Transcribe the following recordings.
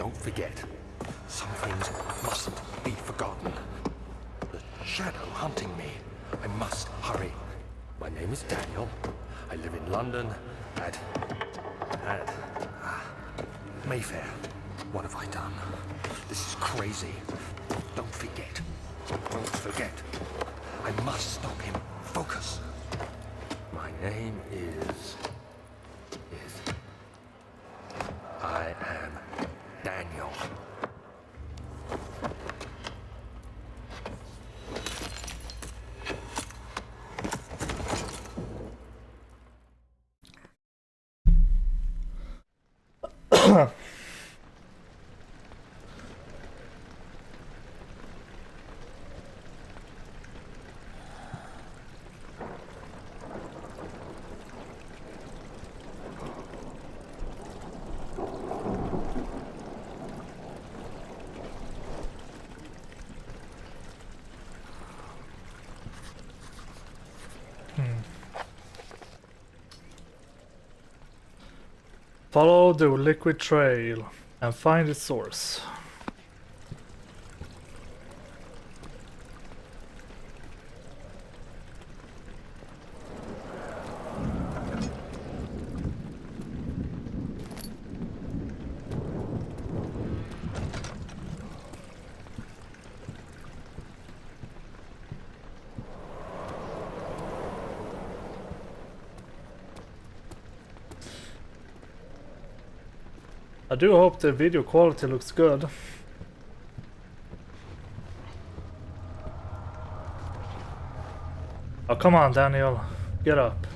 Don't forget. Some things mustn't be forgotten. The shadow hunting me. I must hurry. My name is Daniel. I live in London at Mayfair. What have I done? This is crazy. Don't forget. Don't forget. I must stop him. Focus. My name is... I am Daniel. Follow the liquid trail and find its source. I do hope the video quality looks good. Oh, come on, Daniel. Get up.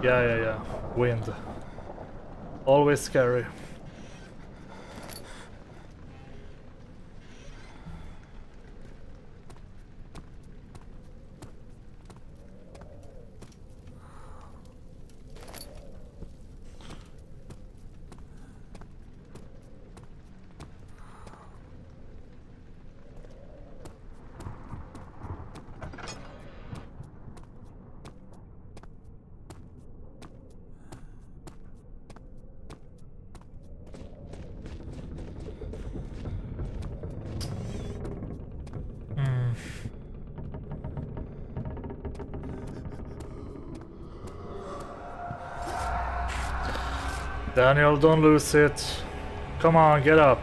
Yeah. Wind. Always scary. Daniel, don't lose it. Come on, get up.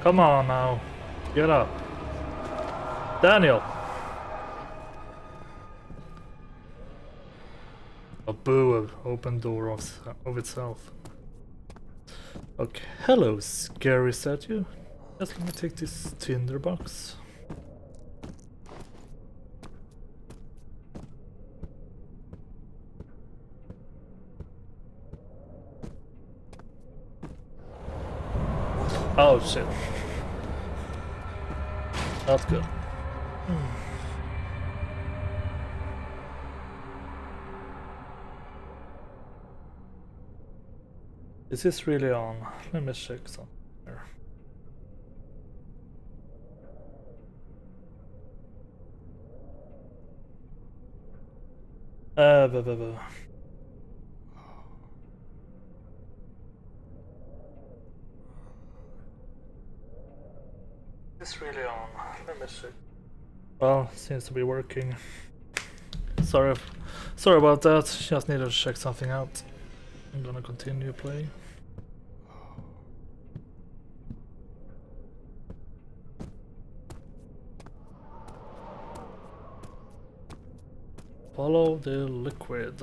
Come on now. Get up. Daniel! A boo, open door of itself. Okay, hello, scary statue. Just let me take this tinder box. Oh shit. Not good. Is this really on? Let me check something here. Is this really on? Let me check. Well, seems to be working. Sorry about that. Just needed to check something out. I'm gonna continue playing. Follow the liquid.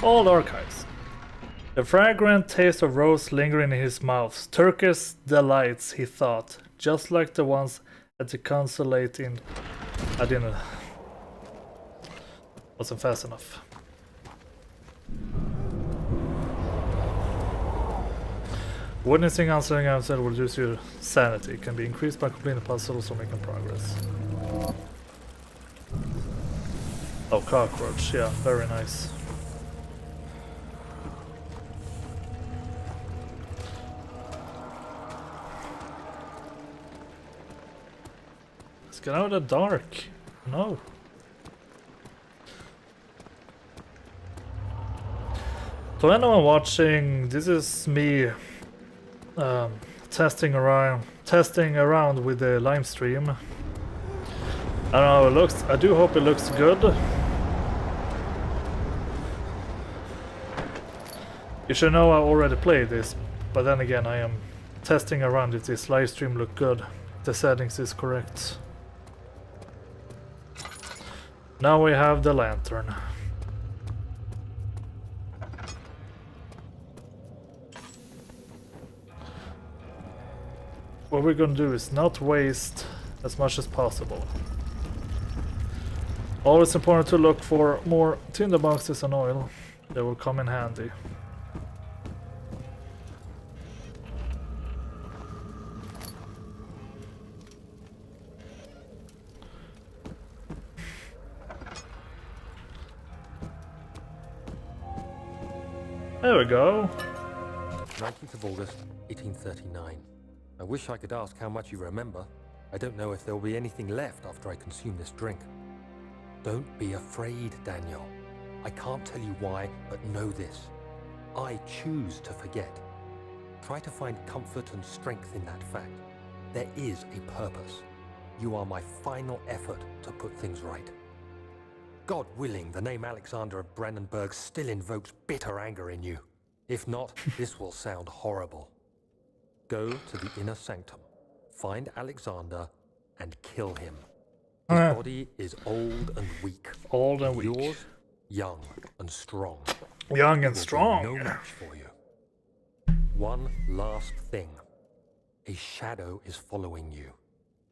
Old archives. The fragrant taste of rose lingering in his mouth. Turkish delights, he thought, just like the ones at the consulate in... I didn't... Wasn't fast enough. Witnessing answering answer will reduce your sanity. It can be increased by completing puzzles or making progress. Oh, cockroach. Yeah, very nice. Let's get out of the dark. No. To anyone watching, this is me testing around with the Lime stream. I don't know how it looks. I do hope it looks good. You should know I already played this, but then again I am testing around if this live stream look good. The settings is correct. Now we have the lantern. What we're gonna do is not waste as much as possible. Always important to look for more tinderboxes and oil. They will come in handy. There we go. 19th of August, 1839. I wish I could ask how much you remember. I don't know if there will be anything left after I consume this drink. Don't be afraid, Daniel. I can't tell you why, but know this. I choose to forget. Try to find comfort and strength in that fact. There is a purpose. You are my final effort to put things right. God willing, the name Alexander of Brandenburg still invokes bitter anger in you. If not, this will sound horrible. Go to the inner sanctum, find Alexander, and kill him. His body is old and weak. Old and weak. Yours, young and strong. Young and Will strong. be no match for you. One last thing. A shadow is following you.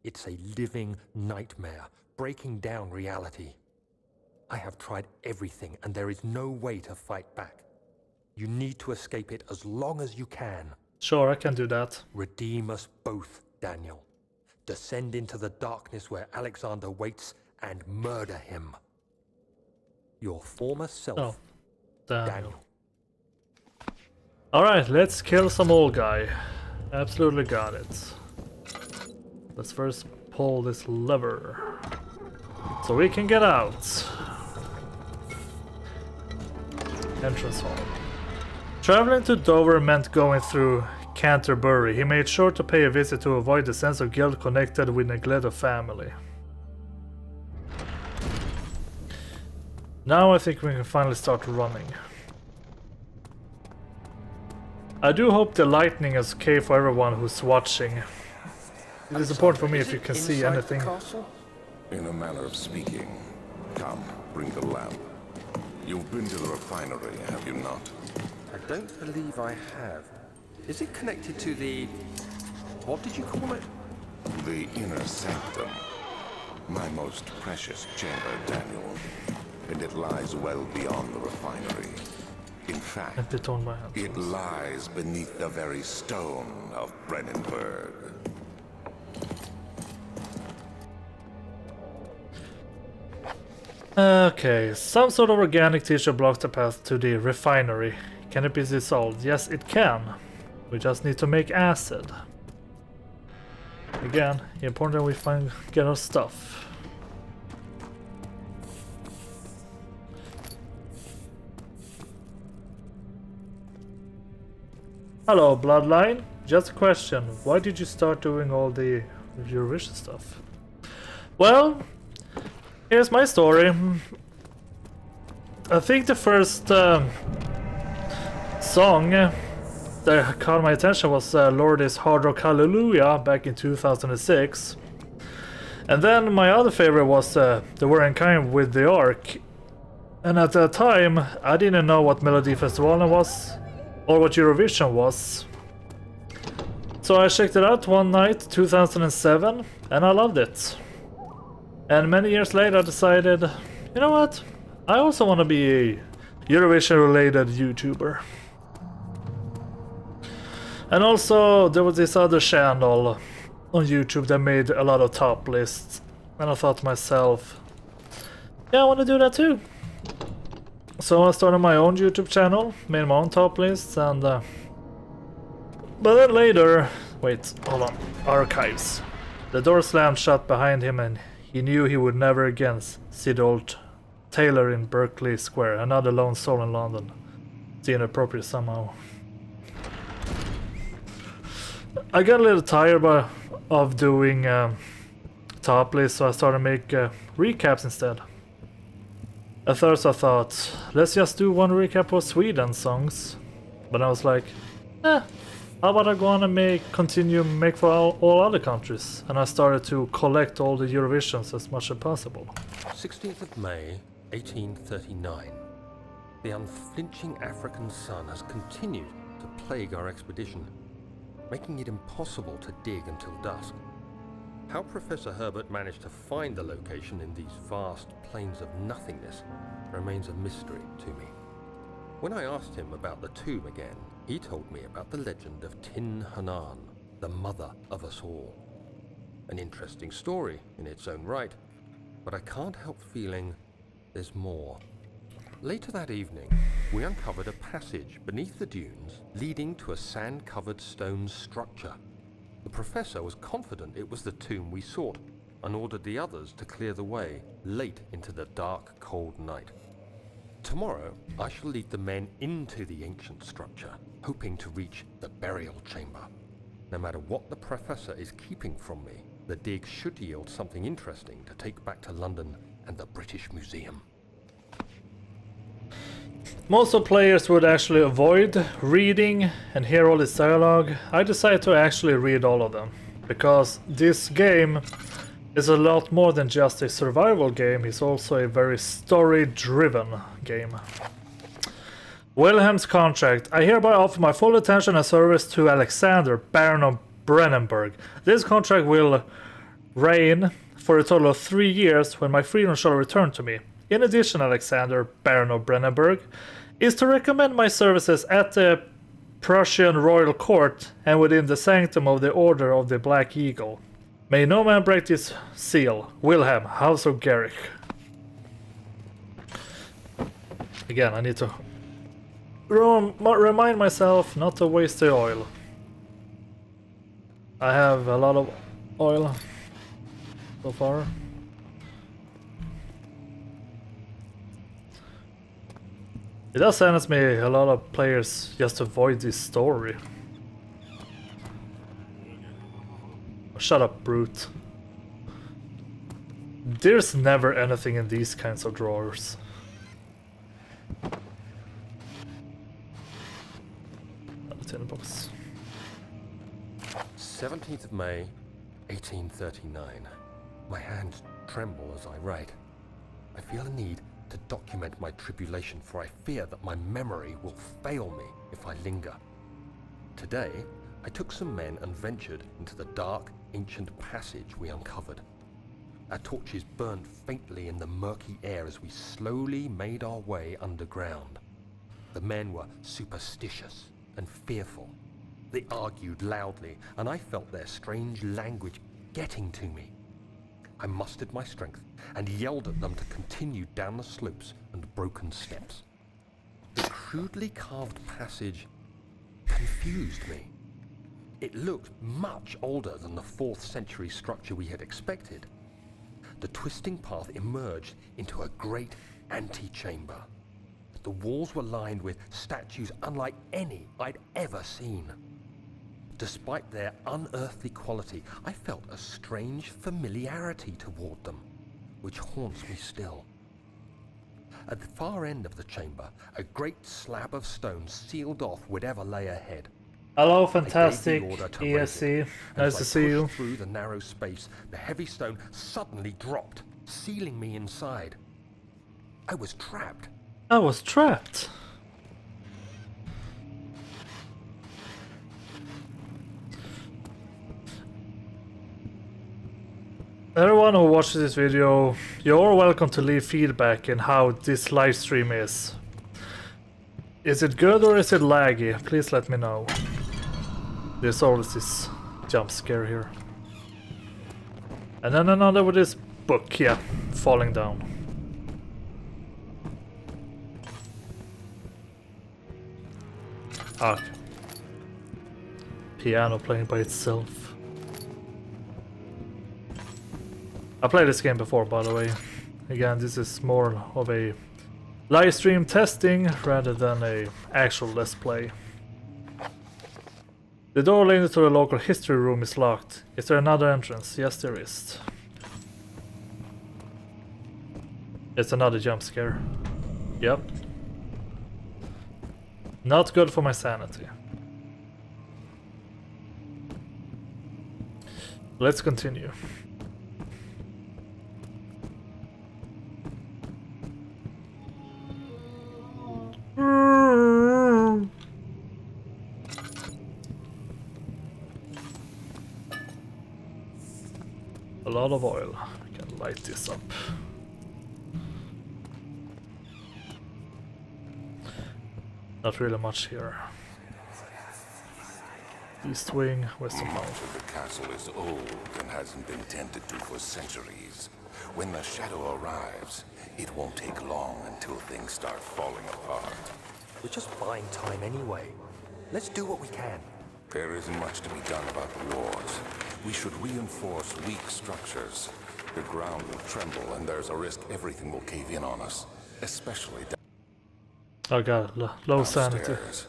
It's a living nightmare, breaking down reality. I have tried everything, and there is no way to fight back. You need to escape it as long as you can. Sure, I can do that. Redeem us both, Daniel. Descend into the darkness where Alexander waits and murder him. Your former self, Oh, Daniel. Daniel. Alright, let's kill some old guy. Absolutely got it. Let's first pull this lever so we can get out. Entrance hall. Traveling to Dover meant going through Canterbury. He made sure to pay a visit to avoid the sense of guilt connected with neglect of family. Now I think we can finally start running. I do hope the lightning is okay for everyone who's watching. It is important for me if you can see anything. In a manner of speaking. Come, bring the lamp. You've been to the refinery, have you not? I don't believe I have. Is it connected to the... what did you call it? The inner sanctum. My most precious chamber, Daniel. And it lies well beyond the refinery. In fact, it lies beneath the very stone of Brandenburg. Okay, some sort of organic tissue blocks the path to the refinery. Can it be dissolved? Yes, it can. We just need to make acid. Again, important we get our stuff. Hello, Bloodline. Just a question. Why did you start doing all the Eurovision stuff? Well, here's my story. I think the first song that caught my attention was Lordi's Hard Rock Hallelujah back in 2006. And then my other favorite was The Warring Kind with the Ark. And at that time, I didn't know what Melody Festival was or what Eurovision was. So I checked it out one night, 2007, and I loved it. And many years later I decided, you know what? I also want to be a Eurovision related YouTuber. And also there was this other channel on YouTube that made a lot of top lists. And I thought to myself, yeah, I want to do that too. So I started my own YouTube channel, made my own top lists, and but then later, wait, hold on, archives. The door slammed shut behind him and he knew he would never again see the old tailor in Berkeley Square, another lone soul in London. inappropriate somehow. I got a little tired of doing top lists, so I started to make recaps instead. At first I thought, let's just do one recap of Sweden songs. But I was like, how about I go on and continue make for all other countries? And I started to collect all the Eurovisions as much as possible. 16th of May, 1839. The unflinching African sun has continued to plague our expedition, making it impossible to dig until dusk. How Professor Herbert managed to find the location in these vast plains of nothingness remains a mystery to me. When I asked him about the tomb again, he told me about the legend of Tin Hanan, the mother of us all. An interesting story in its own right, but I can't help feeling there's more. Later that evening, we uncovered a passage beneath the dunes leading to a sand-covered stone structure. The professor was confident it was the tomb we sought and ordered the others to clear the way late into the dark, cold night. Tomorrow, I shall lead the men into the ancient structure, hoping to reach the burial chamber. No matter what the professor is keeping from me, the dig should yield something interesting to take back to London and the British Museum. Most of players would actually avoid reading and hear all this dialogue. I decided to actually read all of them, because this game is a lot more than just a survival game, it's also a very story-driven game. Wilhelm's contract. I hereby offer my full attention and service to Alexander, Baron of Brennenburg. This contract will reign for a total of 3 years when my freedom shall return to me. In addition, Alexander, Baron of Brennenburg, is to recommend my services at the Prussian royal court and within the sanctum of the Order of the Black Eagle. May no man break this seal. Wilhelm, House of Gerich. Again, I need to remind myself not to waste the oil. I have a lot of oil so far. It does sense me a lot of players just avoid this story. Shut up, brute. There's never anything in these kinds of drawers. Tin box. 17th of May, 1839. My hands tremble as I write. I feel a need to document my tribulation, for I fear that my memory will fail me if I linger. Today, I took some men and ventured into the dark, ancient passage we uncovered. Our torches burned faintly in the murky air as we slowly made our way underground. The men were superstitious and fearful. They argued loudly, and I felt their strange language getting to me. I mustered my strength and yelled at them to continue down the slopes and broken steps. The crudely carved passage confused me. It looked much older than the 4th century structure we had expected. The twisting path emerged into a great antechamber. The walls were lined with statues unlike any I'd ever seen. Despite their unearthly quality, I felt a strange familiarity toward them, which haunts me still. At the far end of the chamber, a great slab of stone sealed off whatever lay ahead. Hello, fantastic ESC. Nice to see you. Through the narrow space, the heavy stone suddenly dropped, sealing me inside. I was trapped. I was trapped. Everyone who watches this video, you're welcome to leave feedback in how this live stream is. Is it good or is it laggy? Please let me know. There's always this jump scare here. And then another with this book, yeah, falling down. Ah. Piano playing by itself. I played this game before, by the way. Again, this is more of a live stream testing rather than a actual let's play. The door leading to the local history room is locked. Is there another entrance? Yes, there is. It's another jump scare. Yep. Not good for my sanity. Let's continue. A lot of oil. I can light this up. Not really much here. East wing, western Much wall. of the castle is old and hasn't been tended to for centuries. When the shadow arrives, it won't take long until things start falling apart. We're just buying time anyway. Let's do what we can. There isn't much to be done about the walls. We should reinforce weak structures. The ground will tremble and there's a risk everything will cave in on us. Especially Oh god, low sanity. downstairs.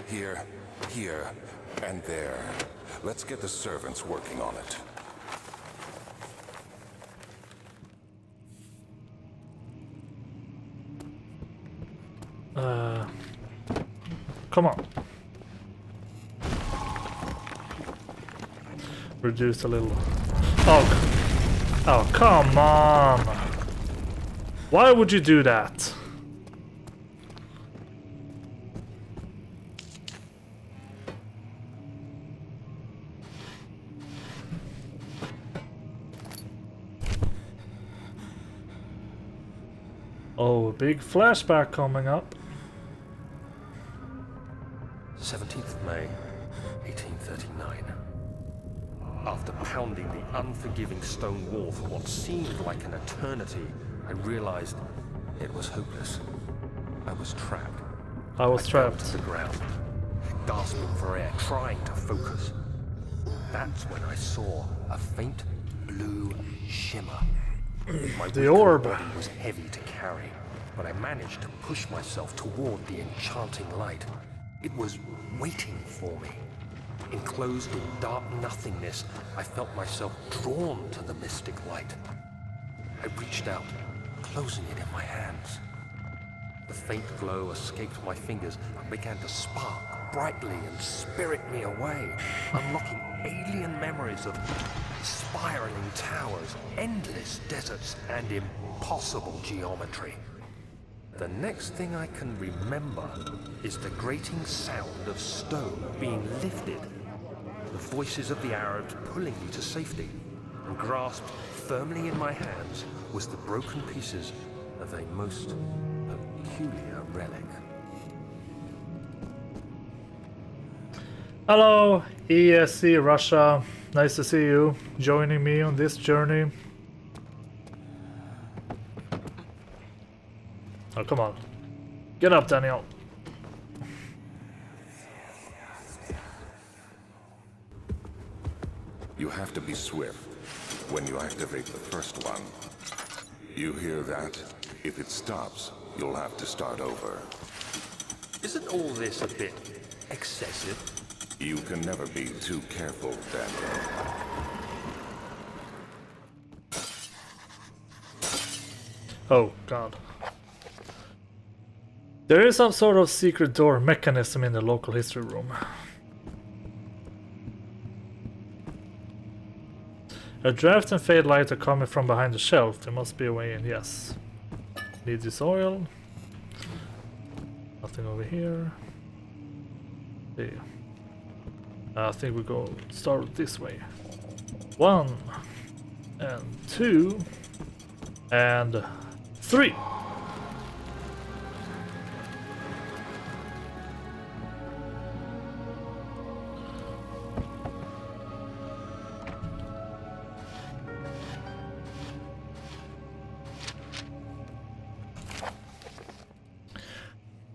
Here, here, and there. Let's get the servants working on it. Come on. Reduce a little. Oh, come on. Why would you do that? Oh, big flashback coming up. 17th of May, 1839. After pounding the unforgiving stone wall for what seemed like an eternity, I realized it was hopeless. I was trapped. I was I fell trapped. to the ground, gasping for air, trying to focus. That's when I saw a faint blue shimmer. My The weakened orb. body was heavy to carry, but I managed to push myself toward the enchanting light. It was waiting for me. Enclosed in dark nothingness, I felt myself drawn to the mystic light. I reached out, closing it in my hands. The faint glow escaped my fingers and began to spark brightly and spirit me away, unlocking alien memories of spiraling towers, endless deserts, and impossible geometry. The next thing I can remember is the grating sound of stone being lifted, the voices of the Arabs pulling me to safety, and grasped firmly in my hands was the broken pieces of a most peculiar relic. Hello, ESC Russia. Nice to see you joining me on this journey. Oh, come on. Get up, Daniel. You have to be swift when you activate the first one. You hear that? If it stops, you'll have to start over. Isn't all this a bit excessive? You can never be too careful, Daniel. Oh, God. There is some sort of secret door mechanism in the local history room. A draft and fade light are coming from behind the shelf. There must be a way in, yes. Need this oil. Nothing over here. Okay. I think we go start this way. 1 and 2 and 3.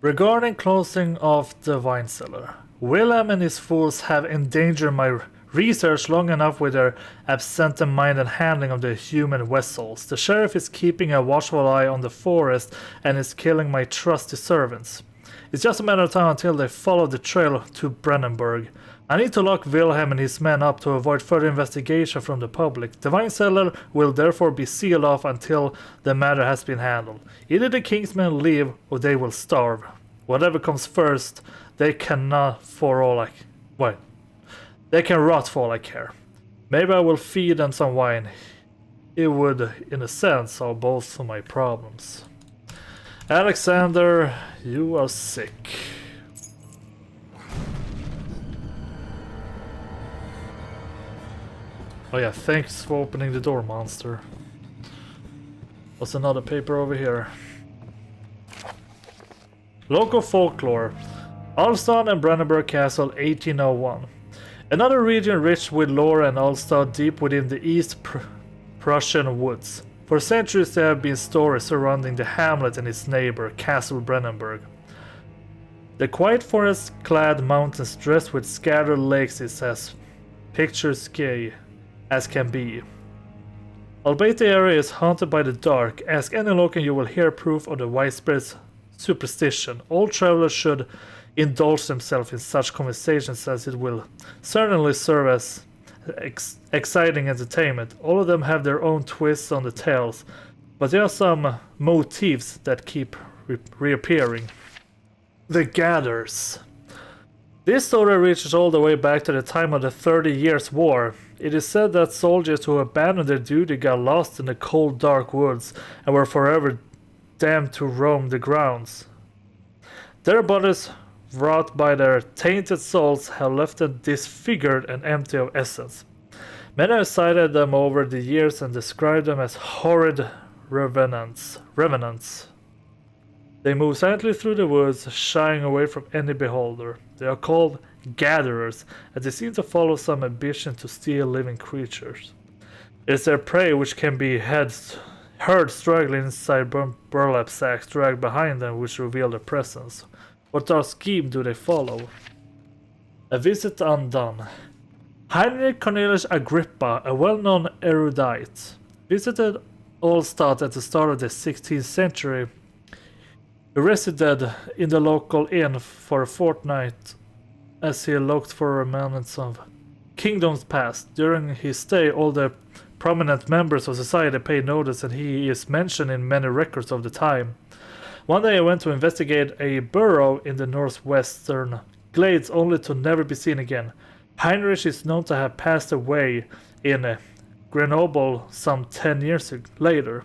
Regarding closing of the wine cellar, Willem and his fools have endangered my researched long enough with their absent-minded handling of the human vessels. The sheriff is keeping a watchful eye on the forest and is killing my trusty servants. It's just a matter of time until they follow the trail to Brennenburg. I need to lock Wilhelm and his men up to avoid further investigation from the public. The wine cellar will therefore be sealed off until the matter has been handled. Either the king's men leave or they will starve. Whatever comes first, they cannot for all I... Wait. They can rot for all I care. Maybe I will feed them some wine. It would, in a sense, solve both of my problems. Alexander, you are sick. Oh yeah, thanks for opening the door, monster. What's another paper over here? Local folklore. Alstad and Brennenburg Castle, 1801. Another region rich with lore and Alstad deep within the East Prussian woods. For centuries there have been stories surrounding the hamlet and its neighbor, Castle Brennenburg. The quiet forest-clad mountains dressed with scattered lakes is as picturesque as can be. Albeit the area is haunted by the dark, ask any local you will hear proof of the widespread superstition. All travelers should indulge themselves in such conversations as it will certainly serve as exciting entertainment. All of them have their own twists on the tales, but there are some motifs that keep reappearing. The Gathers. This story reaches all the way back to the time of the 30 Years' War. It is said that soldiers who abandoned their duty got lost in the cold dark woods and were forever damned to roam the grounds. Their bodies, wrought by their tainted souls, have left them disfigured and empty of essence. Many have cited them over the years and described them as horrid revenants. They move silently through the woods, shying away from any beholder. They are called gatherers, and they seem to follow some ambition to steal living creatures. It is their prey which can be heard struggling inside burlap sacks dragged behind them, which reveal their presence. What dark scheme do they follow? A visit undone. Heinrich Cornelius Agrippa, a well-known erudite, visited Alstad at the start of the 16th century. He resided in the local inn for a fortnight as he looked for remnants of kingdoms past. During his stay, all the prominent members of society paid notice, and he is mentioned in many records of the time. One day I went to investigate a burrow in the northwestern glades, only to never be seen again. Heinrich is known to have passed away in Grenoble some 10 years later.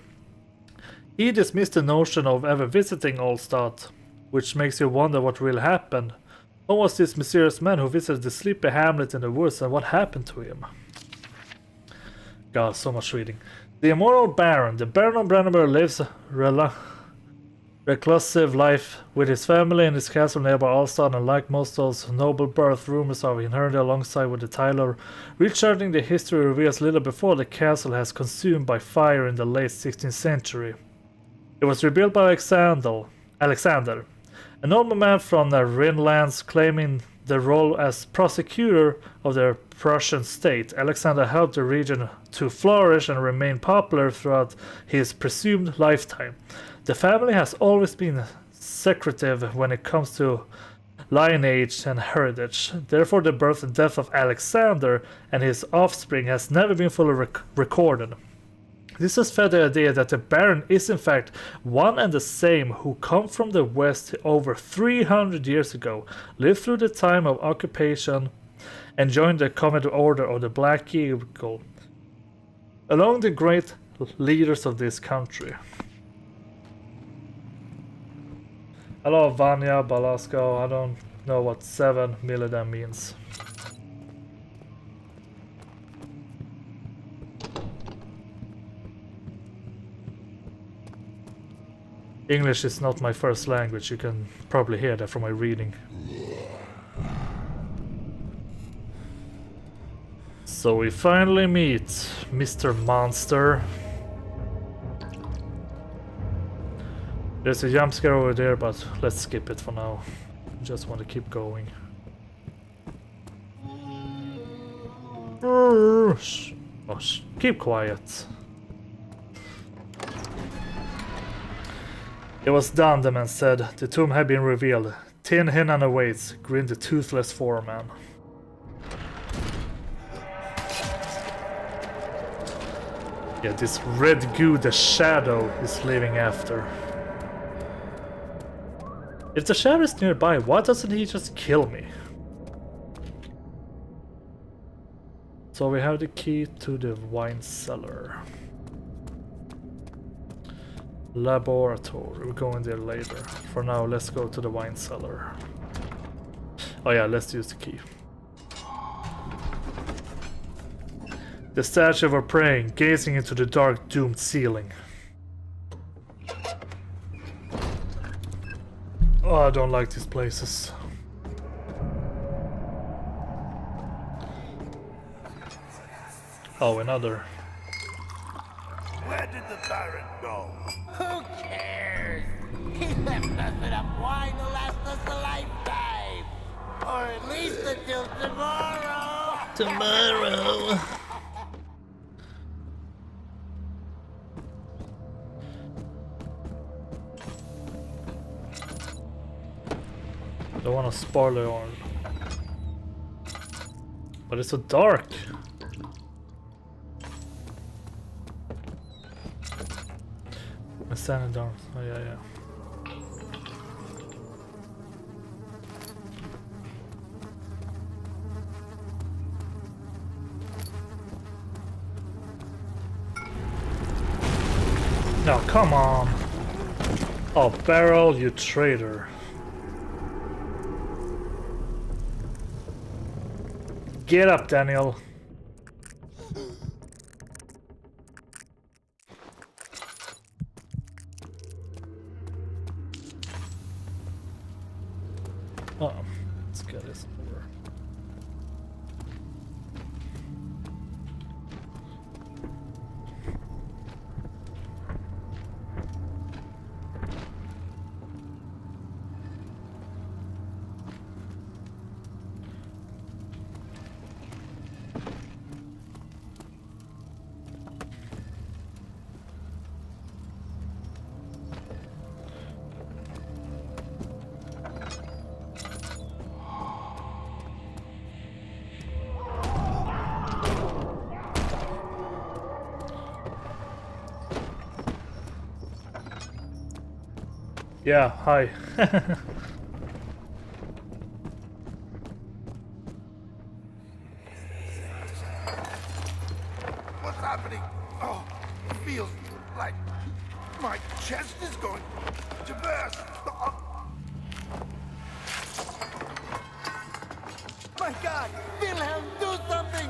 He dismissed the notion of ever visiting Alstad, which makes you wonder what really happened. Who was this mysterious man who visited the sleepy hamlet in the woods, and what happened to him? God, so much reading. The immoral Baron. The Baron of Brennenburg lives reclusive life with his family in his castle nearby Alstad, and like most of those noble birth, rumors of inherited alongside with the title. Researching the history reveals little before the castle has consumed by fire in the late 16th century. It was rebuilt by Alexander, a nobleman from the Rhinelands claiming the role as prosecutor of the Prussian state. Alexander helped the region to flourish and remain popular throughout his presumed lifetime. The family has always been secretive when it comes to lineage and heritage. Therefore, the birth and death of Alexander and his offspring has never been fully recorded. This has fed the idea that the Baron is in fact one and the same who come from the west over 300 years ago, lived through the time of occupation, and joined the Common Order of the Black Eagle, along the great leaders of this country. Hello Vanya Balasco, I don't know what 7 million means. English is not my first language, you can probably hear that from my reading. So we finally meet Mr. Monster. There's a jump scare over there, but let's skip it for now. Just want to keep going. Shh. Oh, keep quiet. It was done, the man said. The tomb had been revealed. Tin Hinnan awaits, grinned the toothless foreman. Yeah, this red goo, the shadow, is leaving after. If the shadow is nearby, why doesn't he just kill me? So we have the key to the wine cellar. Laboratory, we're going there later. For now, let's go to the wine cellar. Oh yeah, let's use the key. The statue were praying, gazing into the dark, doomed ceiling. Oh, I don't like these places. Oh, another. Where did the Baron go? Who cares? He left us enough wine to last us a lifetime. Or at least until tomorrow. Tomorrow. Don't want to spoil it all. But it's so dark. I'm standing down. Oh yeah, yeah. No, come on. Oh, Barrel, you traitor. Get up, Daniel. Oh, let's get this over. Yeah, hi. What's happening? Oh, it feels like my chest is going to burst. Oh. My God! Wilhelm, do something!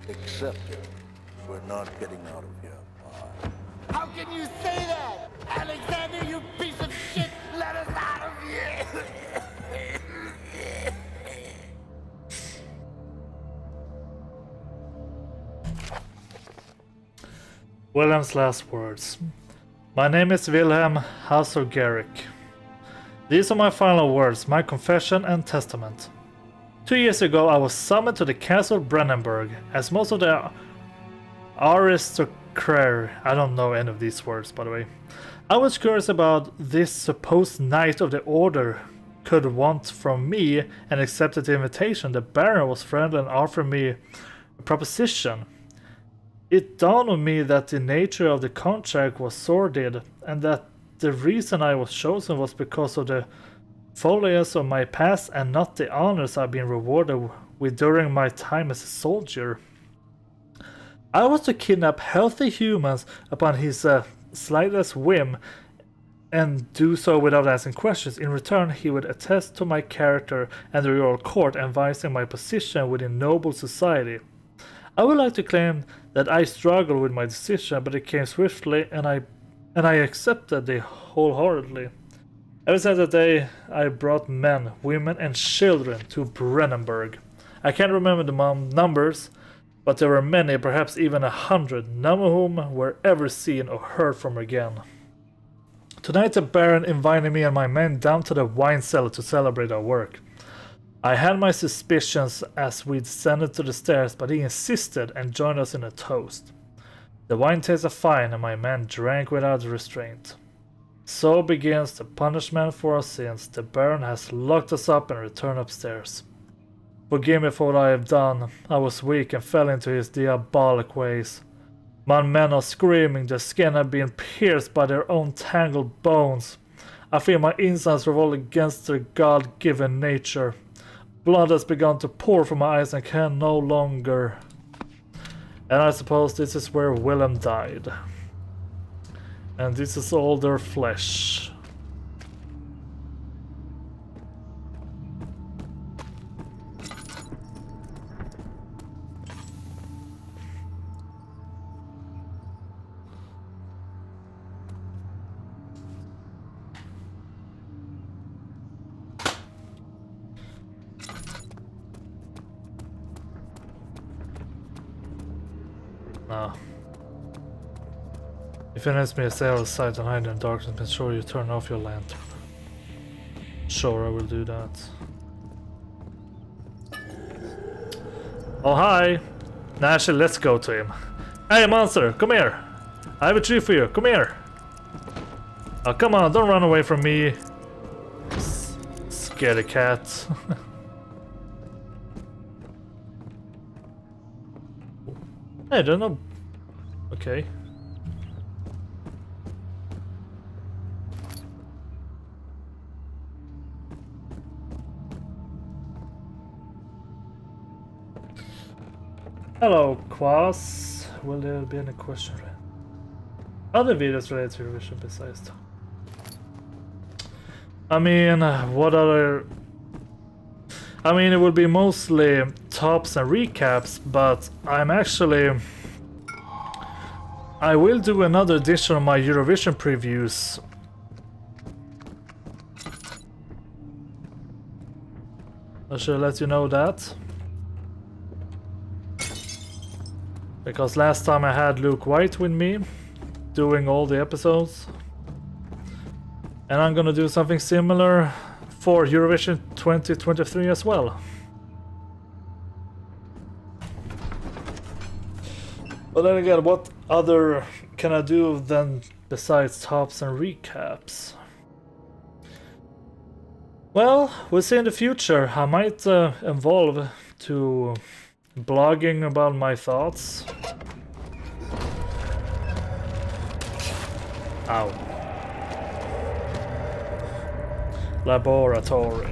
Accept it. We're not getting out of here. How can you say that? Alexander, you piece of shit! Let us out of here! Wilhelm's last words. My name is Wilhelm Hasselgarrick. These are my final words, my confession and testament. 2 years ago, I was summoned to the castle of Brennenburg, as most of the aristocracy, I don't know any of these words by the way. I was curious about this supposed knight of the order could want from me and accepted the invitation. The Baron was friendly and offered me a proposition. It dawned on me that the nature of the contract was sordid and that the reason I was chosen was because of the follies of my past and not the honors I've been rewarded with during my time as a soldier. I was to kidnap healthy humans upon his slightest whim and do so without asking questions. In return, he would attest to my character and the royal court, advising my position within noble society. I would like to claim that I struggled with my decision, but it came swiftly and I accepted it wholeheartedly. Ever since that day, I brought men, women, and children to Brennenburg. I can't remember the numbers, but there were many, perhaps even 100, none of whom were ever seen or heard from again. Tonight the Baron invited me and my men down to the wine cellar to celebrate our work. I had my suspicions as we descended to the stairs, but he insisted and joined us in a toast. The wine tasted fine, and my men drank without restraint. So begins the punishment for our sins. The Baron has locked us up and returned upstairs. Forgive me for what I have done. I was weak and fell into his diabolic ways. My men are screaming, their skin have been pierced by their own tangled bones. I feel my insides revolt against their God-given nature. Blood has begun to pour from my eyes and can no longer. And I suppose this is where Willem died. And this is all their flesh. No. If it needs me to stay out of sight and hide in the darkness, make sure you turn off your lantern. Sure, I will do that. Oh, hi! Nah, actually, let's go to him. Hey, monster, come here! I have a treat for you, come here! Oh, come on, don't run away from me. Scaredy cat. I don't know. Okay. Hello, Quas. Will there be any questions? Other videos related to revision besides that? I mean, what other... I mean, it will be mostly tops and recaps, but I'm actually... I will do another edition of my Eurovision previews. I should let you know that. Because last time I had Luke White with me, doing all the episodes. And I'm gonna do something similar for Eurovision 2023 as well. But then again, what other can I do then besides tops and recaps? Well, we'll see in the future. I might evolve to blogging about my thoughts. Ow. Laboratory.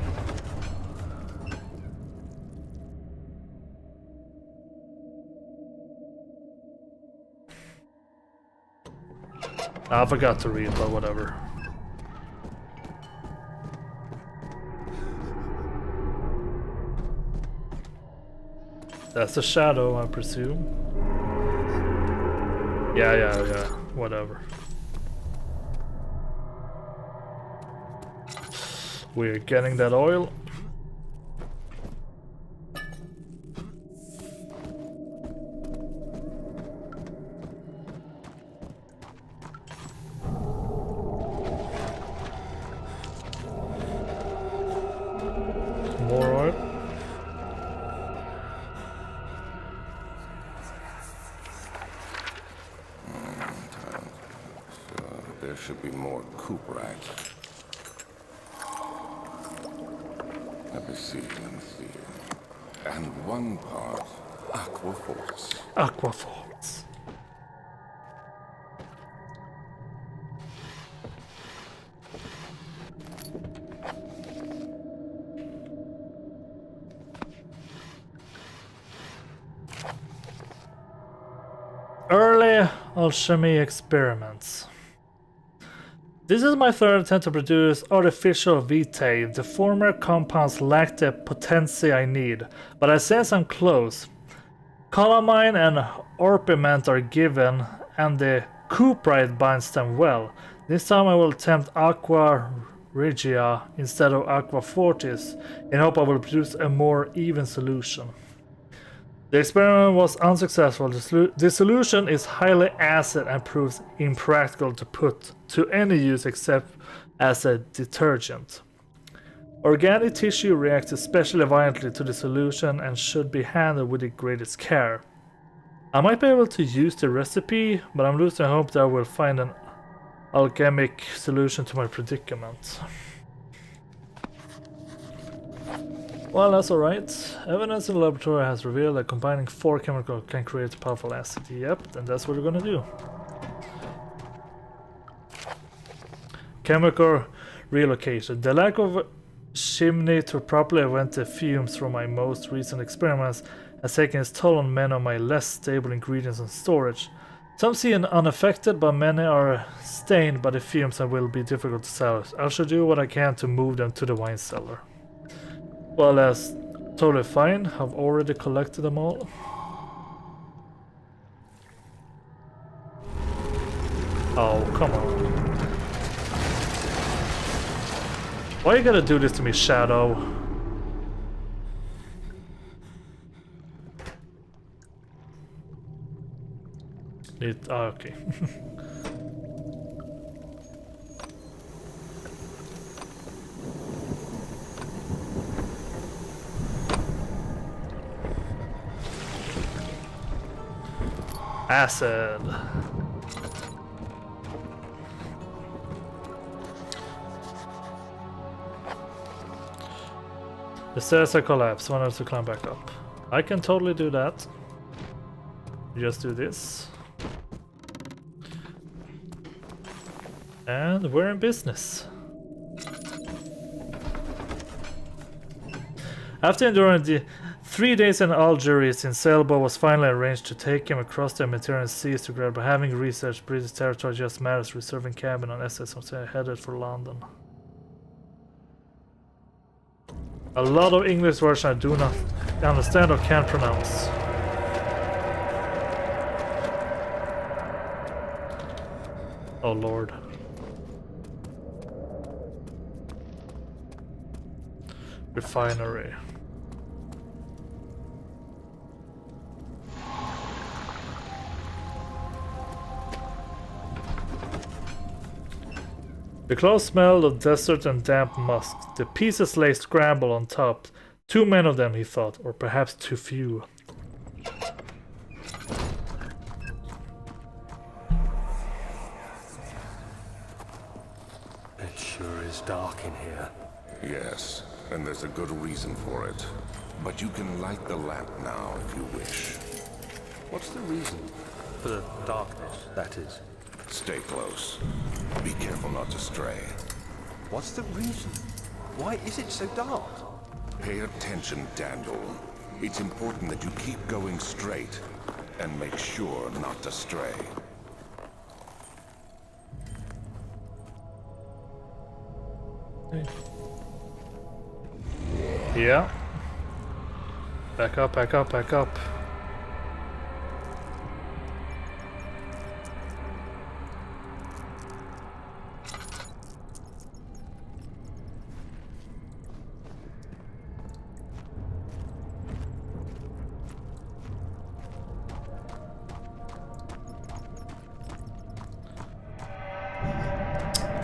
I forgot to read, but whatever. That's a shadow, I presume. Yeah, whatever. We're getting that oil. More oil. There should be more Cooperite. Let me see. And one part Aquaforce. Aquaforce. Early alchemy experiments. This is my third attempt to produce artificial vitae. The former compounds lack the potency I need, but I sense I'm close. Calamine and orpiment are given, and the cuprite binds them well. This time I will attempt aqua regia instead of aqua fortis, in hope I will produce a more even solution. The experiment was unsuccessful. The solution is highly acid and proves impractical to put to any use except as a detergent. Organic tissue reacts especially violently to the solution and should be handled with the greatest care. I might be able to use the recipe, but I'm losing hope that I will find an alchemic solution to my predicament. Well, that's alright. Evidence in the laboratory has revealed that combining 4 chemicals can create a powerful acid. Yep, and that's what we're gonna do. Chemical relocation. The lack of chimney to properly vent the fumes from my most recent experiments has taken its toll on many of my less stable ingredients and storage. Some seem unaffected, but many are stained by the fumes and will be difficult to salvage. I shall do what I can to move them to the wine cellar. Well, that's totally fine. I've already collected them all. Oh, come on. Why you gotta do this to me, Shadow? Okay. Acid. The stairs are collapsed. One has to climb back up. I can totally do that. Just do this. And we're in business. After enduring the 3 days in Algiers, Sailboat was finally arranged to take him across the Mediterranean seas to grab. Having researched British territory just matters, reserving cabin on SS headed for London. A lot of English words I do not understand or can't pronounce. Oh Lord. Refinery. The close smell of desert and damp musk. The pieces lay scrambled on top. Too many of them, he thought, or perhaps too few. It sure is dark in here. Yes, and there's a good reason for it. But you can light the lamp now if you wish. What's the reason? For the darkness, that is. Stay close. Be careful not to stray. What's the reason? Why is it so dark? Pay attention, Daniel. It's important that you keep going straight and make sure not to stray. Yeah. Back up, back up, back up.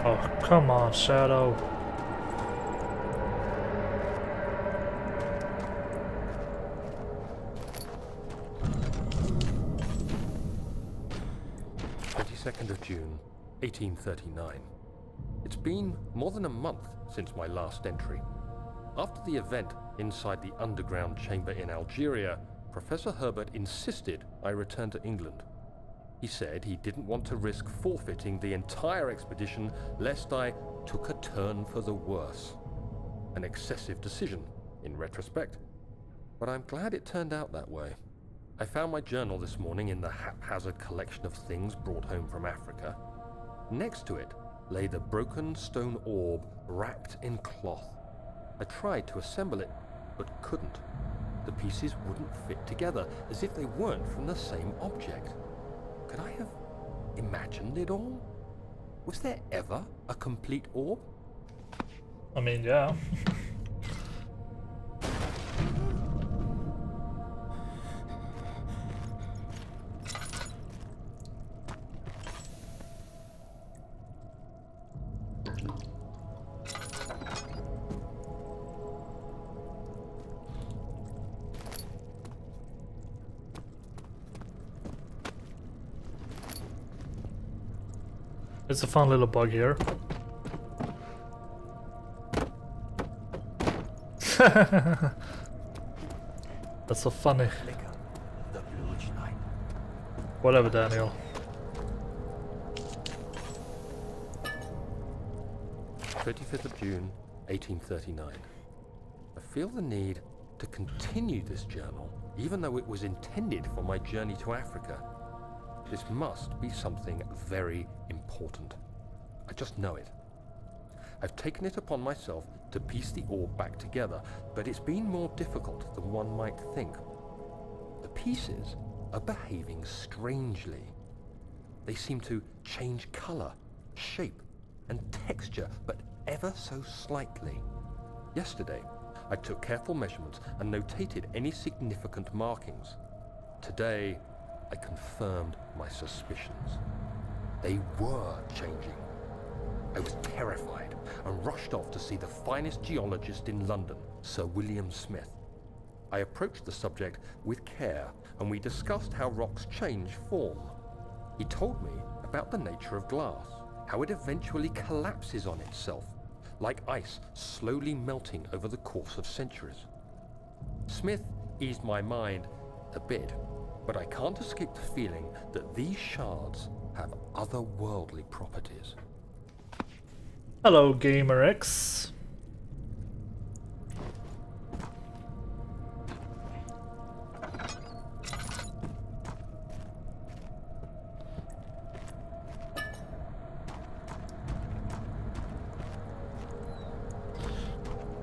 Oh, come on, Shadow. Of June, 1839. It's been more than a month since my last entry. After the event inside the underground chamber in Algeria, Professor Herbert insisted I return to England. He said he didn't want to risk forfeiting the entire expedition lest I took a turn for the worse. An excessive decision, in retrospect. But I'm glad it turned out that way. I found my journal this morning in the haphazard collection of things brought home from Africa. Next to it lay the broken stone orb wrapped in cloth. I tried to assemble it, but couldn't. The pieces wouldn't fit together, as if they weren't from the same object. Could I have imagined it all? Was there ever a complete orb? I mean, yeah. It's a fun little bug here. That's so funny. Whatever, Daniel. 25th of June, 1839. I feel the need to continue this journal, even though it was intended for my journey to Africa. This must be something very important. I just know it. I've taken it upon myself to piece the orb back together, but it's been more difficult than one might think. The pieces are behaving strangely. They seem to change color, shape, and texture, but ever so slightly. Yesterday, I took careful measurements and notated any significant markings. Today, I confirmed my suspicions. They were changing. I was terrified and rushed off to see the finest geologist in London, Sir William Smith. I approached the subject with care and we discussed how rocks change form. He told me about the nature of glass, how it eventually collapses on itself, like ice slowly melting over the course of centuries. Smith eased my mind a bit, but I can't escape the feeling that these shards have otherworldly properties. Hello, Gamer X.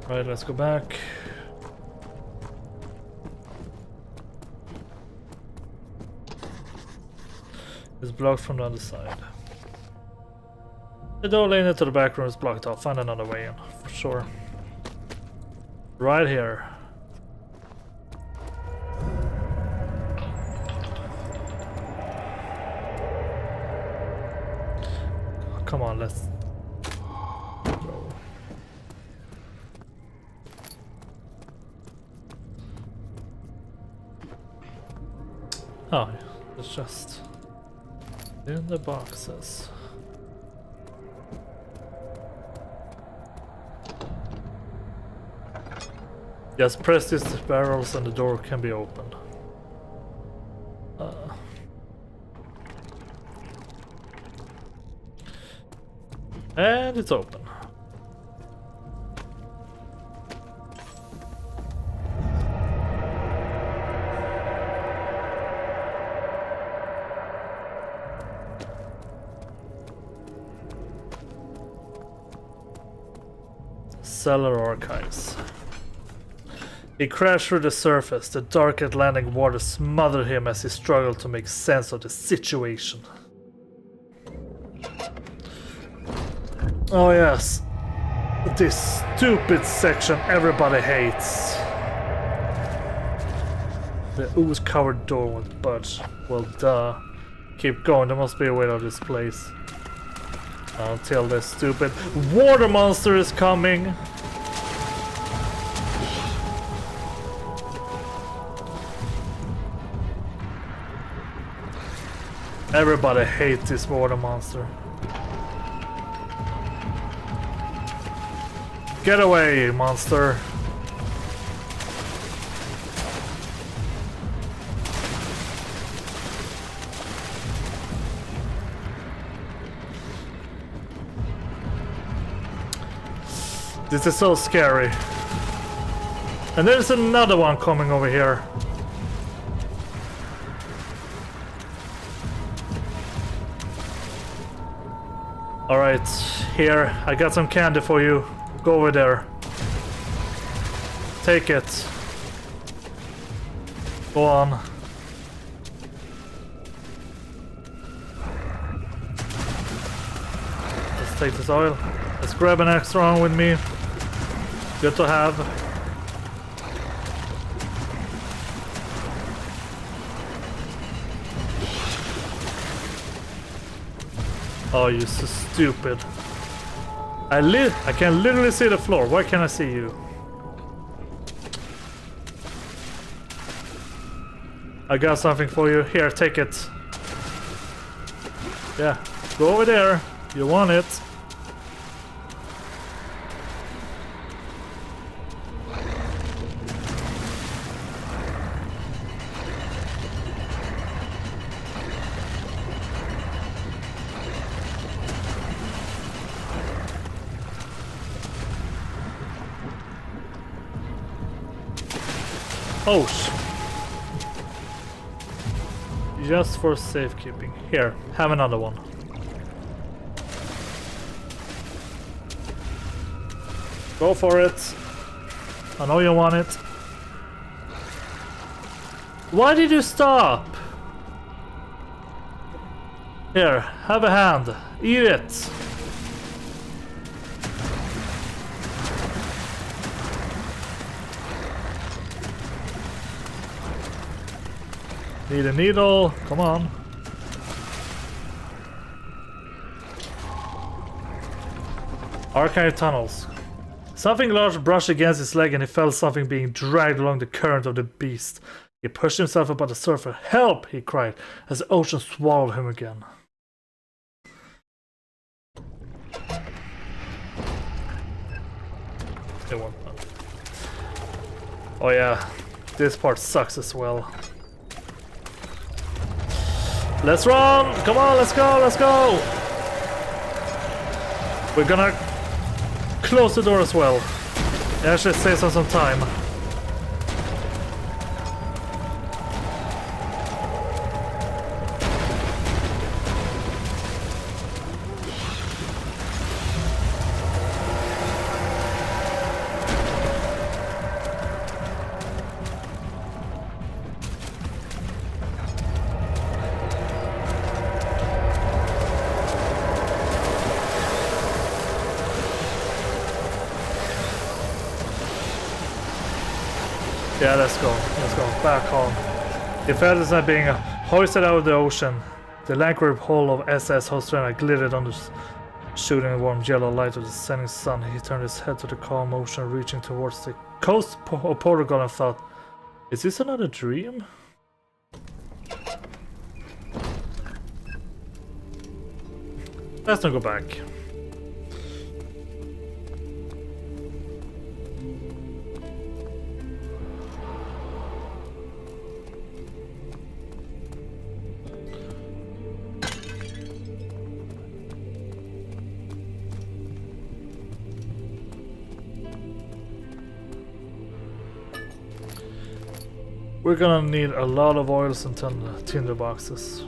Right, let's go back. It's blocked from the other side. The door leading into the back room is blocked off. Find another way in, for sure. Right here. Oh, come on, let's go. Oh, it's just in the boxes. Just press these barrels and the door can be opened. And it's open. Cellar archives. He crashed through the surface. The dark Atlantic water smothered him as he struggled to make sense of the situation. Oh yes. This stupid section everybody hates. The ooze-covered door won't budge. Well, duh. Keep going, there must be a way out of this place. Until this stupid water monster is coming. Everybody hates this water monster. Get away, monster. This is so scary. And there's another one coming over here. Alright, here, I got some candy for you. Go over there. Take it. Go on. Let's take this oil. Let's grab an extra one with me. Good to have. Oh, you're so stupid. I can literally see the floor. Why can't I see you? I got something for you. Here, take it. Yeah, go over there. You want it? Oh, just for safekeeping. Here, have another one. Go for it. I know you want it. Why did you stop? Here, have a hand. Eat it. Need a needle. Come on. Archive tunnels. Something large brushed against his leg and he felt something being dragged along the current of the beast. He pushed himself up on the surface. Help! He cried as the ocean swallowed him again. Oh yeah, this part sucks as well. Let's run! Come on, let's go, let's go! We're gonna close the door as well. It actually saves us some time. Yeah, let's go back home. The feathers are being hoisted out of the ocean. The lacquer hull of SS Hostrana glittered on the shooting a warm yellow light of the setting sun. He turned his head to the calm ocean, reaching towards the coast of Portugal and thought, is this another dream? Let's not go back. We're gonna need a lot of oils and tinder boxes.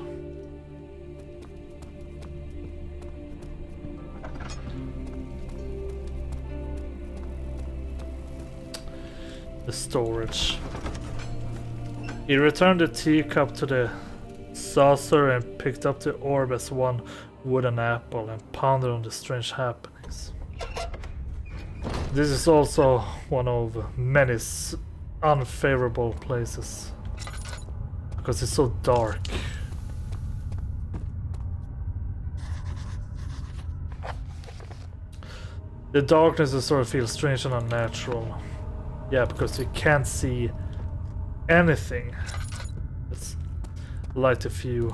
The storage. He returned the teacup to the saucer and picked up the orb as one wooden apple and pondered on the strange happenings. This is also one of many unfavorable places because it's so dark. The darkness is sort of feels strange and unnatural. Yeah, because you can't see anything. Let's light a few.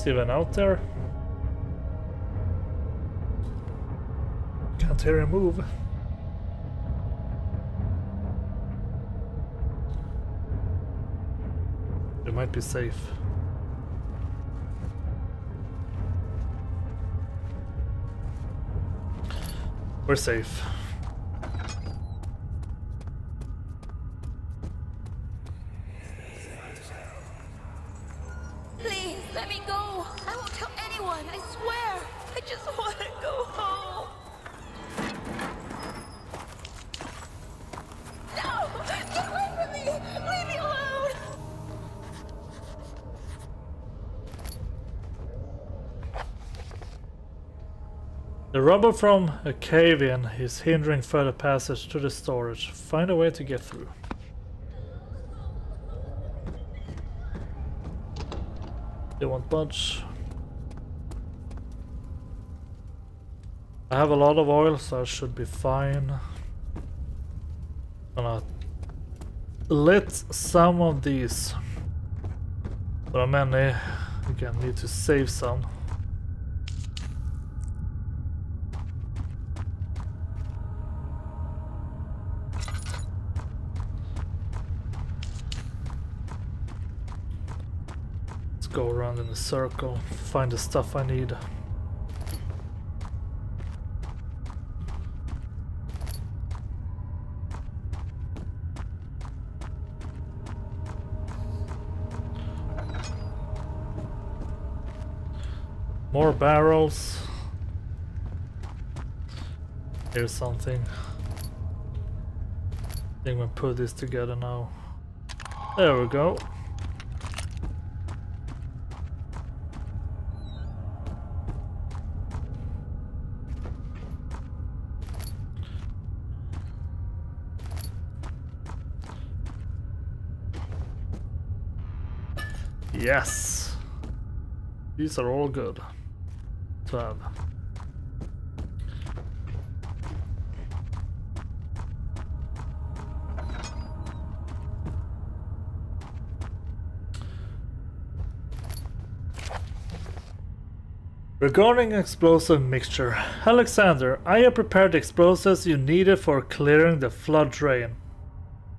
Even out there. Can't hear him move. It might be safe. We're safe. The rubble from a cave-in is hindering further passage to the storage. Find a way to get through. They won't budge. I have a lot of oil, so I should be fine. Gonna lit some of these. There are many. Again, need to save some. Let's go around in a circle, find the stuff I need. More barrels. Here's something. I think we'll put this together now. There we go. Yes. These are all good to have. Regarding explosive mixture, Alexander, I have prepared the explosives you needed for clearing the flood drain.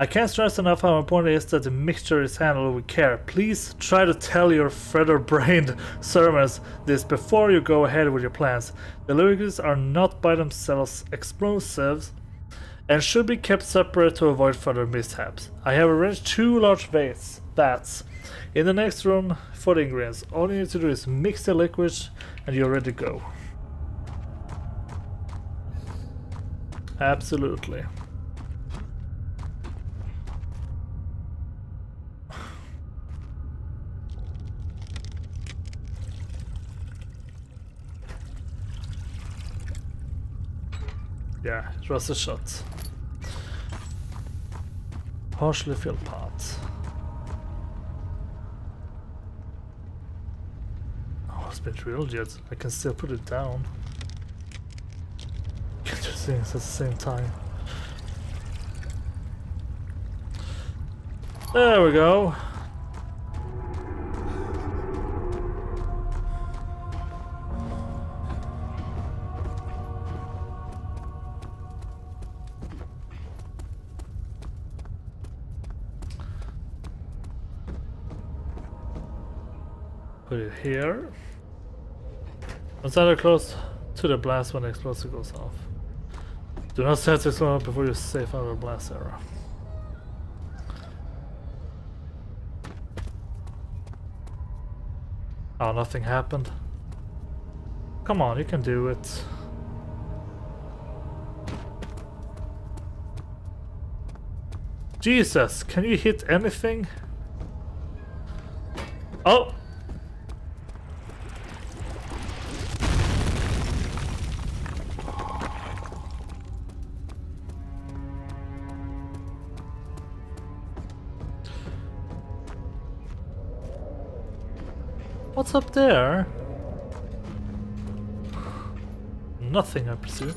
I can't stress enough how important it is that the mixture is handled with care. Please try to tell your feather-brained servants this before you go ahead with your plans. The liquids are not by themselves explosives and should be kept separate to avoid further mishaps. I have arranged 2 large vats in the next room for the ingredients. All you need to do is mix the liquids and you're ready to go. Absolutely. Yeah, it was a shot. Partially filled pot. Oh, it's been drilled yet. I can still put it down. Get two things at the same time. There we go. Put it here. Once either close to the blast when the explosive goes off. Do not set this one up before you're safe out of the blast area. Oh, nothing happened. Come on, you can do it. Jesus, can you hit anything? Oh! What's up there? Nothing, I presume.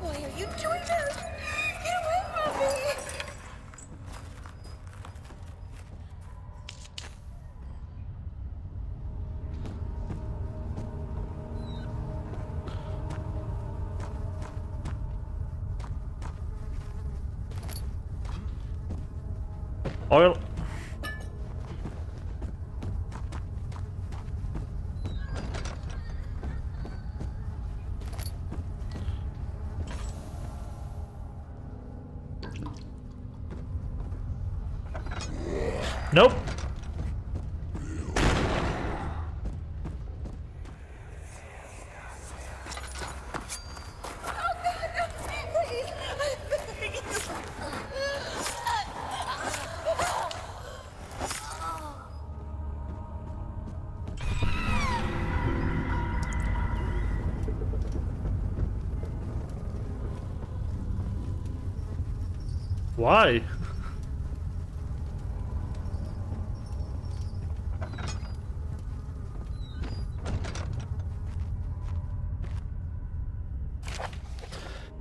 Why are you doing this? Get away from me! Oil. Nope. Why?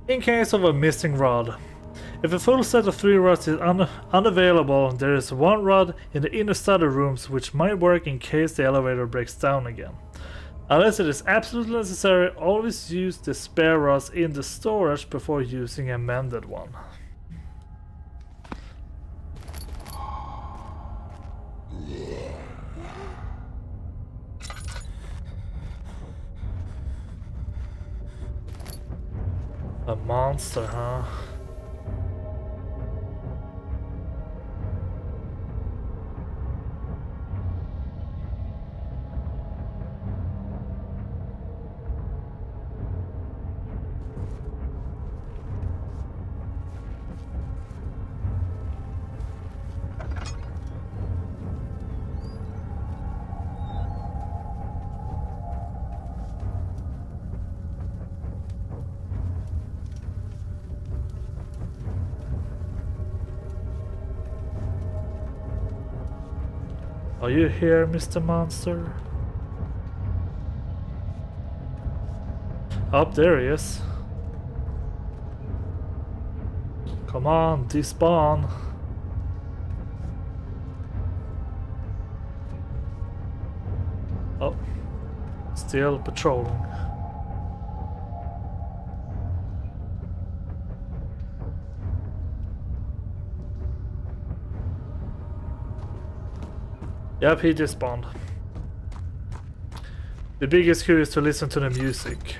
In case of a missing rod. If a full set of 3 rods is unavailable, there is 1 rod in the inner study rooms which might work in case the elevator breaks down again. Unless it is absolutely necessary, always use the spare rods in the storage before using a mended one. A monster, huh? Are you here, Mr. Monster? Up there he is. Come on, despawn. Oh, still patrolling. Yep, he just spawned. The biggest cue is to listen to the music.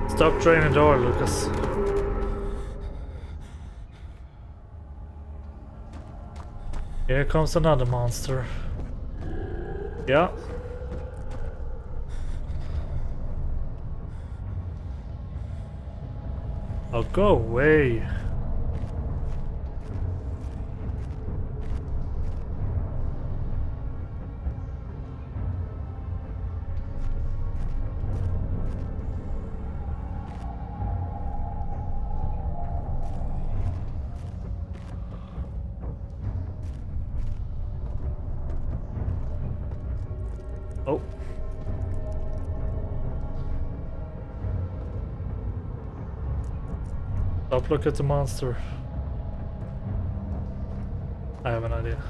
Stop draining the door, Lucas. Here comes another monster. Yeah. Oh, go away. Oh. Stop, look at the monster. I have an idea.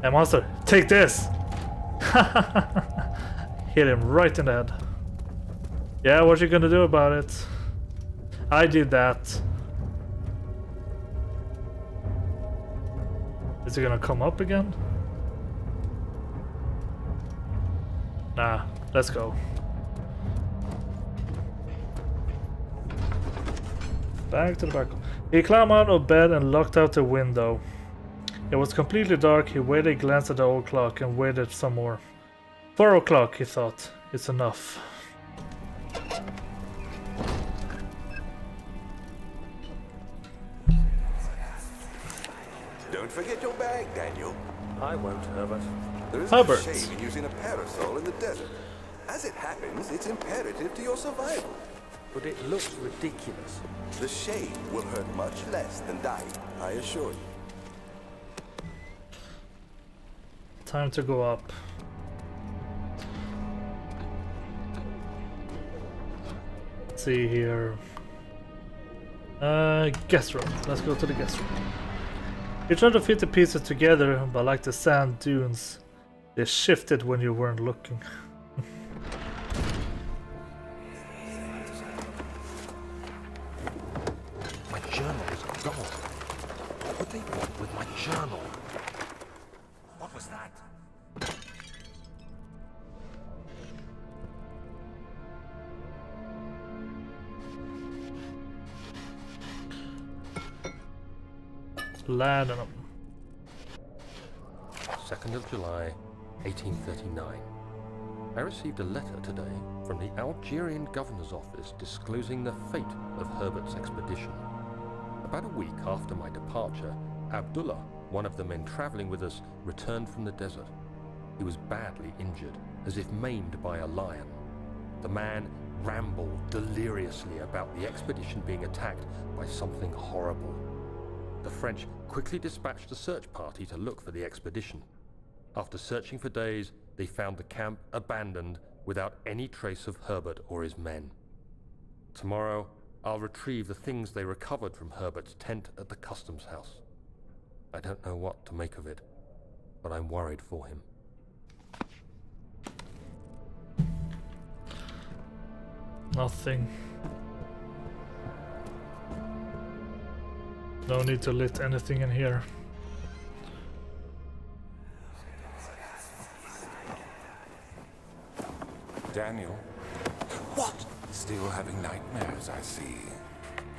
Hey monster, take this! Hit him right in the head. Yeah, what you gonna do about it? I did that. Is it gonna come up again? Nah, let's go. Back to the back. He climbed out of bed and looked out the window. It was completely dark. He waited, glanced at the old clock, and waited some more. 4 o'clock, he thought. It's enough. Don't forget your bag, Daniel. I won't, Herbert. There is Herbert. no shame in using a parasol in the desert. As it happens, it's imperative to your survival. But it looks ridiculous. The shade will hurt much less than dying, I assure you. Time to go up. Let's see here. Guest room. Let's go to the guest room. You tried to fit the pieces together, but like the sand dunes, they shifted when you weren't looking. My journal is gone. What would they want with my journal? What was that? Laudanum. 2nd of July, 1839. I received a letter today from the Algerian governor's office disclosing the fate of Herbert's expedition. About a week after my departure, Abdullah, one of the men traveling with us, returned from the desert. He was badly injured, as if maimed by a lion. The man rambled deliriously about the expedition being attacked by something horrible. The French quickly dispatched a search party to look for the expedition. After searching for days, they found the camp abandoned without any trace of Herbert or his men. Tomorrow, I'll retrieve the things they recovered from Herbert's tent at the customs house. I don't know what to make of it, but I'm worried for him. Nothing. No need to lit anything in here. Daniel? What? Still having nightmares, I see.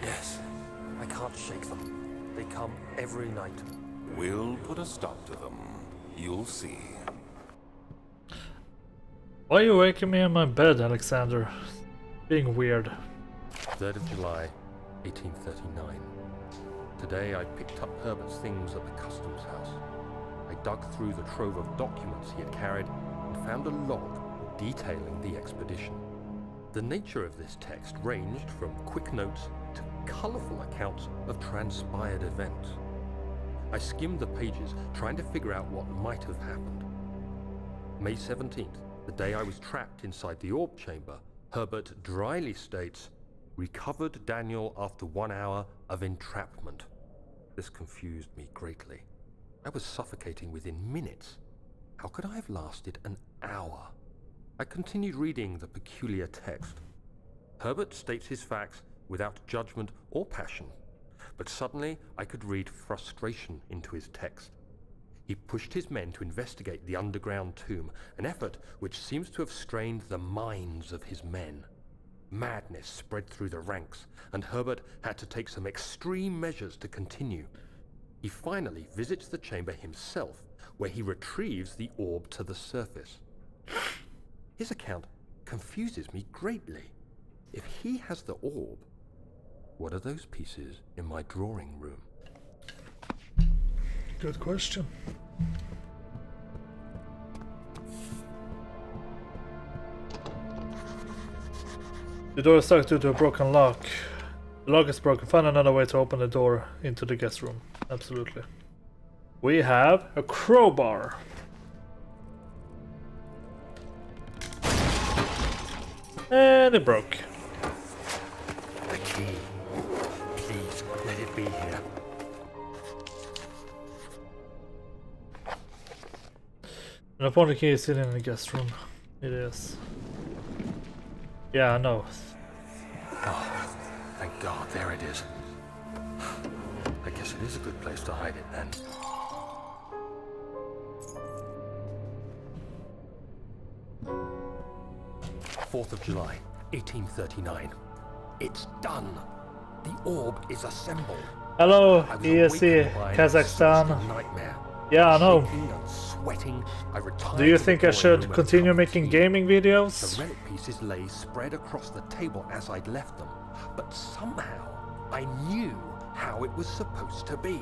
Yes. I can't shake them. They come every night. We'll put a stop to them. You'll see. Why are you waking me in my bed, Alexander? Being weird. 3rd of July, 1839. Today I picked up Herbert's things at the customs house. I dug through the trove of documents he had carried and found a log detailing the expedition. The nature of this text ranged from quick notes to colourful accounts of transpired events. I skimmed the pages, trying to figure out what might have happened. May 17th, the day I was trapped inside the orb chamber, Herbert dryly states, "Recovered Daniel after 1 hour of entrapment." This confused me greatly. I was suffocating within minutes. How could I have lasted an hour? I continued reading the peculiar text. Herbert states his facts without judgment or passion, but suddenly I could read frustration into his text. He pushed his men to investigate the underground tomb, an effort which seems to have strained the minds of his men. Madness spread through the ranks, and Herbert had to take some extreme measures to continue. He finally visits the chamber himself, where he retrieves the orb to the surface. His account confuses me greatly. If he has the orb, what are those pieces in my drawing room? Good question. The door is stuck due to a broken lock. The lock is broken. Find another way to open the door into the guest room. Absolutely. We have a crowbar. And it broke. The key. Please, let it be here. And upon the key is sitting in the guest room. It is. Yeah, I know. Oh, thank God, there it is. I guess it is a good place to hide it then. Fourth of July, 1839. It's done. The orb is assembled. Hello, I was ESC, awakened by an Kazakhstan. exhausting nightmare. Yeah, I know. Shaking and sweating, I retired Do you to the think I drawing should room and continue took making tea. gaming videos? The relic pieces lay spread across the table as I'd left them, but somehow I knew how it was supposed to be.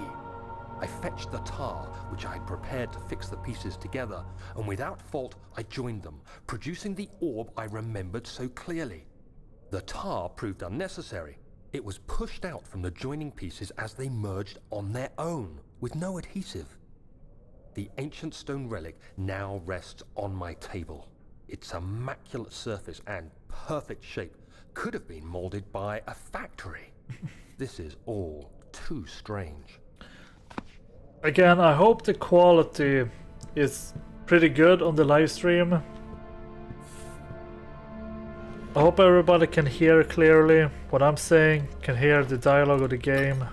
I fetched the tar, which I had prepared to fix the pieces together, and without fault I joined them, producing the orb I remembered so clearly. The tar proved unnecessary. It was pushed out from the joining pieces as they merged on their own, with no adhesive. The ancient stone relic now rests on my table. Its immaculate surface and perfect shape could have been molded by a factory. This is all too strange. Again, I hope the quality is pretty good on the live stream. I hope everybody can hear clearly what I'm saying, can hear the dialogue of the game.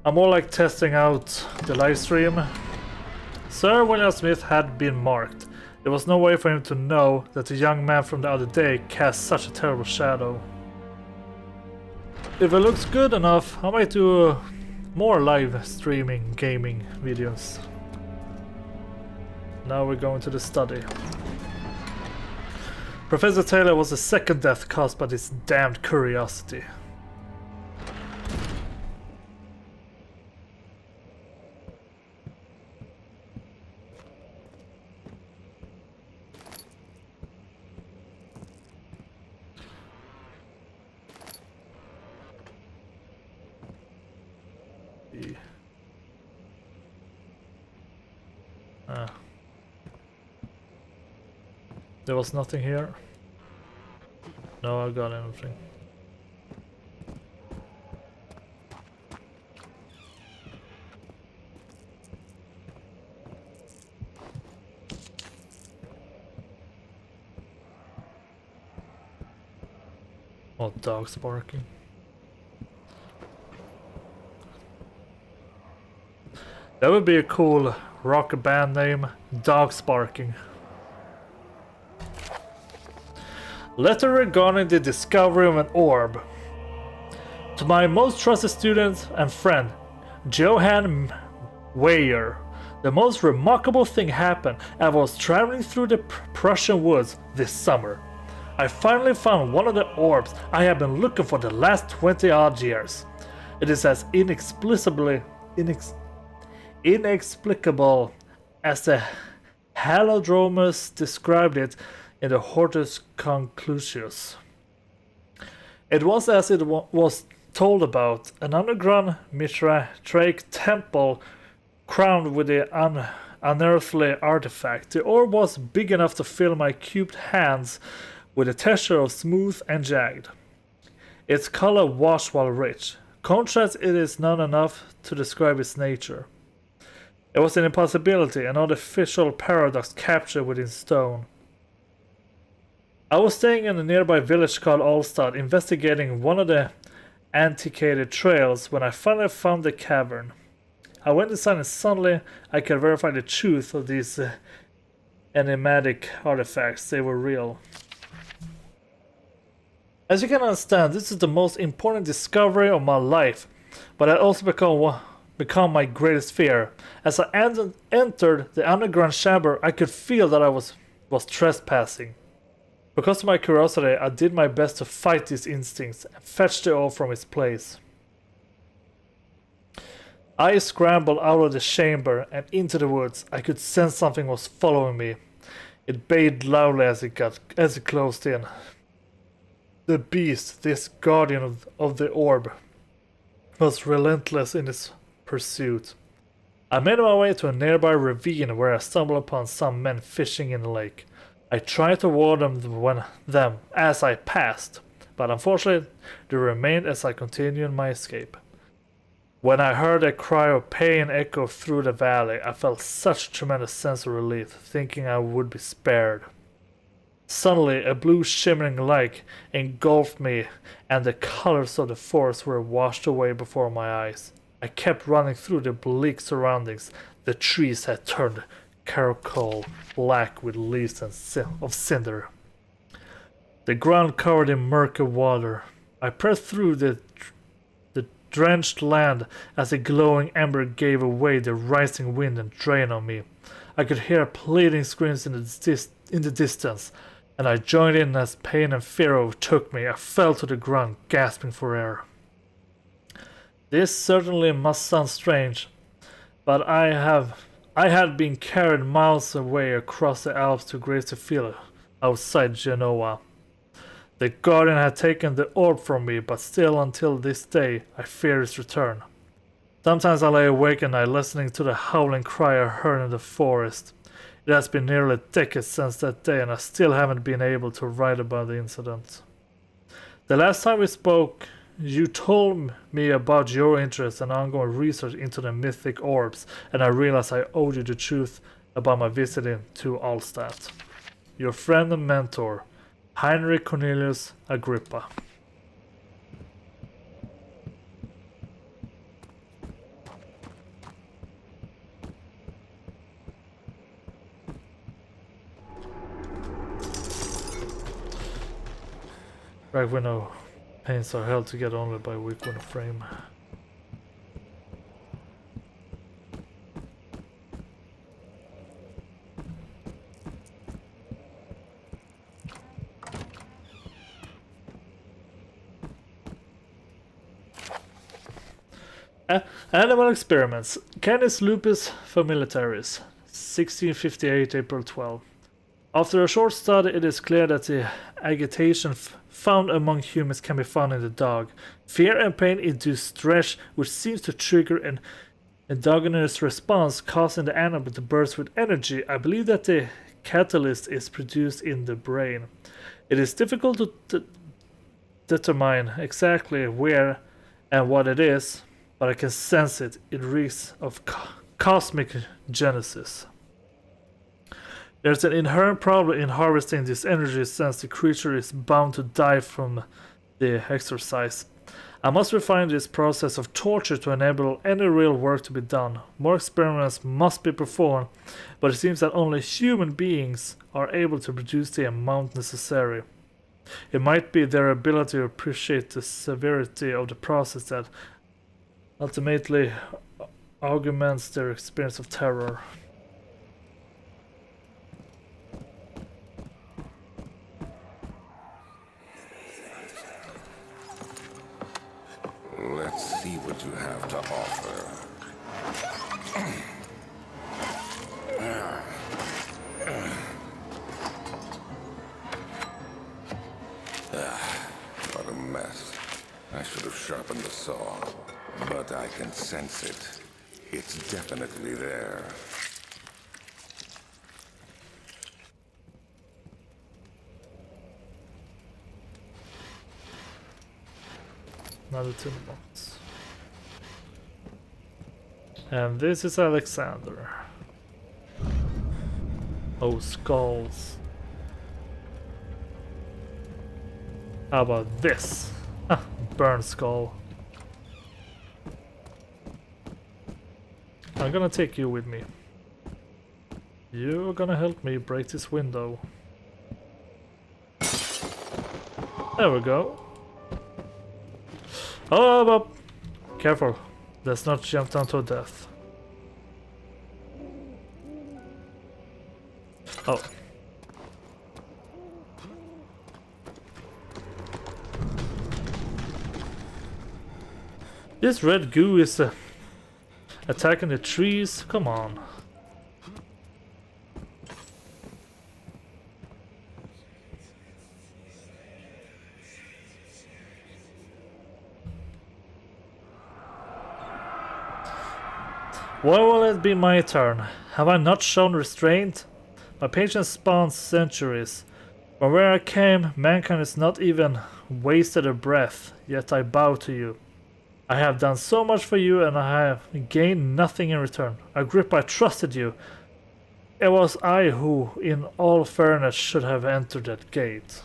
I'm more like testing out the live stream. Sir William Smith had been marked. There was no way for him to know that the young man from the other day cast such a terrible shadow. If it looks good enough, I might do more live streaming gaming videos. Now we're going to the study. Professor Taylor was the second death caused by this damned curiosity. There was nothing here. No, I got anything. Oh, dogs barking. That would be a cool rock band name, Dogs Barking. Letter regarding the discovery of an orb. To my most trusted student and friend, Johann Weyer, the most remarkable thing happened as I was traveling through the Prussian woods this summer. I finally found one of the orbs I have been looking for the last 20 odd years. It is as inexplicable as the Halodromus described it in the Hortus Conclusius. It was as it was told about, an underground Mithraic temple crowned with the unearthly artifact. The orb was big enough to fill my cubed hands with a texture of smooth and jagged. Its color washed while rich. Contrast it is not enough to describe its nature. It was an impossibility, an artificial paradox captured within stone. I was staying in a nearby village called Alstad, investigating one of the antiquated trails when I finally found the cavern. I went inside and suddenly I could verify the truth of these enigmatic artifacts. They were real. As you can understand, this is the most important discovery of my life, but it also become my greatest fear. As I entered the underground chamber, I could feel that I was trespassing. Because of my curiosity, I did my best to fight these instincts and fetch the orb from its place. I scrambled out of the chamber and into the woods. I could sense something was following me. It bayed loudly as it closed in. The beast, this guardian of the orb, was relentless in its pursuit. I made my way to a nearby ravine where I stumbled upon some men fishing in the lake. I tried to warn them as I passed, but unfortunately they remained as I continued my escape. When I heard a cry of pain echo through the valley, I felt such a tremendous sense of relief, thinking I would be spared. Suddenly, a blue shimmering light engulfed me, and the colors of the forest were washed away before my eyes. I kept running through the bleak surroundings. The trees had turned charcoal black with leaves of cinder. The ground covered in murky water. I pressed through the drenched land as the glowing ember gave away the rising wind and drained on me. I could hear pleading screams in the distance, and I joined in as pain and fear overtook me. I fell to the ground, gasping for air. This certainly must sound strange, but I had been carried miles away across the Alps to graze the field outside Genoa. The guardian had taken the orb from me, but still until this day I fear its return. Sometimes I lay awake at night listening to the howling cry I heard in the forest. It has been nearly a decade since that day, and I still haven't been able to write about the incident. The last time we spoke, you told me about your interest and ongoing research into the mythic orbs, and I realized I owed you the truth about my visit to Alstadt. Your friend and mentor, Heinrich Cornelius Agrippa. Right window panes are held together only by a weak window frame. Animal experiments. Canis lupus familiaris, 1658, April 12. After a short study, it is clear that the agitation found among humans can be found in the dog. Fear and pain induce stress, which seems to trigger an endogenous response, causing the animal to burst with energy. I believe that the catalyst is produced in the brain. It is difficult to determine exactly where and what it is, but I can sense it. It reeks of cosmic genesis. There's an inherent problem in harvesting this energy since the creature is bound to die from the exercise. I must refine this process of torture to enable any real work to be done. More experiments must be performed, but it seems that only human beings are able to produce the amount necessary. It might be their ability to appreciate the severity of the process that ultimately augments their experience of terror. Let's see what you have to offer. What a mess. I should have sharpened the saw, but I can sense it. It's definitely there. Another toolbox. And this is Alexander. Oh, skulls. How about this? Ah, burn skull. I'm gonna take you with me. You're gonna help me break this window. There we go. Oh, Bob! Careful. Let's not jump down to death. Oh. This red goo is attacking the trees. Come on. Why will it be my turn? Have I not shown restraint? My patience spans centuries. From where I came, mankind has not even wasted a breath, yet I bow to you. I have done so much for you, and I have gained nothing in return. Agrippa, I trusted you. It was I who, in all fairness, should have entered that gate.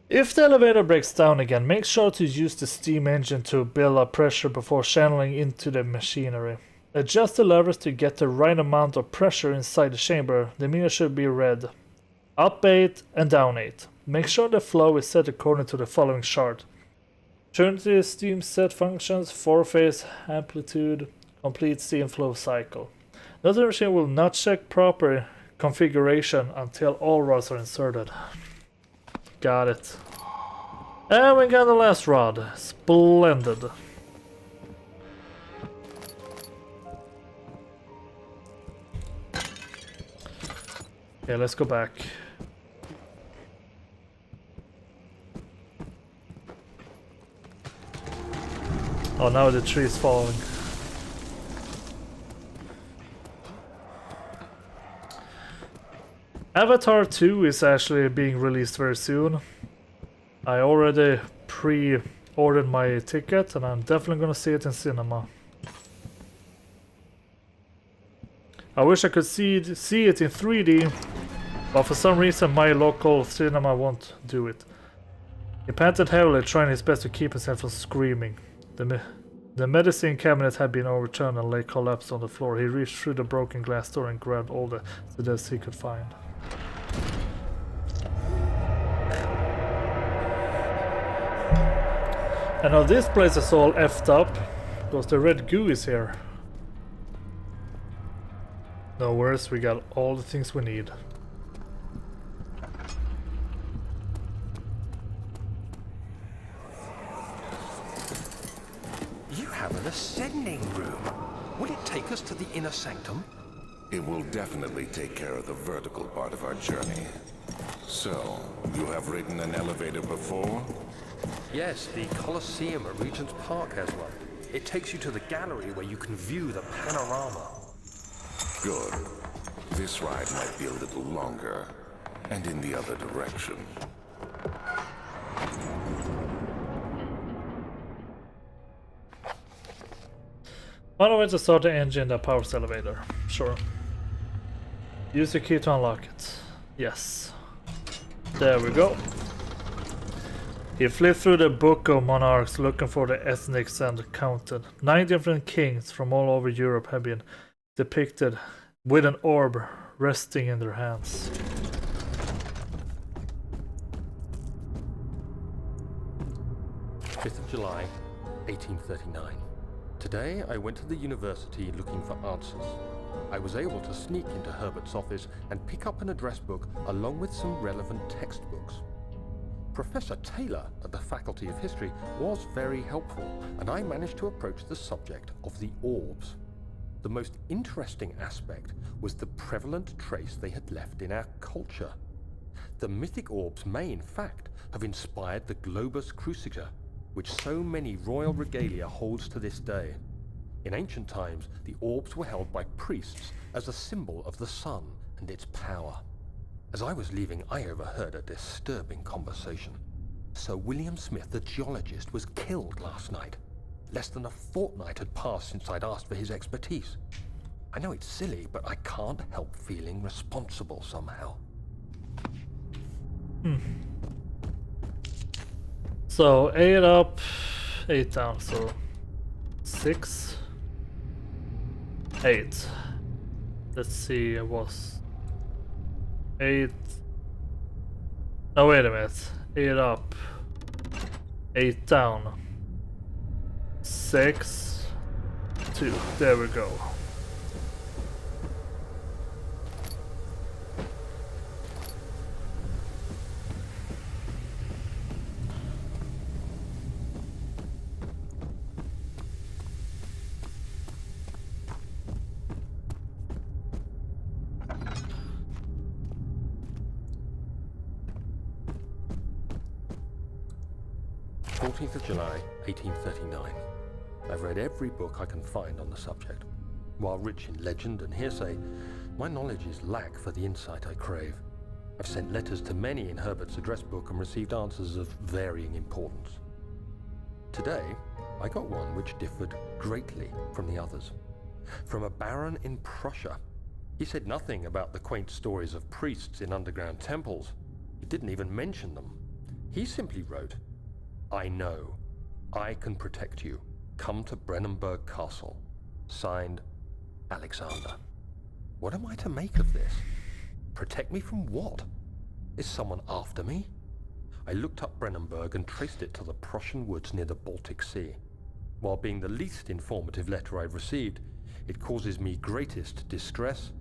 If the elevator breaks down again, make sure to use the steam engine to build up pressure before channeling into the machinery. Adjust the levers to get the right amount of pressure inside the chamber. The meter should be read. Up 8 and down 8. Make sure the flow is set according to the following chart. Turn to the steam set functions, 4-phase, amplitude, complete steam flow cycle. Note the machine will not check proper configuration until all rods are inserted. Got it. And we got the last rod. Splendid. Okay, let's go back. Oh, now the tree is falling. Avatar 2 is actually being released very soon. I already pre-ordered my ticket and I'm definitely gonna see it in cinema. I wish I could see it in 3D, but for some reason my local cinema won't do it. He panted heavily, trying his best to keep himself from screaming. The medicine cabinet had been overturned and lay collapsed on the floor. He reached through the broken glass door and grabbed all the sedates he could find. And now this place is all effed up because the red goo is here. No worries, we got all the things we need. You have an ascending room. Will it take us to the inner sanctum? It will definitely take care of the vertical part of our journey. So, you have ridden an elevator before? Yes, the Colosseum at Regent's Park has one. It takes you to the gallery where you can view the panorama. Good. This ride might be a little longer, and in the other direction. Find a way to start the engine that powers the elevator. Sure. Use the key to unlock it. Yes. There we go. He flipped through the book of monarchs looking for the ethnics and counted. 9 different kings from all over Europe have been depicted with an orb resting in their hands. July 1839. Today I went to the university looking for answers. I was able to sneak into Herbert's office and pick up an address book along with some relevant textbooks. Professor Taylor at the Faculty of History was very helpful, and I managed to approach the subject of the orbs. The most interesting aspect was the prevalent trace they had left in our culture. The mythic orbs may, in fact, have inspired the globus cruciger, which so many royal regalia holds to this day. In ancient times, the orbs were held by priests as a symbol of the sun and its power. As I was leaving, I overheard a disturbing conversation. Sir William Smith, the geologist, was killed last night. Less than a fortnight had passed since I'd asked for his expertise. I know it's silly, but I can't help feeling responsible somehow. So 8 up, 8 down, so 6, 8. Let's see, it was 8. No, wait a minute. 8 up, 8 down, 6, 2. There we go. July 1839. I've read every book I can find on the subject. While rich in legend and hearsay, my knowledge is lack for the insight I crave. I've sent letters to many in Herbert's address book and received answers of varying importance. Today, I got one which differed greatly from the others. From a baron in Prussia. He said nothing about the quaint stories of priests in underground temples. He didn't even mention them. He simply wrote, "I know. I can protect you. Come to Brennenburg Castle. Signed, Alexander." What am I to make of this? Protect me from what? Is someone after me? I looked up Brennenburg and traced it to the Prussian woods near the Baltic Sea. While being the least informative letter I've received, it causes me greatest distress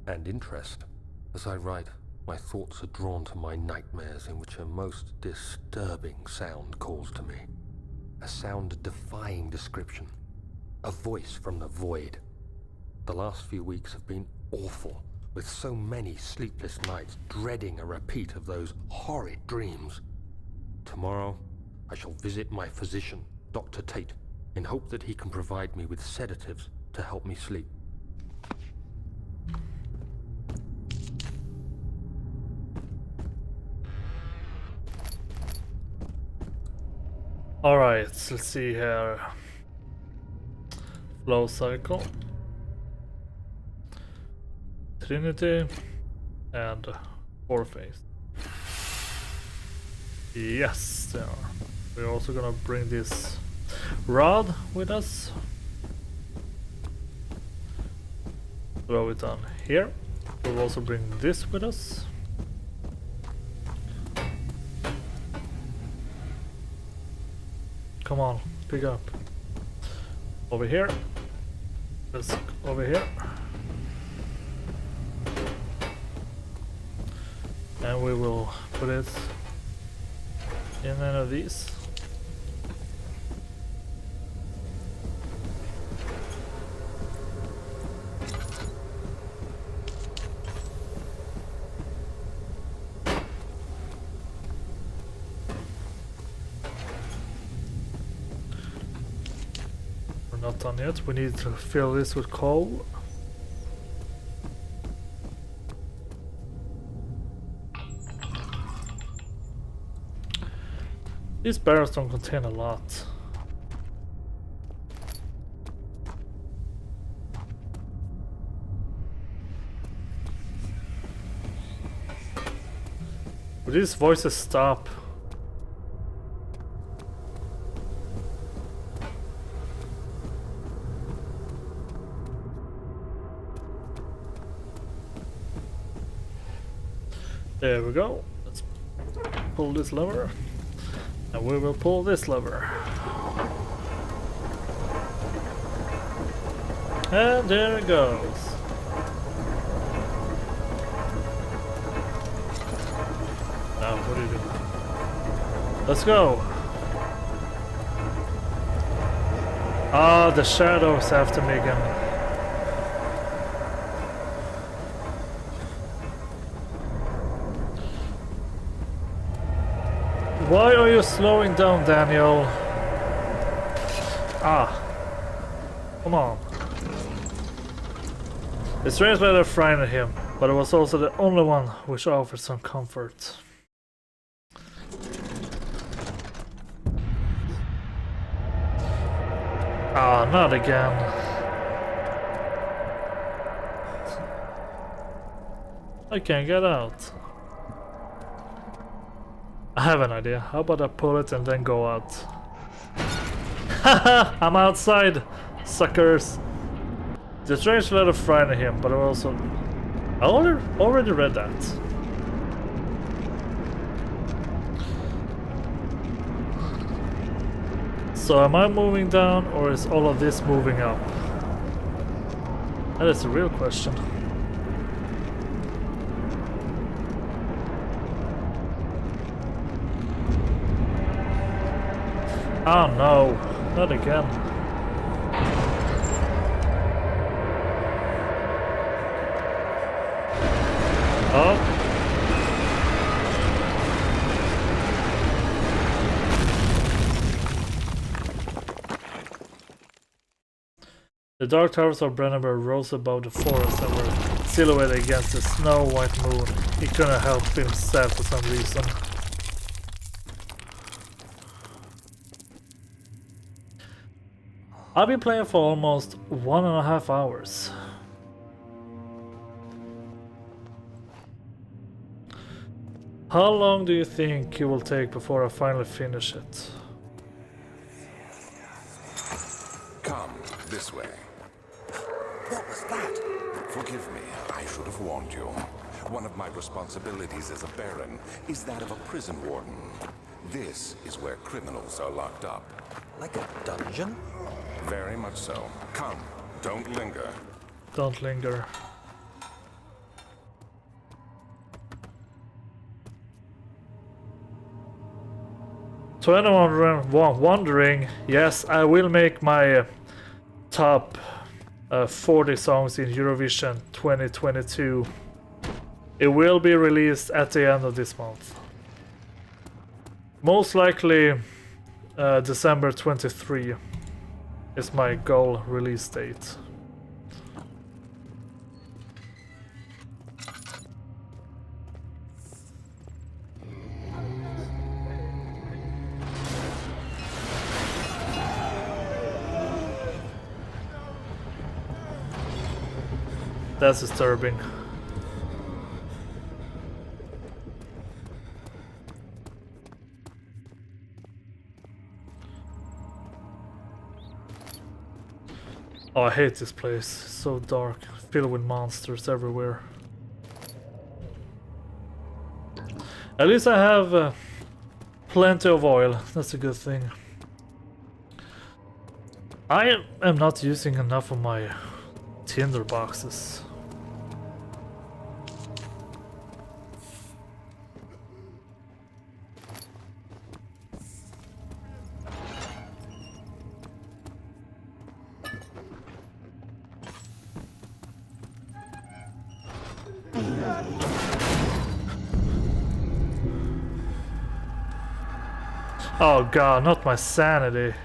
and interest. As I write, my thoughts are drawn to my nightmares in which a most disturbing sound calls to me. A sound defying description. A voice from the void. The last few weeks have been awful, with so many sleepless nights dreading a repeat of those horrid dreams. Tomorrow, I shall visit my physician, Dr. Tate, in hope that he can provide me with sedatives to help me sleep. Alright, let's see here. Flow cycle. Trinity and four phase. Yes, there are. We're also gonna bring this rod with us. Throw it on here. We'll also bring this with us. Come on, pick up. Over here. Let's over here. And we will put it in any of these. We're not done yet. We need to fill this with coal. These barrels don't contain a lot. Will these voices stop? There we go. Let's pull this lever. And we will pull this lever. And there it goes. Now, what do you do? Let's go. Ah, the shadows after me again. Why are you slowing down, Daniel? Ah. Come on. It's strange that I frightened him, but it was also the only one which offered some comfort. Ah, not again. I can't get out. I have an idea. How about I pull it and then go out? Haha! I'm outside! Suckers! The strange letter frightened him, but I also... I already read that. So am I moving down, or is all of this moving up? That is a real question. Oh no, not again. Oh. The dark towers of Brandenburg rose above the forest and were silhouetted against the snow-white moon. He couldn't help himself for some reason. I've been playing for almost 1.5 hours. How long do you think it will take before I finally finish it? Come, this way. What was that? Forgive me, I should have warned you. One of my responsibilities as a baron is that of a prison warden. This is where criminals are locked up. Like a dungeon? Very much so. Come, don't linger. Don't linger. To anyone wondering, yes, I will make my top 40 songs in Eurovision 2022 It will be released at the end of this month. Most likely December 23 is my goal release date. That's disturbing. Oh, I hate this place. It's so dark, filled with monsters everywhere. At least I have plenty of oil. That's a good thing. I am not using enough of my tinder boxes. Oh god, not my sanity.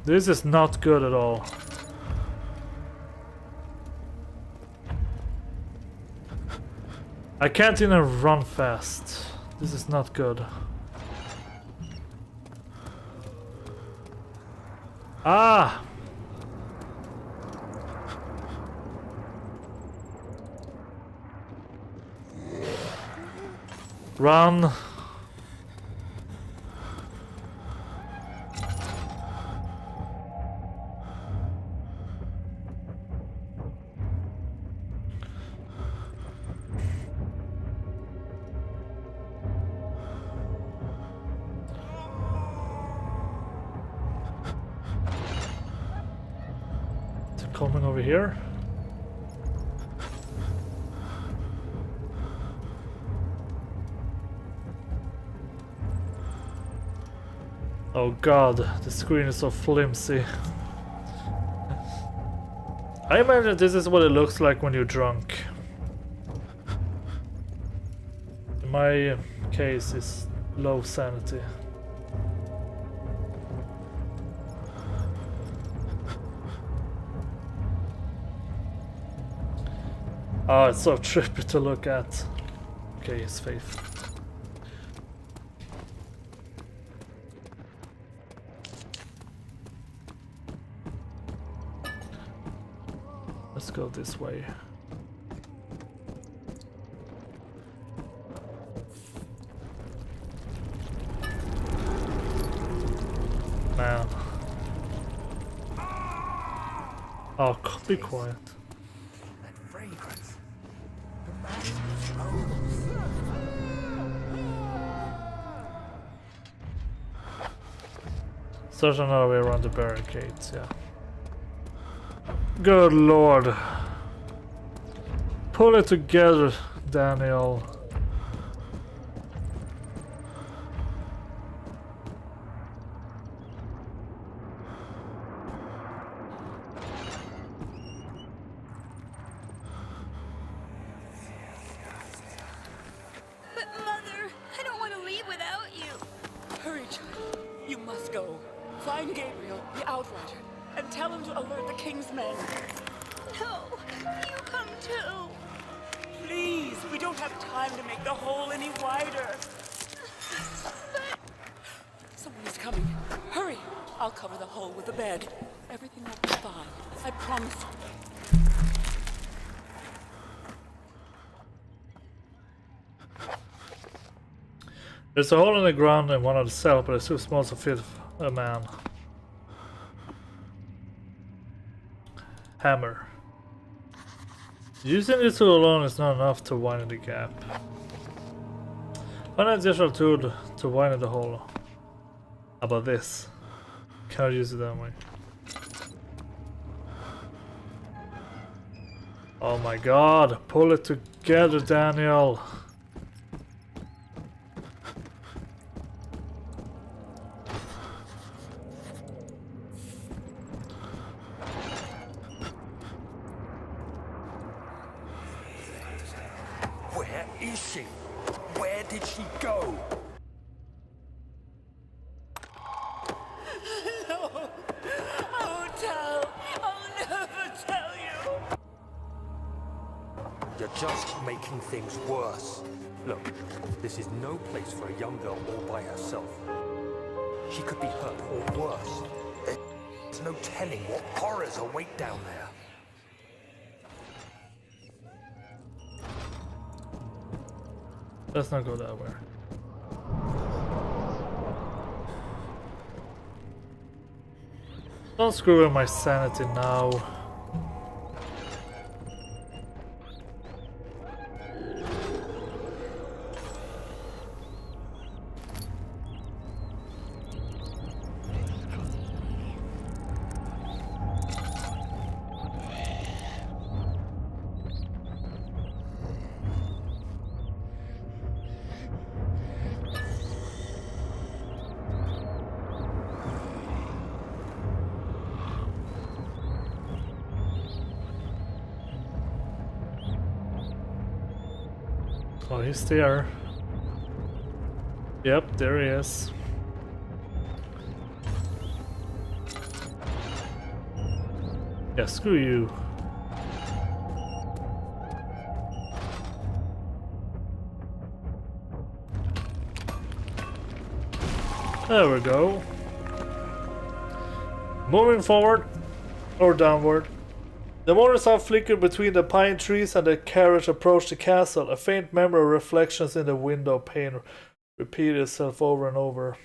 This is not good at all. I can't even run fast. This is not good. Ah! Run! Is it coming over here? Oh god, the screen is so flimsy. I imagine this is what it looks like when you're drunk. In my case, it's low sanity. Oh, it's so trippy to look at. Okay, it's Faith. Let's go this way. Man. Oh, be quiet. That fragrance. The master's rose. Search another way around the barricades, yeah. Good lord. Pull it together, Daniel. But Mother, I don't want to leave without you. Hurry, child. You must go. Find Gabriel, the Outrider, and tell him to alert the King's men. No, you come too. Please, we don't have time to make the hole any wider. Someone is coming. Hurry! I'll cover the hole with the bed. Everything will be fine. I promise you. There's a hole in the ground in one of the cells, but it's too small to fit a man. Hammer. Using this tool alone is not enough to widen the gap. Find an additional tool to widen the hole. How about this? Can't use it that way. Oh my god, pull it together, Daniel. is she? Where did she go? No, I won't tell. I'll never tell you. You're just making things worse. Look, this is no place for a young girl all by herself. She could be hurt or worse. There's no telling what horrors await down there. Let's not go that way. Don't screw with my sanity now. Oh, he's there. Yep, there he is. Yeah, screw you. There we go. Moving forward or downward. The morning sun flickered between the pine trees and the carriage approached the castle. A faint memory of reflections in the window pane repeated itself over and over.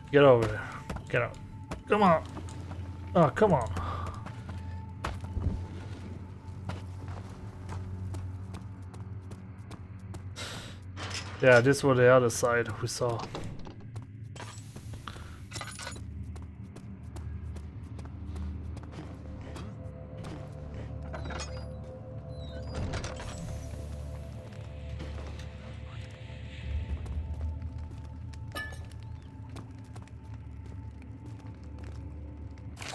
Get over there. Get out. Come on. Oh, come on. Yeah, this was the other side we saw.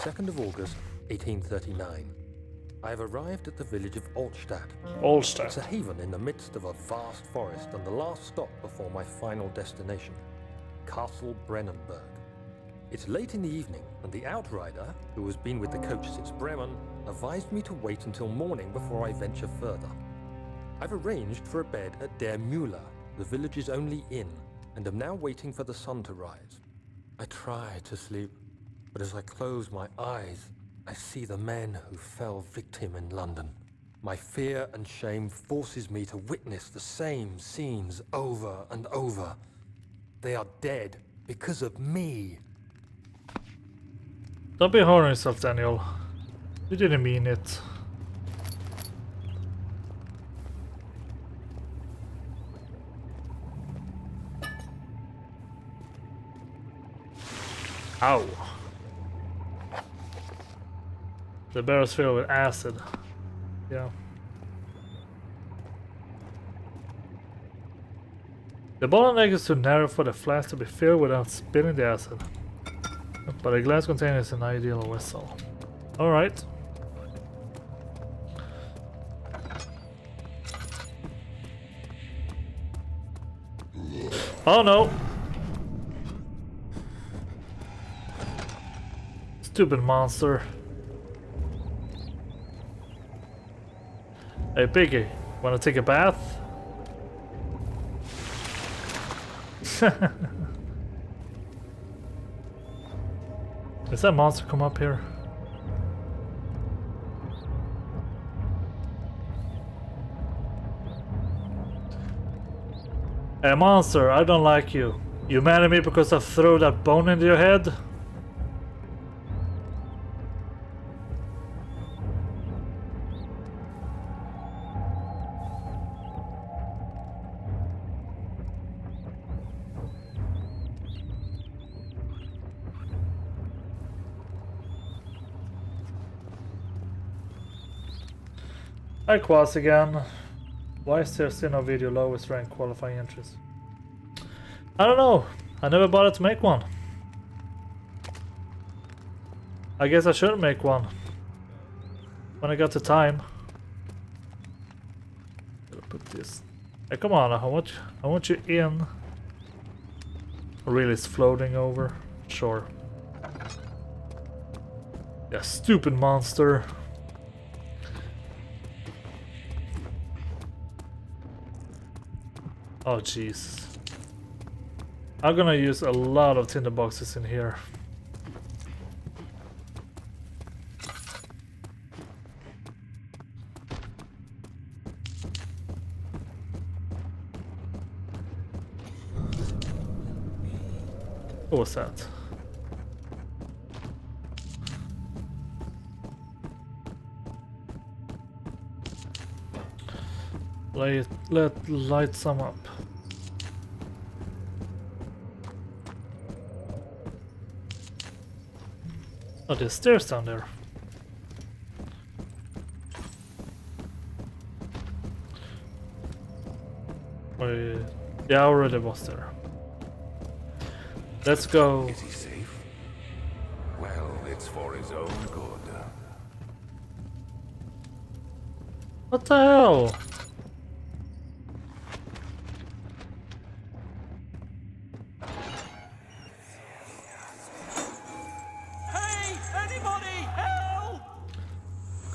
Second of August, 1839. I have arrived at the village of Altstadt. Altstadt. It's a haven in the midst of a vast forest and the last stop before my final destination, Castle Brennenburg. It's late in the evening, and the outrider, who has been with the coach since Bremen, advised me to wait until morning before I venture further. I've arranged for a bed at Der Müller, the village's only inn, and am now waiting for the sun to rise. I try to sleep, but as I close my eyes, I see the men who fell victim in London. My fear and shame forces me to witness the same scenes over and over. They are dead because of me. Don't be hard on yourself, Daniel. You didn't mean it. Ow. The barrel's filled with acid. Yeah. The bottleneck is too narrow for the flask to be filled without spilling the acid. But a glass container is an ideal vessel. Alright. Oh no! Stupid monster. Hey Piggy, wanna take a bath? Does that monster come up here? Hey monster, I don't like you. You mad at me because I threw that bone into your head? Hi Quas again. Why is there still no video lowest rank qualifying entries? I don't know. I never bothered to make one. I guess I should make one. When I got the time. Gotta put this. Hey, come on, I want you in. Really, it's floating over. Sure. Yeah, stupid monster. Oh jeez. I'm gonna use a lot of tinder boxes in here. What was that? Let light some up. Oh, there's stairs down there. Wait, yeah, I already was there. Let's go. Is he safe? Well, it's for his own good. What the hell? Hey, anybody, help!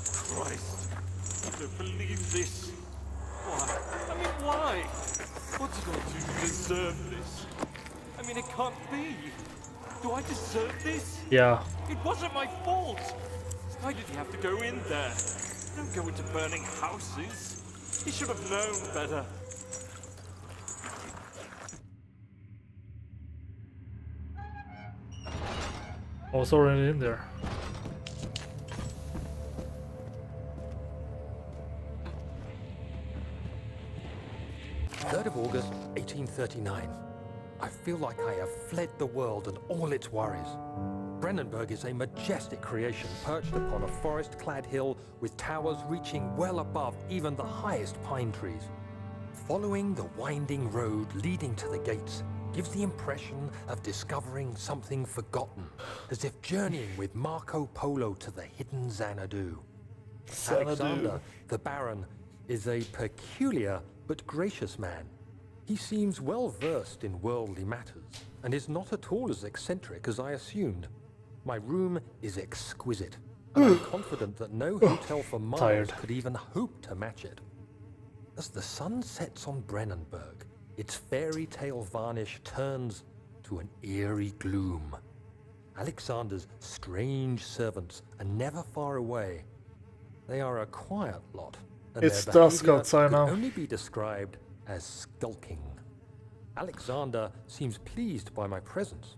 Christ, I don't believe this. Why? I mean, why? What did I do to deserve this? I mean, it can't be. Do I deserve this? Yeah. It wasn't my fault. Why did he have to go in there? Don't go into burning houses. He should have known better. I was already in there. August 1839. I feel like I have fled the world and all its worries. Brennenburg is a majestic creation perched upon a forest-clad hill with towers reaching well above even the highest pine trees. Following the winding road leading to the gates gives the impression of discovering something forgotten, as if journeying with Marco Polo to the hidden Xanadu. Alexander, the Baron, is a peculiar but gracious man. He seems well versed in worldly matters and is not at all as eccentric as I assumed. My room is exquisite, and I'm confident that no hotel for miles could even hope to match it. As the sun sets on Brennenburg, its fairy tale varnish turns to an eerie gloom. Alexander's strange servants are never far away. They are a quiet lot, and it's their dusk behavior outside could now. only be described as skulking. Alexander seems pleased by my presence.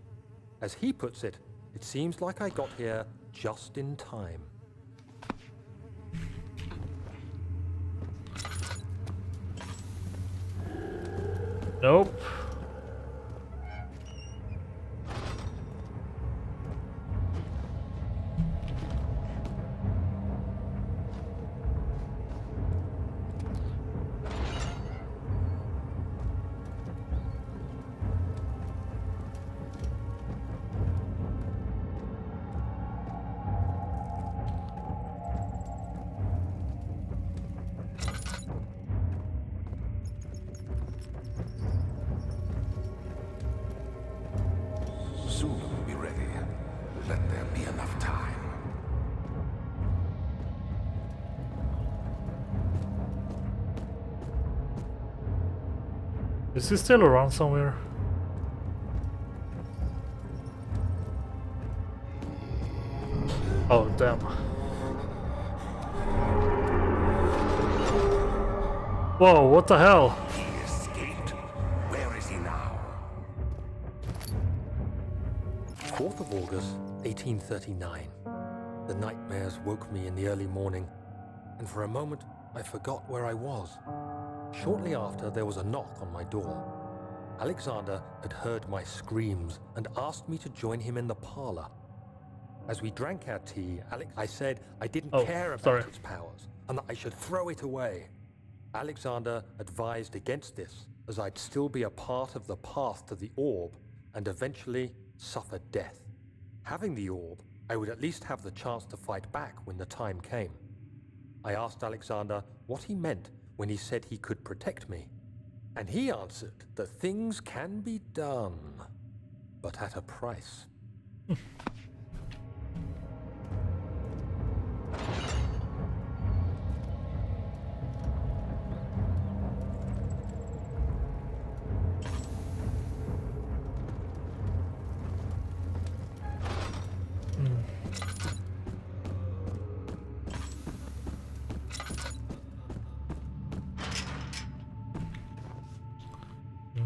As he puts it, it seems like I got here just in time. Nope. Soon we'll be ready. Let there be enough time. Is he still around somewhere? Oh, damn. Whoa, what the hell? He escaped. Where is he now? 4th of August, 1839. The nightmares woke me in the early morning, and for a moment I forgot where I was. Shortly after, there was a knock on my door. Alexander had heard my screams and asked me to join him in the parlor. As we drank our tea, I said I didn't care about its powers, and that I should throw it away. Alexander advised against this, as I'd still be a part of the path to the orb and eventually suffer death. Having the orb, I would at least have the chance to fight back when the time came. I asked Alexander what he meant when he said he could protect me, and he answered that things can be done, but at a price.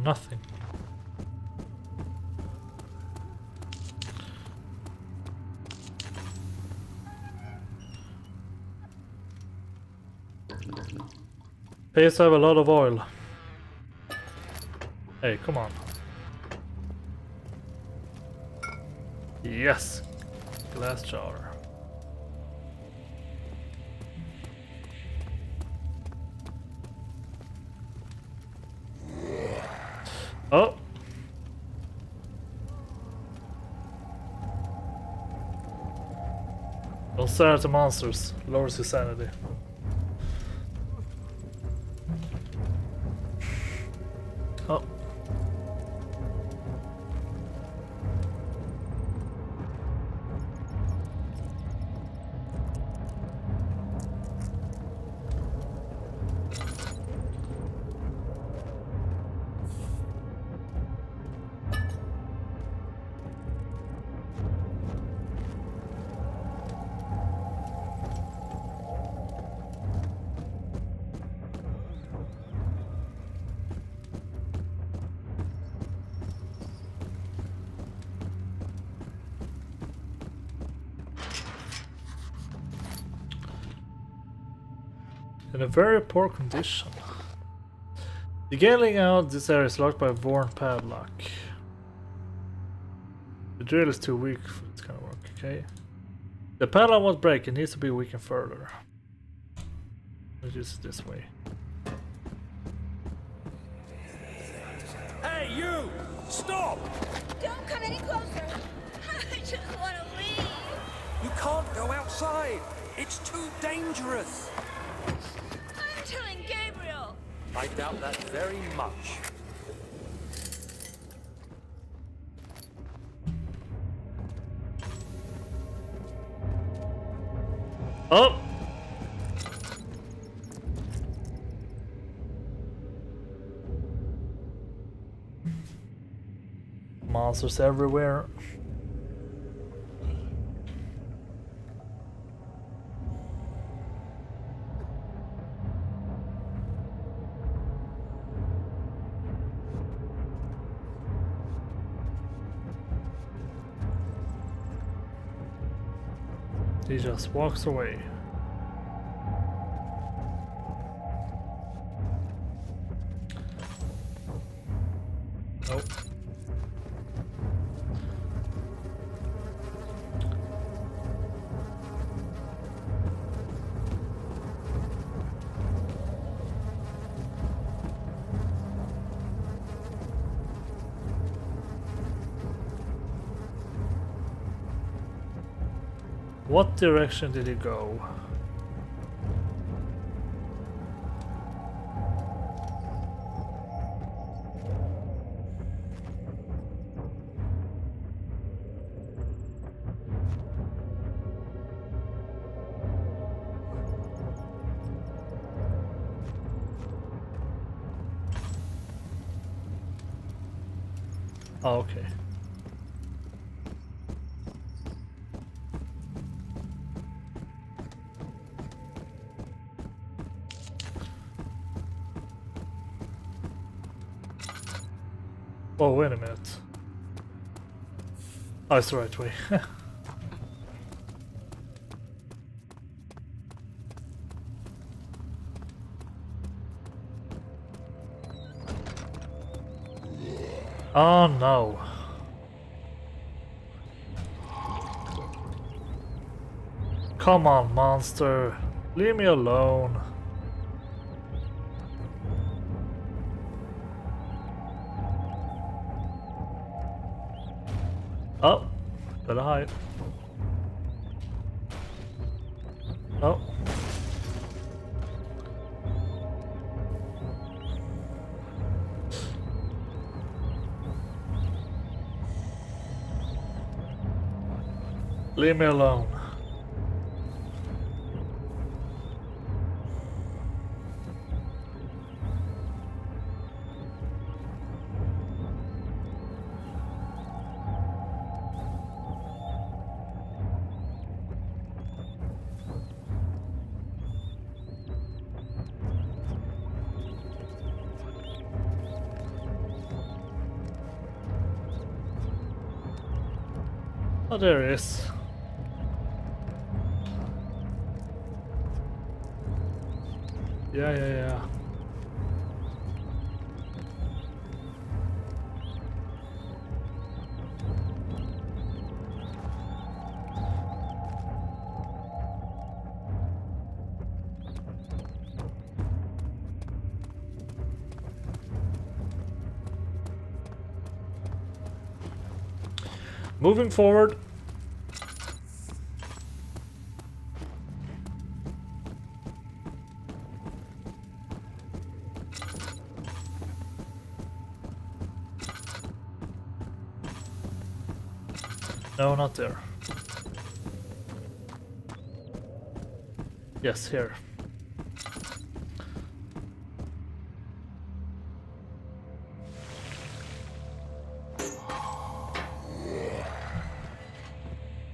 Nothing. Pays have a lot of oil. Hey, come on. Yes. Glass jar. Oh. Don't stare at the monsters. Lowers his sanity. Oh. In a very poor condition. The getting out this area is locked by a worn padlock. The drill is too weak for this kind of work, okay? The padlock won't break, it needs to be weakened further. Let's use it this way. Hey, you! Stop! Don't come any closer. I just want to leave. You can't go outside. It's too dangerous. I'm telling Gabriel. I doubt that very much. Oh! Monsters everywhere. He just walks away. Oh. What direction did he go? Oh, okay. Oh, wait a minute. Oh, it's the right way. Oh no. Come on, monster. Leave me alone. Oh, better hide. Oh. Leave me alone. Oh, there it is. Yeah. Moving forward. No, not there. Yes, here.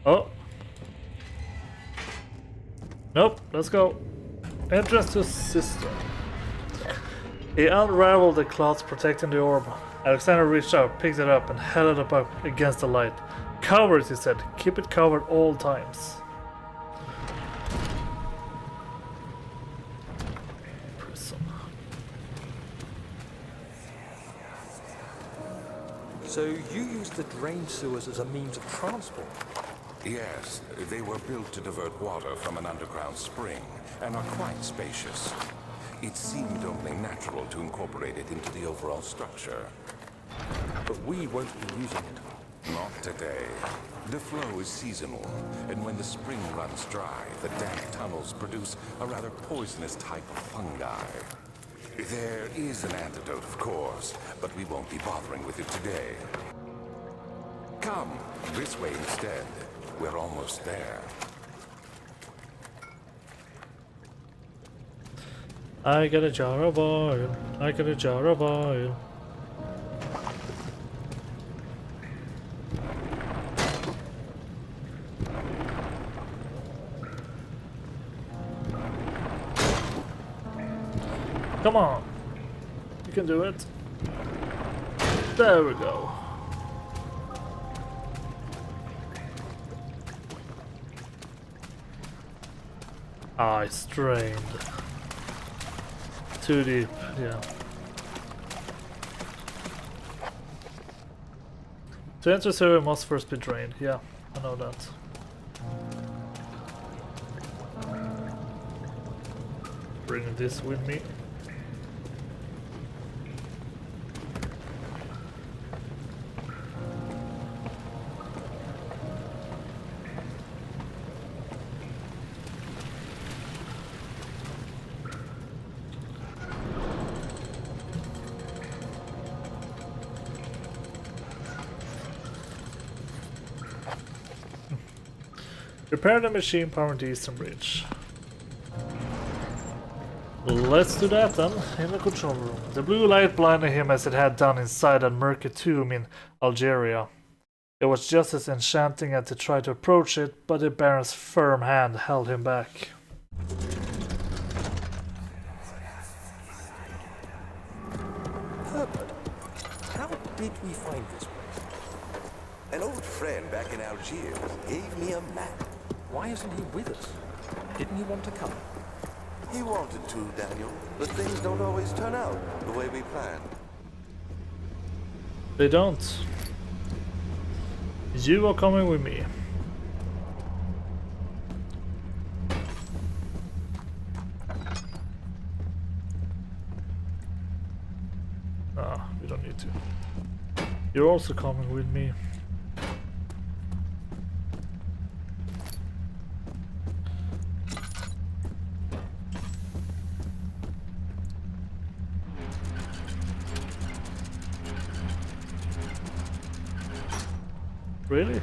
Oh. Nope, let's go. Entrance to system. He unraveled the cloths protecting the orb. Alexander reached out, picked it up, and held it up against the light. Cover it, he said. Keep it covered all times. Prison. So you used the drain sewers as a means of transport? Yes, they were built to divert water from an underground spring and are quite spacious. It seemed only natural to incorporate it into the overall structure. But we won't be using it. Not today. The flow is seasonal, and when the spring runs dry, the dank tunnels produce a rather poisonous type of fungi. There is an antidote, of course, but we won't be bothering with it today. Come, this way instead. We're almost there. I got a jar of oil. I got a jar of oil. Come on. You can do it. There we go. I strained. Too deep, yeah. To enter sewer must first be drained. Yeah, I know that. Bring this with me. Repair the machine powering the eastern bridge. Let's do that then, in the control room. The blue light blinded him as it had done inside that murky tomb in Algeria. It was just as enchanting as to try to approach it, but the Baron's firm hand held him back. Herbert, how did we find this place? An old friend back in Algiers gave me a map. Why isn't he with us? Didn't he want to come? He wanted to, Daniel, but things don't always turn out the way we planned. They don't. You are coming with me. with you. You're also coming with me. Really?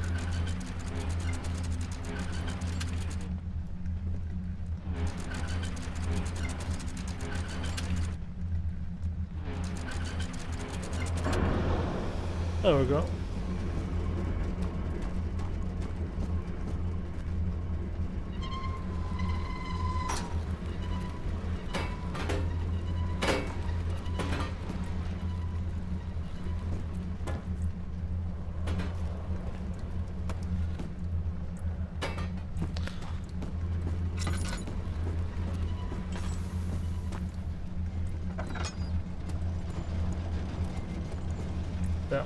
There we go. Yeah.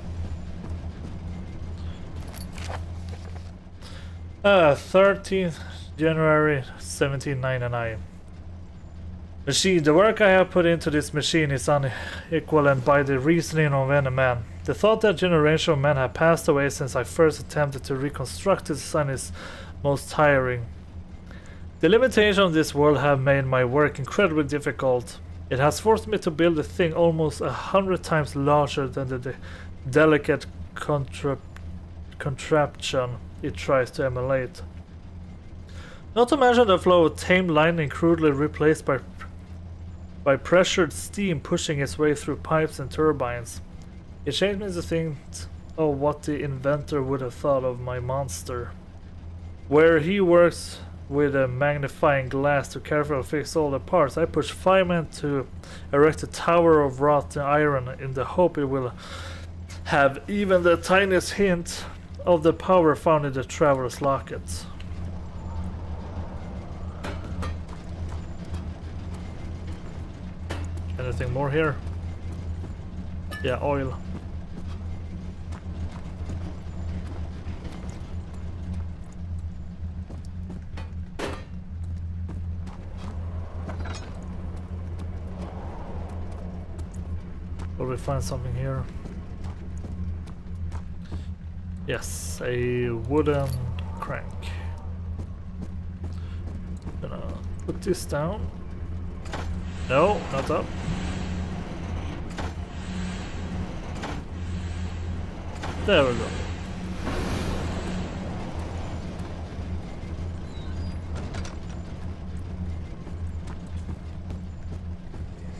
13th January 1799. Machine. The work I have put into this machine is unequaled by the reasoning of any man. The thought that generation of men have passed away since I first attempted to reconstruct the design is most tiring. The limitations of this world have made my work incredibly difficult. It has forced me to build a thing almost 100 times larger than the delicate contraption it tries to emulate. Not to mention the flow of tame lightning crudely replaced by pressured steam pushing its way through pipes and turbines. It changed me to think of what the inventor would have thought of my monster. Where he works with a magnifying glass to carefully fix all the parts, I push 5 men to erect a tower of wrought iron in the hope it will have even the tiniest hint of the power found in the traveler's locket. Anything more here? Yeah, oil. Will we find something here? Yes, a wooden crank. Gonna put this down. No, not up. There we go.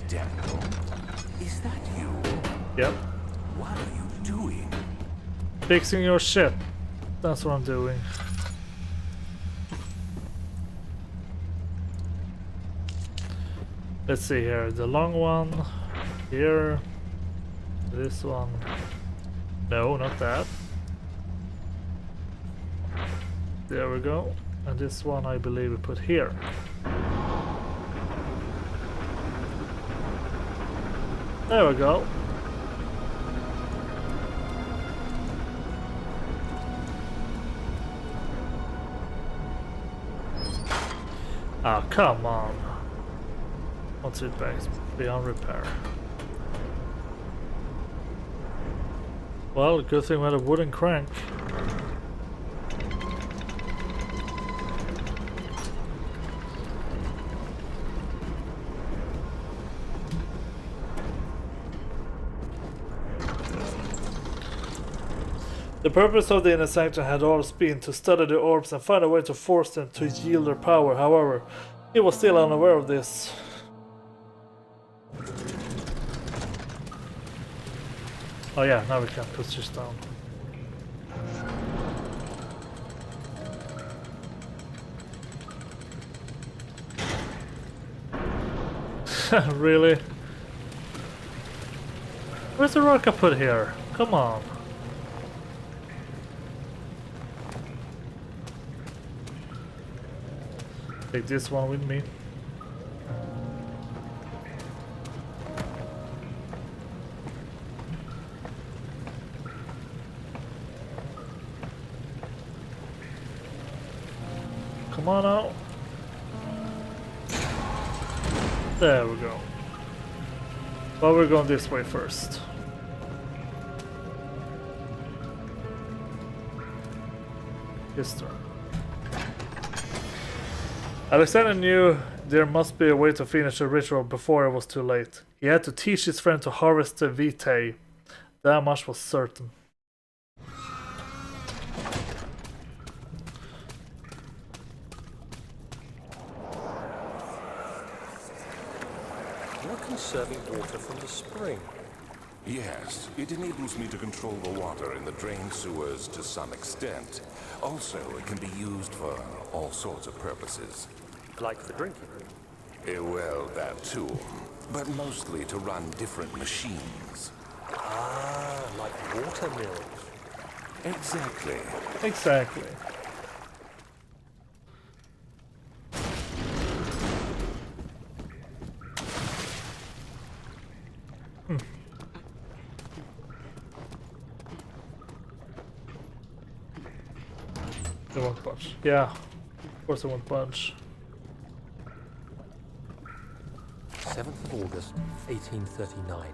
Daniel, is that you? Yep. What are you doing? Fixing your ship. That's what I'm doing. Let's see here. The long one. Here. This one. No, not that. There we go. And this one I believe we put here. There we go. Ah, come on. What's it back? Beyond repair. Well, good thing we had a wooden crank. The purpose of the inner sanctum had always been to study the orbs and find a way to force them to yield their power. However, he was still unaware of this. Oh yeah, now we can put this down. Really? Where's the rock I put here? Come on. Take this one with me. Come on out. There we go. Well, we're going this way first. His turn. Alexander knew there must be a way to finish the ritual before it was too late. He had to teach his friend to harvest the vitae. That much was certain. You're conserving water from the spring. Yes, it enables me to control the water in the drain sewers to some extent. Also, it can be used for all sorts of purposes. Like for drinking? Well, that too. But mostly to run different machines. Ah, like water mills. Exactly. Exactly. They won't budge. Yeah, of course they won't budge. 7th of August, 1839.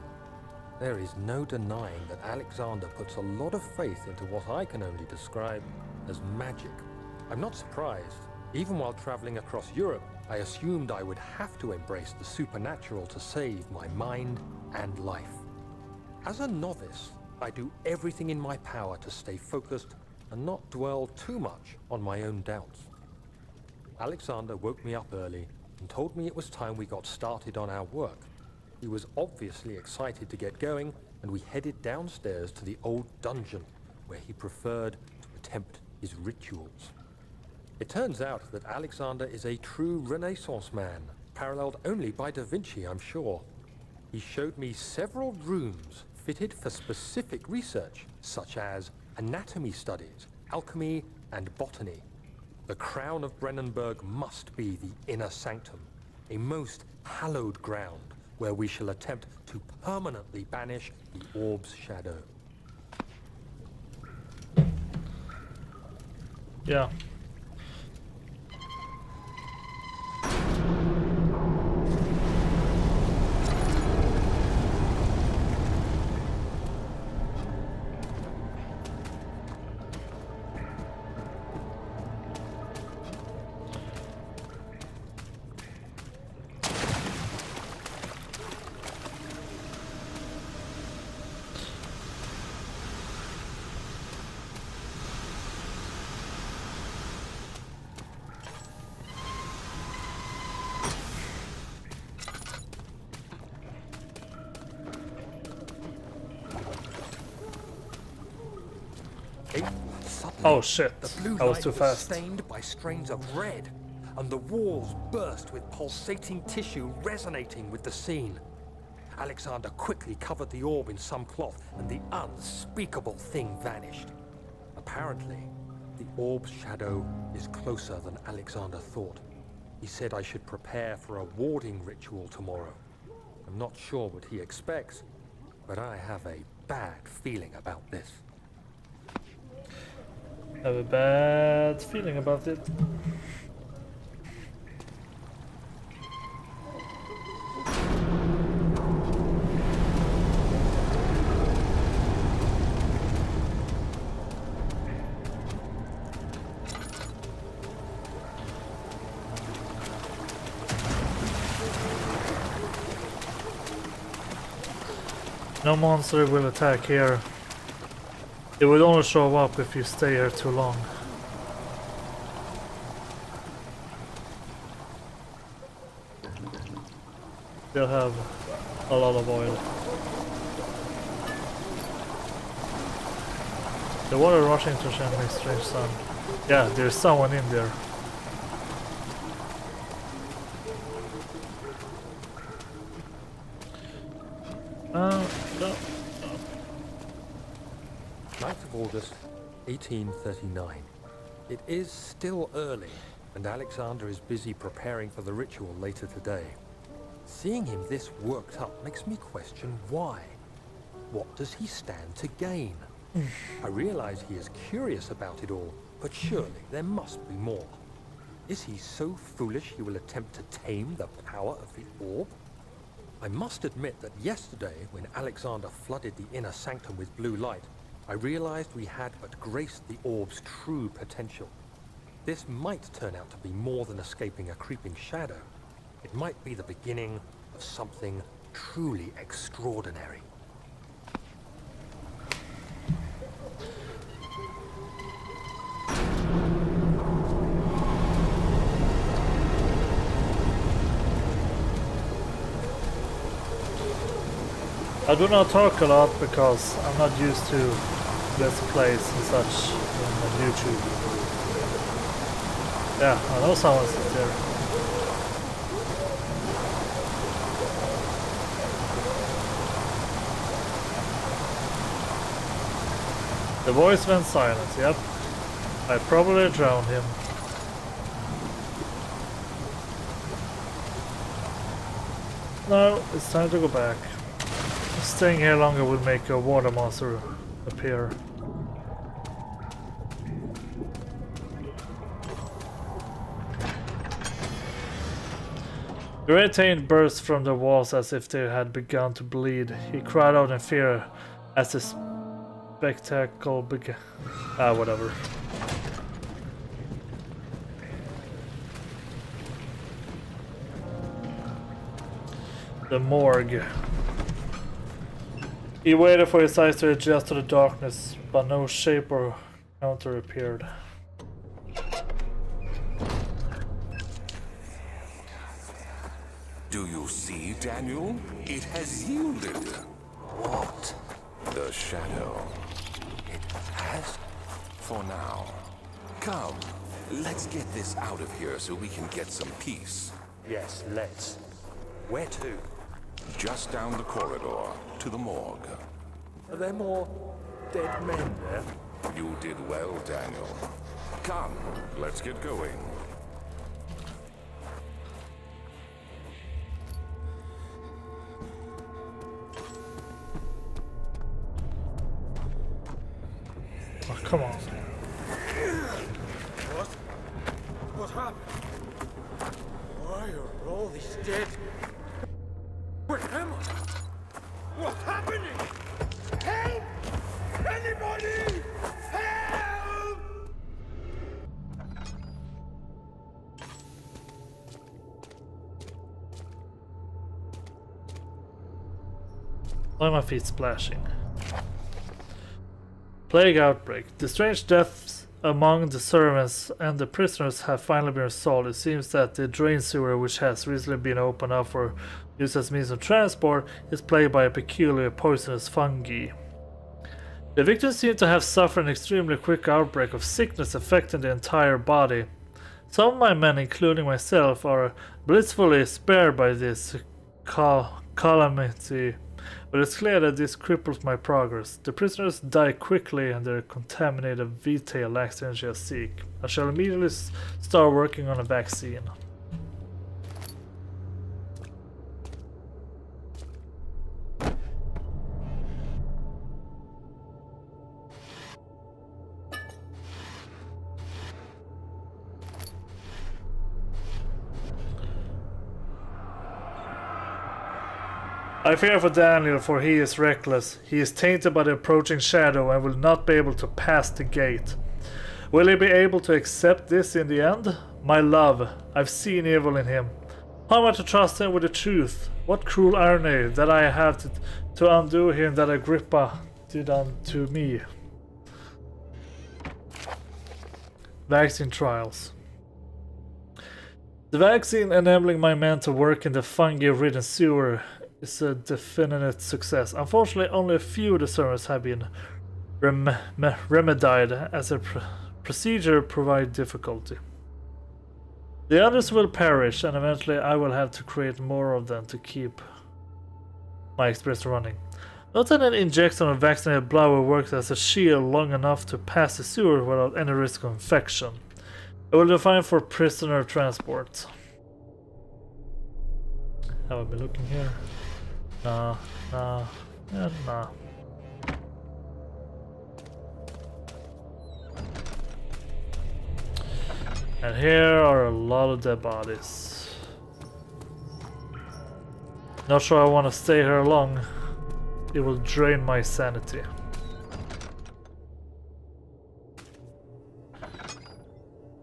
There is no denying that Alexander puts a lot of faith into what I can only describe as magic. I'm not surprised. Even while traveling across Europe, I assumed I would have to embrace the supernatural to save my mind and life. As a novice, I do everything in my power to stay focused and not dwell too much on my own doubts. Alexander woke me up early and told me it was time we got started on our work. He was obviously excited to get going, and we headed downstairs to the old dungeon, where he preferred to attempt his rituals. It turns out that Alexander is a true Renaissance man, paralleled only by Da Vinci, I'm sure. He showed me several rooms fitted for specific research, such as anatomy studies, alchemy, and botany. The crown of Brennenburg must be the inner sanctum, a most hallowed ground where we shall attempt to permanently banish the orb's shadow. Yeah. Oh shit, The blue I was light too fast. stained by strains of red, and the walls burst with pulsating tissue resonating with the scene. Alexander quickly covered the orb in some cloth, and the unspeakable thing vanished. Apparently, the orb's shadow is closer than Alexander thought. He said I should prepare for a warding ritual tomorrow. I'm not sure what he expects, but I have a bad feeling about this. I have a bad feeling about it. No monster will attack here. It would only show up if you stay here too long. They'll have a lot of oil. The water rushing to Shen makes strange sound. Yeah, there's someone in there. No. 9th of August, 1839. It is still early, and Alexander is busy preparing for the ritual later today. Seeing him this worked up makes me question why. What does he stand to gain? I realize he is curious about it all, but surely there must be more. Is he so foolish he will attempt to tame the power of the orb? I must admit that yesterday, when Alexander flooded the inner sanctum with blue light, I realized we had but graced the orb's true potential. This might turn out to be more than escaping a creeping shadow. It might be the beginning of something truly extraordinary. I do not talk a lot because I'm not used to let's plays and such on YouTube. Yeah, I know someone's there. The voice went silent, yep. I probably drowned him. No, it's time to go back. Staying here longer would make a water monster appear. The red taint burst from the walls as if they had begun to bleed. He cried out in fear as the spectacle began. Whatever. The morgue. He waited for his eyes to adjust to the darkness, but no shape or counter appeared. Do you see, Daniel? It has yielded. What? The shadow. It has? For now. Come, let's get this out of here so we can get some peace. Yes, let's. Where to? Just down the corridor, to the morgue. Are there more dead men there? You did well, Daniel. Come, let's get going. Oh, come on. What happened? Why are all these dead? Where am I? What's happening? Help! Anybody! Help! Why are my feet splashing? Plague outbreak. The strange deaths among the servants and the prisoners have finally been resolved. It seems that the drain sewer, which has recently been opened up for use as means of transport, is plagued by a peculiar poisonous fungi. The victims seem to have suffered an extremely quick outbreak of sickness affecting the entire body. Some of my men, including myself, are blissfully spared by this calamity, but it's clear that this cripples my progress. The prisoners die quickly and their contaminated vitae lacks the energy I seek. I shall immediately start working on a vaccine. I fear for Daniel, for he is reckless. He is tainted by the approaching shadow and will not be able to pass the gate. Will he be able to accept this in the end? My love, I've seen evil in him. How am I to trust him with the truth? What cruel irony that I have to undo him that Agrippa did unto me. Vaccine trials. The vaccine enabling my men to work in the fungi-ridden sewer is a definite success. Unfortunately, only a few of the servants have been remedied as a procedure provide difficulty. The others will perish, and eventually I will have to create more of them to keep my experience running. Not that an injection of vaccinated blood will work as a shield long enough to pass the sewer without any risk of infection. It will be fine for prisoner transport. Have I been looking here? Nah. And here are a lot of dead bodies. Not sure I want to stay here long. It will drain my sanity.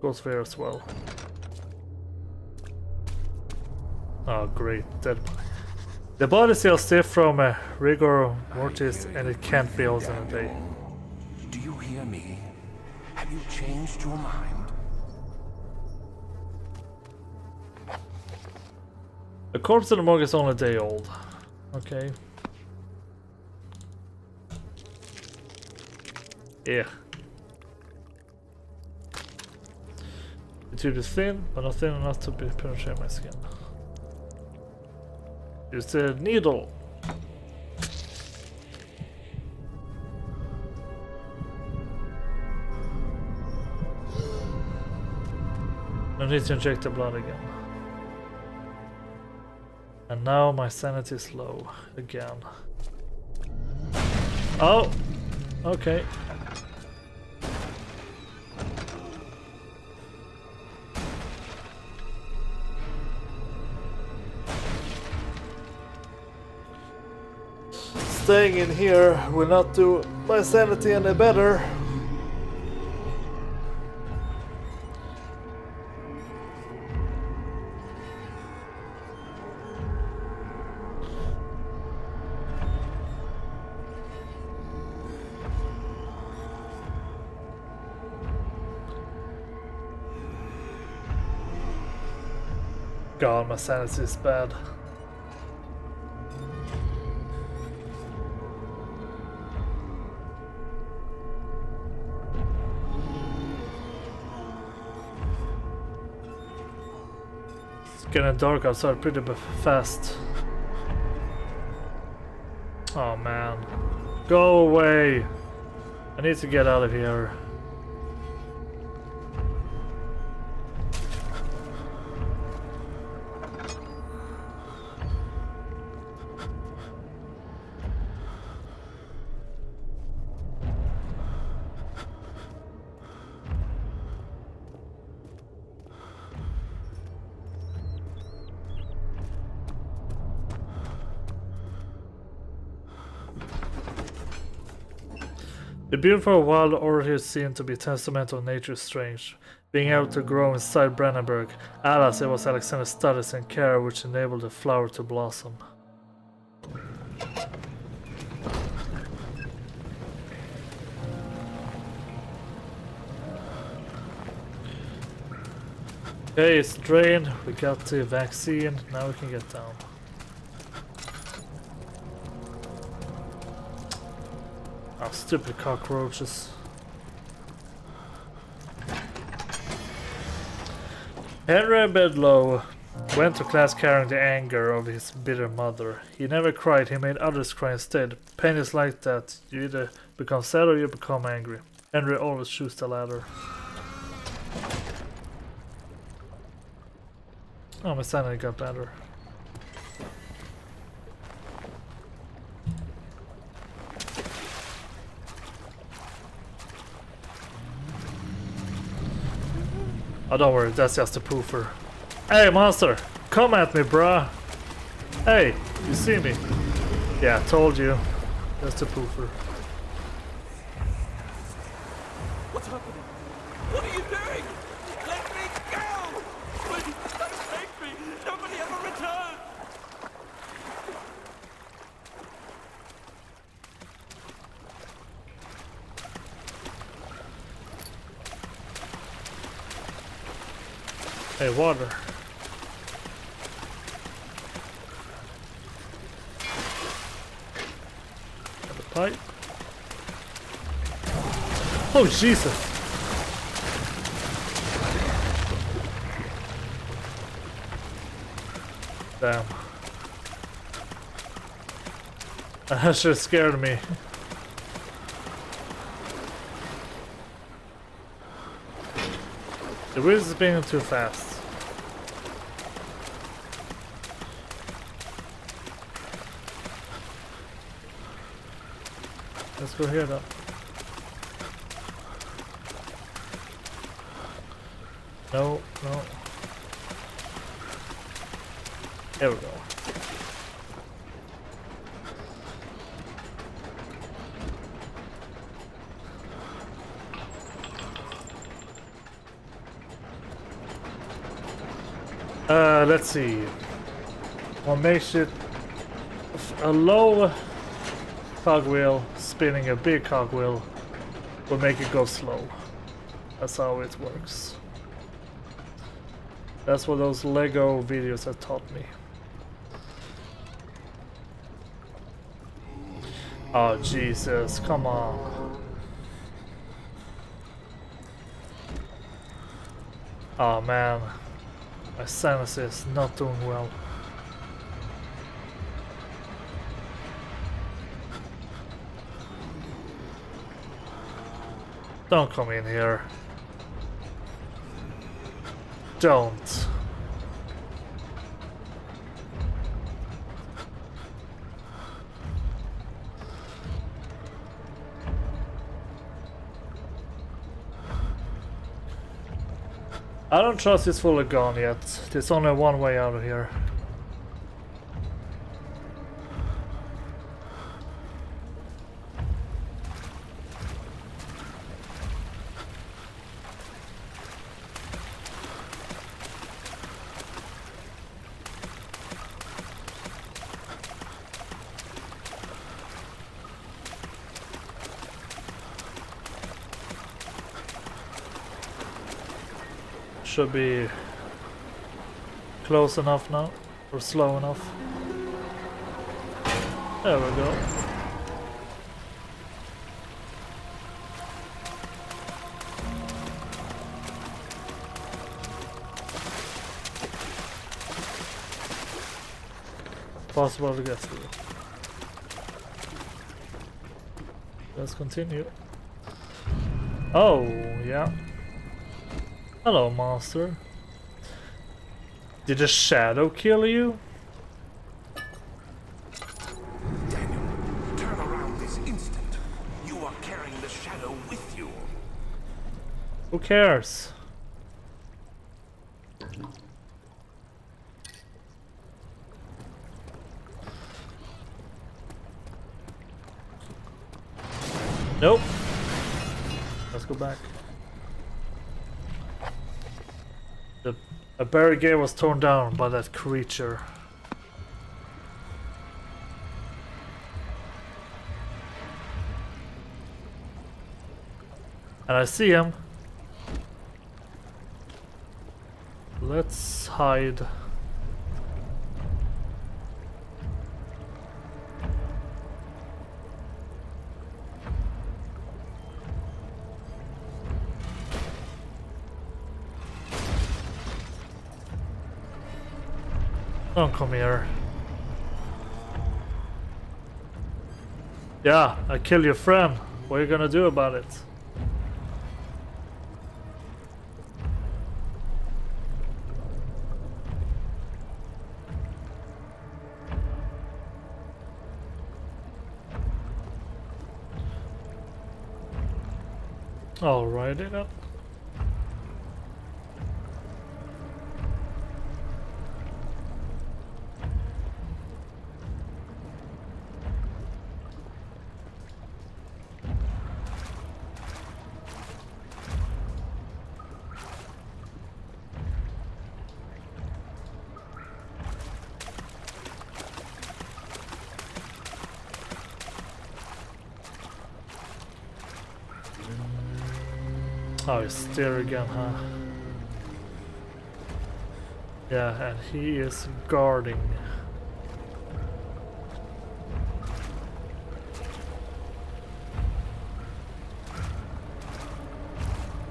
goes there as well. Oh great, dead body. The body still stiff from rigor mortis and it can't fail in a day. Do you hear me? Have you changed your mind? The corpse in the morgue is only a day old. Okay. Yeah. The tube is thin, but not thin enough to penetrate my skin. Use the needle. No need to inject the blood again. And now my sanity is low again. Oh! Okay. Staying in here will not do my sanity any better. God, my sanity is bad. It's getting dark outside pretty fast. Oh man. Go away! I need to get out of here. The beautiful wild orchid seemed to be testament of nature's strange, being able to grow inside Brandenburg. Alas, it was Alexander's studies and care which enabled the flower to blossom. Okay, it's drained, we got the vaccine, now we can get down. Oh, stupid cockroaches. Henry Bedlow went to class carrying the anger of his bitter mother. He never cried, he made others cry instead. Pain is like that. You either become sad or you become angry. Henry always chose the latter. Oh, my sanity got better. Oh, don't worry, that's just a poofer. Hey, monster! Come at me, bruh! Hey, you see me? Yeah, told you. Just a poofer. What's happening? What are you doing? Let me go! Please, don't take me! Nobody ever returns! Hey, water. Got a pipe. Oh, Jesus! Damn. That should have scared me. The wheel is spinning too fast. Let's go here though. No, no. There we go. Let's see. What makes it a low cogwheel spinning a big cogwheel will make it go slow. That's how it works. That's what those Lego videos have taught me. Oh Jesus, come on. Oh man, my sense is not doing well. Don't come in here. Don't. I don't trust it's fully gone yet. There's only one way out of here. Should be close enough now, or slow enough. There we go. Possible to get through. Let's continue. Oh, yeah. Hello, monster. Did a shadow kill you? Daniel, turn around this instant. You are carrying the shadow with you. Who cares? Nope. Let's go back. A barricade was torn down by that creature. And I see him. Let's hide. Don't come here. Yeah, I killed your friend. What are you gonna do about it? Alrighty then. Oh, he's there again, huh? Yeah, and he is guarding.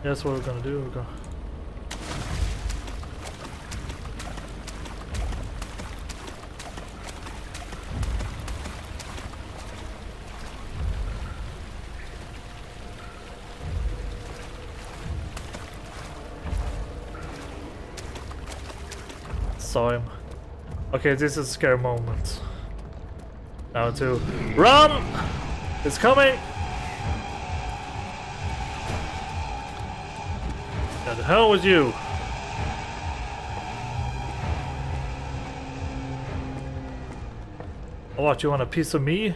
That's what we're gonna do. We're gonna... Saw him. Okay, this is a scary moment. Now to run! It's coming! What the hell with you? Oh, what, you want a piece of me?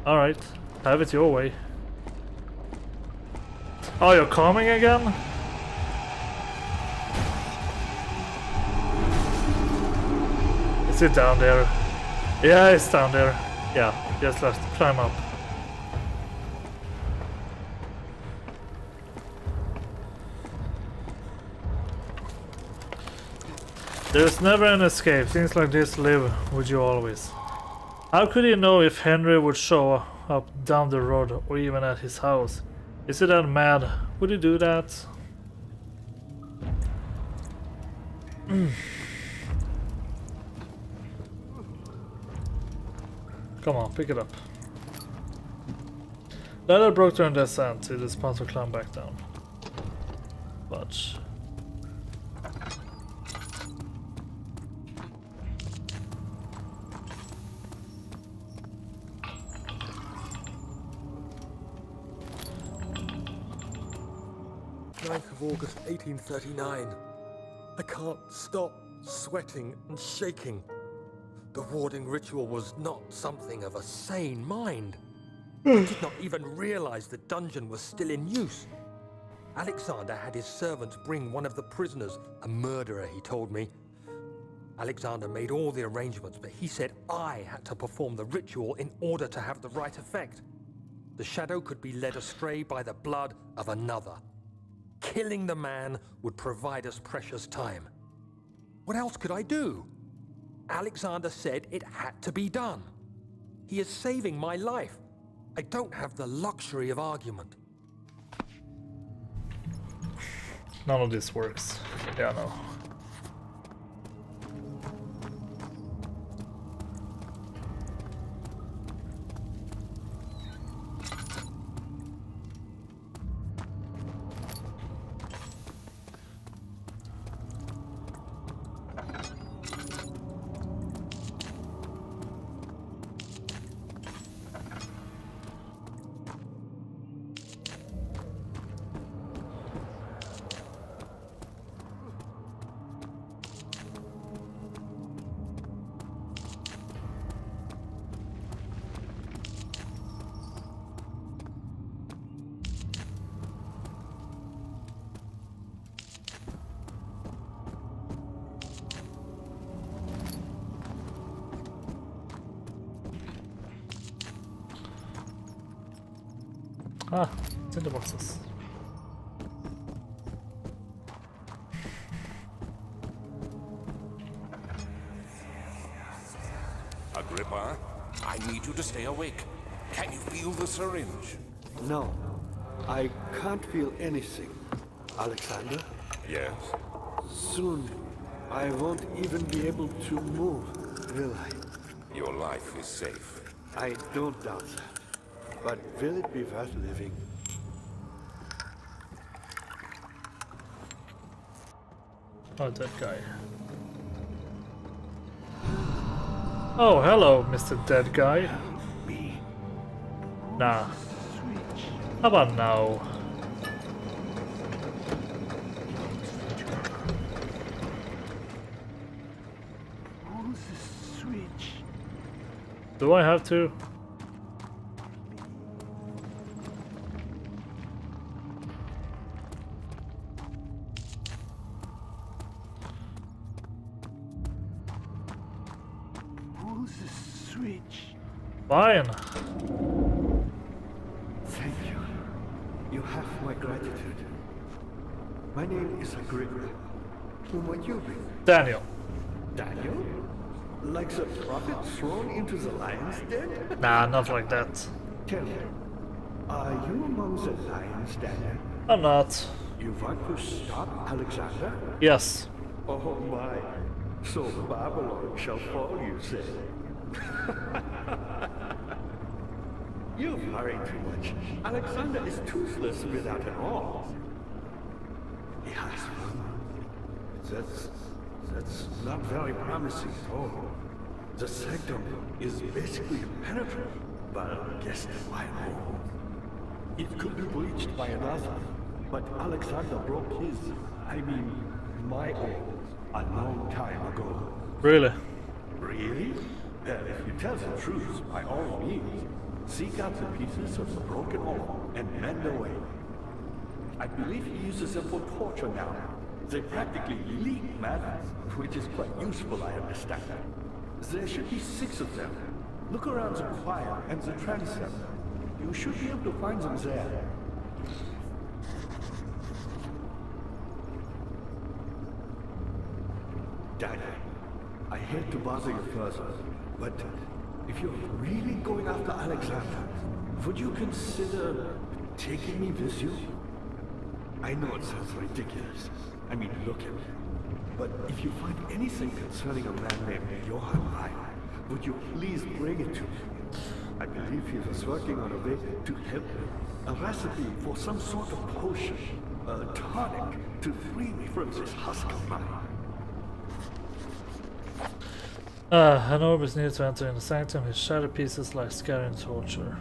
Alright, have it your way. Oh, you're coming again? Is it down there? Yeah, it's down there. Yeah, just left. Climb up. There's never an escape. Things like this live with you always. How could you know if Henry would show up down the road or even at his house? Is he that mad? Would he do that? Come on, pick it up. Ladder broke during descent. It is possible to climb back down. But... August 1839. I can't stop sweating and shaking. The warding ritual was not something of a sane mind. I did not even realize the dungeon was still in use. Alexander had his servants bring one of the prisoners, a murderer, he told me. Alexander made all the arrangements, but he said I had to perform the ritual in order to have the right effect. The shadow could be led astray by the blood of another. Killing the man would provide us precious time. What else could I do? Alexander said it had to be done. He is saving my life. I don't have the luxury of argument. None of this works. Yeah, no. Ah, it's in the boxes. Agrippa, I need you to stay awake. Can you feel the syringe? No, I can't feel anything. Alexander? Yes? Soon, I won't even be able to move, will I? Your life is safe. I don't doubt that. But will it be worth living? Oh, that guy. Oh, hello, Mr. Dead Guy. Nah. How about now? Do I have to? Fine. Thank you. You have my gratitude. My name is Agrippa. Whom might you be? Daniel. Daniel? Like the prophet thrown into the lion's den? Nah, not like that. Tell me, are you among the lions, Daniel? I'm not. You want to stop Alexander? Yes. Oh my. So Babylon shall fall, you say? You worry too much. Alexander is toothless without an arm. He has one. That's not very promising at all. The sanctum is basically impenetrable, but guess why not? It could be breached by another, but Alexander broke my arm, a long time ago. Really? Really? Well, if you tell the truth, by all means, seek out the pieces of the broken arm and mend away. I believe he uses them for torture now. They practically leak matter, which is quite useful, I understand. There should be 6 of them. Look around the choir and the transept. You should be able to find them there. Daddy, I hate to bother you further, but if you're really going after Alexander, would you consider taking me with you? I know it sounds ridiculous. I mean, look at me. But if you find anything concerning a man named Johann Ryan, would you please bring it to me? I believe he was working on a way to help me. A recipe for some sort of potion, a tonic, to free me from this husk of mine. An orb is needed to enter in the sanctum. His shattered pieces lie scattered in torture.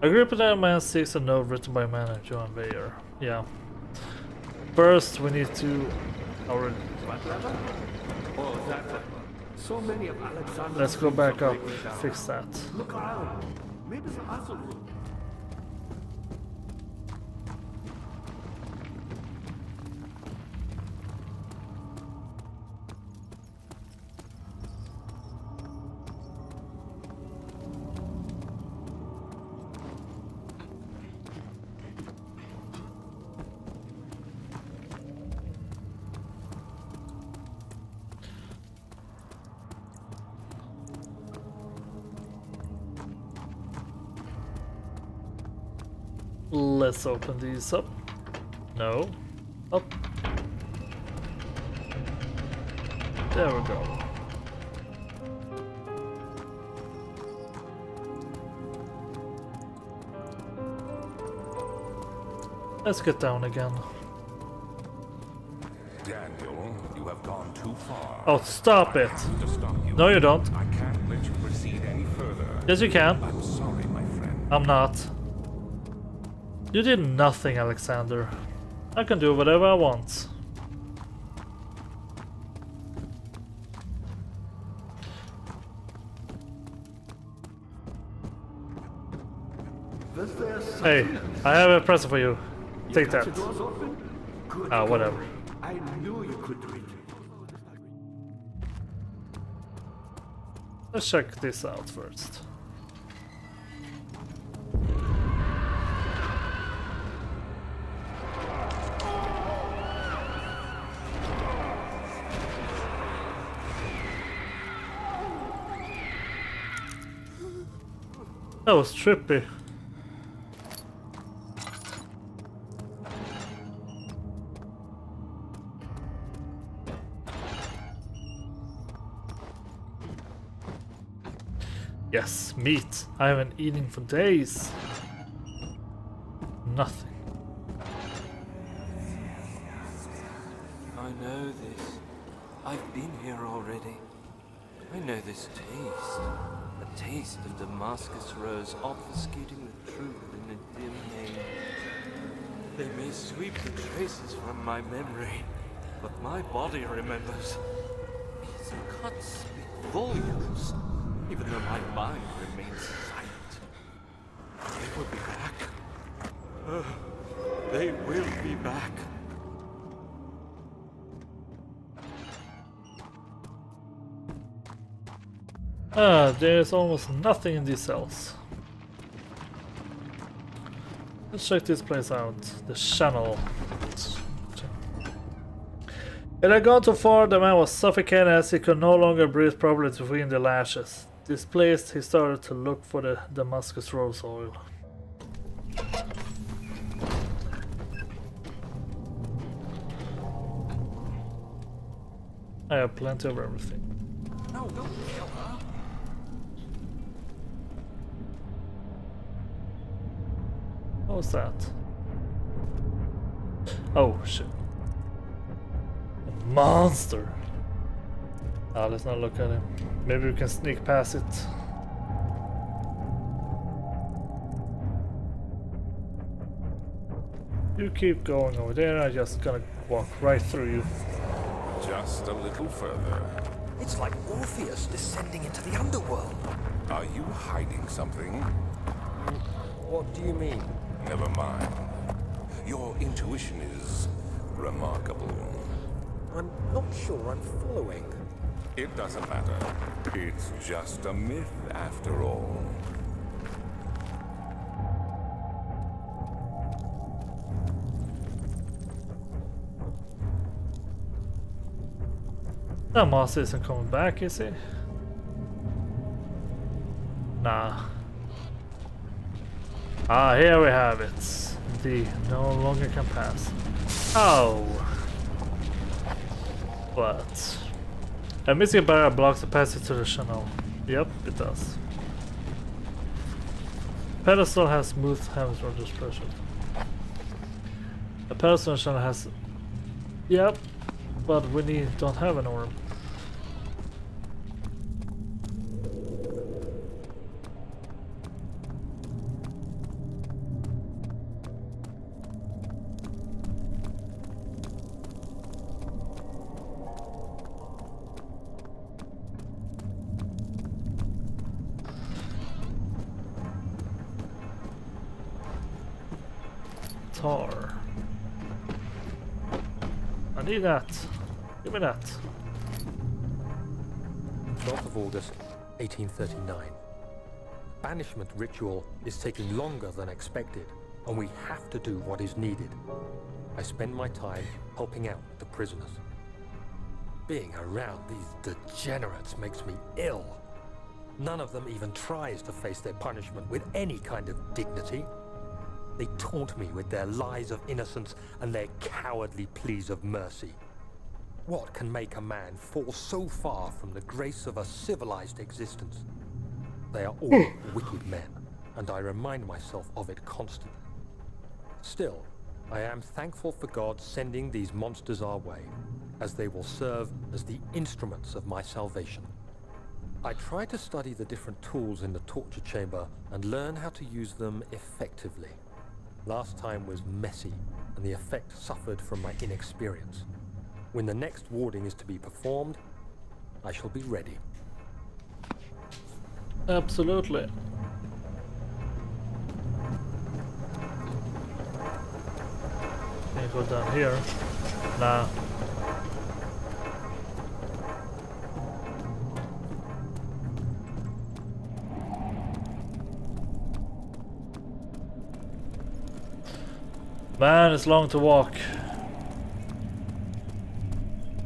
A group of that man seeks a note written by a man named Johan Bayer. Yeah. First, we need to... Oh, that one. So many of Alexander's Let's go back are up, breaking down. fix that. Look around. Maybe the other room. Let's open these up. No. Up. There we go. Let's get down again. Daniel, you have gone too far. Oh, stop it! To stop you. No, you don't. I can't let you proceed any further. Yes, you can. I'm sorry, my friend. I'm not. You did nothing, Alexander. I can do whatever I want. Hey, I have a present for you. Take that. Ah, whatever. I knew you could do it. Let's check this out first. That was trippy. Yes, meat. I haven't eaten for days. Nothing. I know this. I've been here already. I know this taste. The taste of Damascus rose obfuscating the truth in a dim haze. They may sweep the traces from my memory, but my body remembers. These cuts speak volumes, even though my mind remains silent. They will be back. They will be back. There's almost nothing in these cells. Let's check this place out. The channel. It had gone too far, the man was suffocating as he could no longer breathe properly between the lashes. Displaced, he started to look for the Damascus rose oil. I have plenty of everything. No, don't kill her. What was that? Oh shit. A monster! Ah, let's not look at him. Maybe we can sneak past it. You keep going over there, I'm just gonna walk right through you. Just a little further. It's like Orpheus descending into the underworld. Are you hiding something? What do you mean? Never mind. You're intuition is remarkable. I'm not sure I'm following. It doesn't matter. It's just a myth after all. That monster isn't coming back, is he? Nah. Ah, here we have it. The no longer can pass. Oh. What? A missing barrier blocks the passage to the channel. Yep, it does. Pedestal has smooth hammer dispersion. A pedestal channel has. Yep, but we don't have an orb. I need that. Give me that. 12th of August, 1839. Banishment ritual is taking longer than expected, and we have to do what is needed. I spend my time helping out the prisoners. Being around these degenerates makes me ill. None of them even tries to face their punishment with any kind of dignity. They taunt me with their lies of innocence and their cowardly pleas of mercy. What can make a man fall so far from the grace of a civilized existence? They are all wicked men, and I remind myself of it constantly. Still, I am thankful for God sending these monsters our way, as they will serve as the instruments of my salvation. I try to study the different tools in the torture chamber and learn how to use them effectively. Last time was messy, and the effect suffered from my inexperience. When the next warding is to be performed, I shall be ready. Absolutely. Can you go down here? Nah. Man, it's long to walk.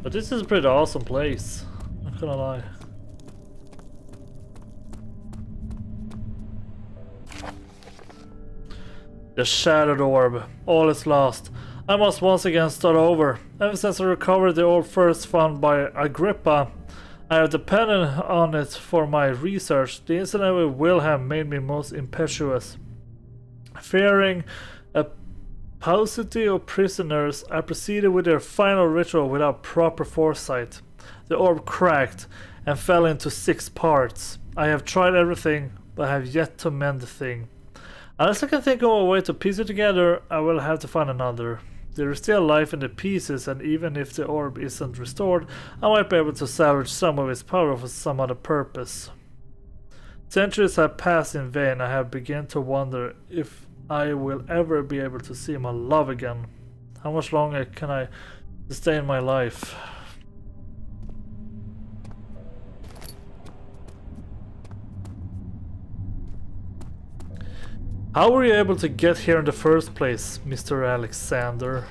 But this is a pretty awesome place. Not gonna lie. The Shattered Orb. All is lost. I must once again start over. Ever since I recovered the orb first found by Agrippa, I have depended on it for my research. The incident with Wilhelm made me most impetuous. Fearing a paucity of prisoners, I proceeded with their final ritual without proper foresight. The orb cracked and fell into 6 parts. I have tried everything, but have yet to mend the thing. Unless I can think of a way to piece it together, I will have to find another. There is still life in the pieces, and even if the orb isn't restored, I might be able to salvage some of its power for some other purpose. Centuries have passed in vain. I have begun to wonder if I will ever be able to see my love again. How much longer can I sustain my life? How were you able to get here in the first place, Mr. Alexander?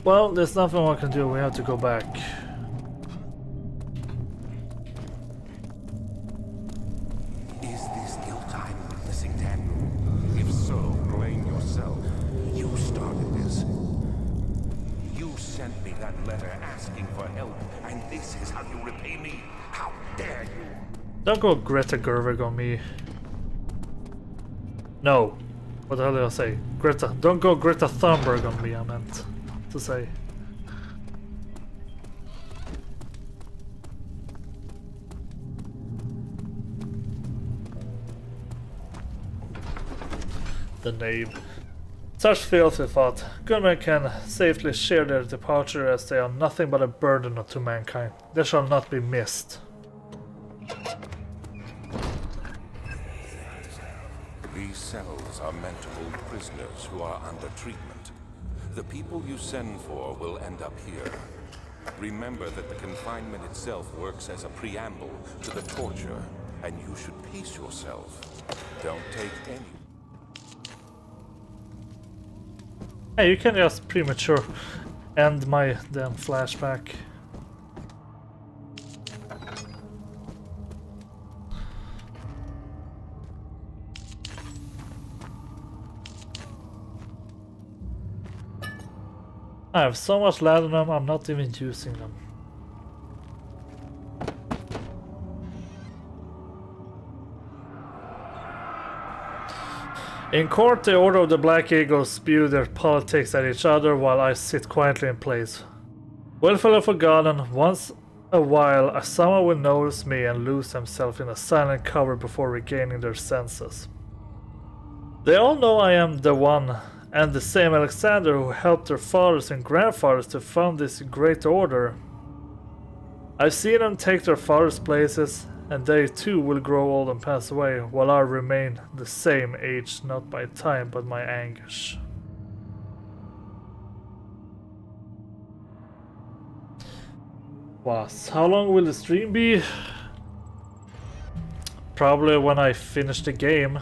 Well, there's nothing I can do. We have to go back. Is this ill-timed witnessing, Daniel? If so, blame yourself. You started this. You sent me that letter asking for help, and this is how you repay me? How dare you? Don't go Greta Gerwig on me. No. What the hell did I say? Greta. Don't go Greta Thunberg on me, I meant to say. The knave. Such filthy thought. Good men can safely share their departure as they are nothing but a burden to mankind. They shall not be missed. These cells are meant to hold prisoners who are under treatment. The people you send for will end up here. Remember that the confinement itself works as a preamble to the torture, and you should pace yourself. Don't take any. Hey, you can just premature end my damn flashback. I have so much laudanum, I'm not even using them. In court, the Order of the Black Eagles spew their politics at each other while I sit quietly in place. Willfully forgotten, once a while someone will notice me and lose themselves in a silent cover before regaining their senses. They all know I am the one and the same Alexander who helped their fathers and grandfathers to found this great order. I've seen them take their fathers' places, and they too will grow old and pass away, while I remain the same age, not by time but my anguish. Was how long will the stream be? Probably when I finish the game.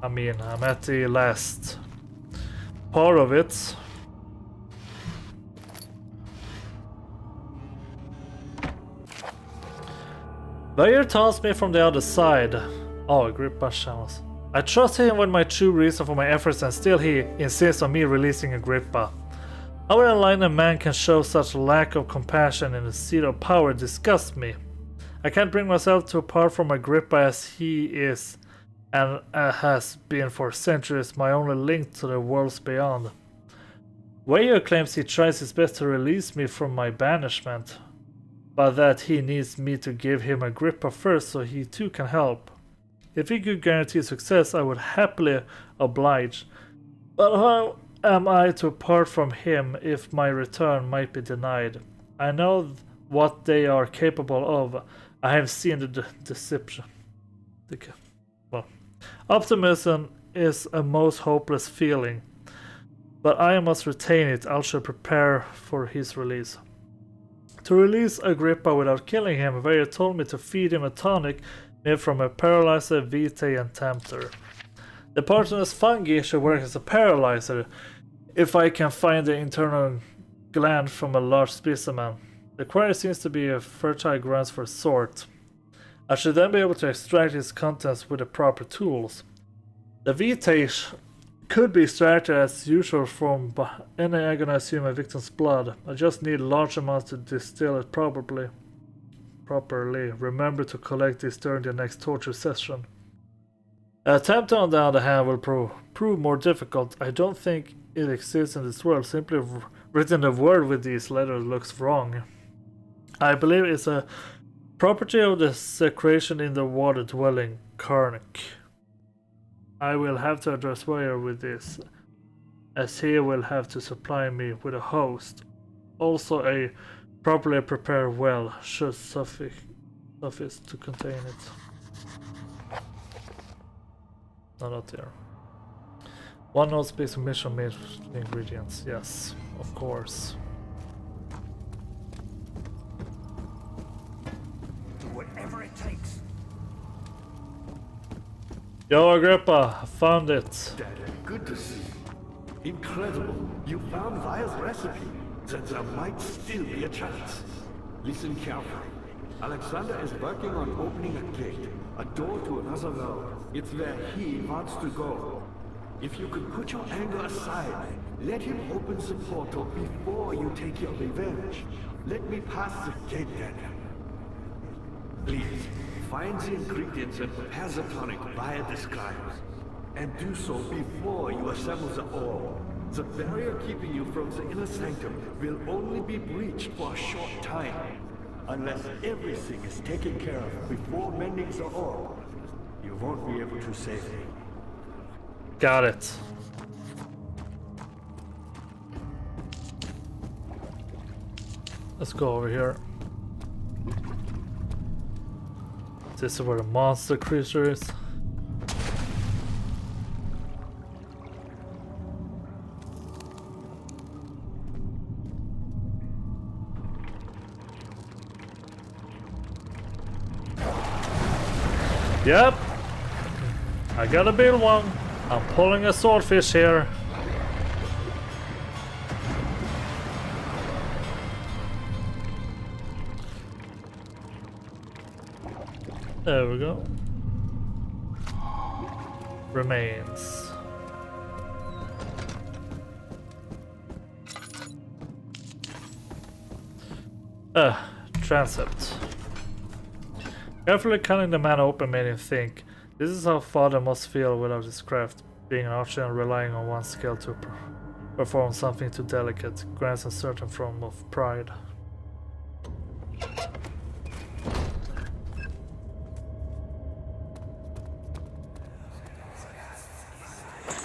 I mean, I'm at the last part of it. Bayer taunts me from the other side. Oh, Agrippa channels. I trust him with my true reason for my efforts, and still he insists on me releasing Agrippa. How an enlightened man can show such lack of compassion in the seat of power disgusts me. I can't bring myself to apart from Agrippa as he is and has been for centuries my only link to the worlds beyond. Bayer claims he tries his best to release me from my banishment, but that he needs me to give him Agrippa first so he too can help. If he could guarantee success, I would happily oblige. But how am I to part from him if my return might be denied? I know what they are capable of. I have seen the deception. Optimism is a most hopeless feeling, but I must retain it. I shall prepare for his release. To release Agrippa without killing him, Bayer told me to feed him a tonic made from a paralyzer, vitae, and tempter. The poisonous fungi should work as a paralyzer if I can find the internal gland from a large specimen. The quarry seems to be a fertile ground for sort. I should then be able to extract its contents with the proper tools. The vitae could be extracted as usual from any agonized human victim's blood. I just need large amounts to distill it properly. Remember to collect this during the next torture session. Tempter, on the other hand, will prove more difficult. I don't think it exists in this world. Simply written the word with these letters looks wrong. I believe it's a property of the secretion in the water dwelling Karnak. I will have to address Bayer with this, as he will have to supply me with a host. Also, a properly prepared well should suffice to contain it. No, not there. One note speaks of mission made ingredients. Yes, of course. Do whatever it takes. Yo, Agrippa, I found it. Dad, good to see you. Incredible. You found Vile's recipe. That there might still be a chance. Listen carefully. Alexander is working on opening a gate, a door to another world. It's where he wants to go. If you could put your anger aside, let him open the portal before you take your revenge. Let me pass the gate, Daniel. Please, find the ingredients and prepare the tonic via the scribes. And do so before you assemble the orb. The barrier keeping you from the inner sanctum will only be breached for a short time. Unless everything is taken care of before mending the orb, you won't be able to save me. Got it. Let's go over here. This is where the monster creature is. Yep, I gotta build one. I'm pulling a swordfish here. There we go. Remains. Transept. Carefully cutting the man open made him think. This is how father must feel without his craft. Being an archer and relying on one's skill to perform something too delicate grants a certain form of pride.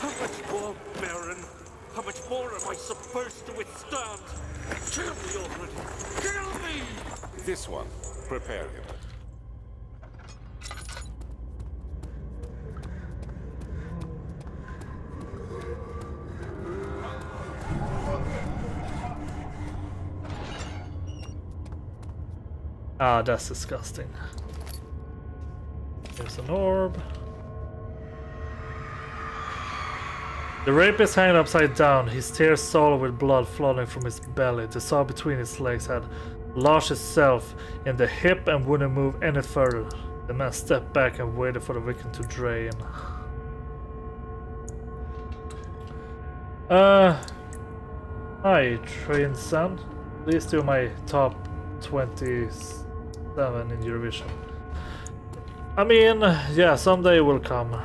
How much more, Baron? How much more am I supposed to withstand? Kill me already! Kill me! This one. Prepare him. Ah, that's disgusting. There's an orb. The rapist hanging upside down, his tears solid with blood flowing from his belly. The saw between his legs had lodged itself in the hip and wouldn't move any further. The man stepped back and waited for the victim to drain. Hi, train son. Please do my top 27 in Eurovision. I mean, yeah, someday will come.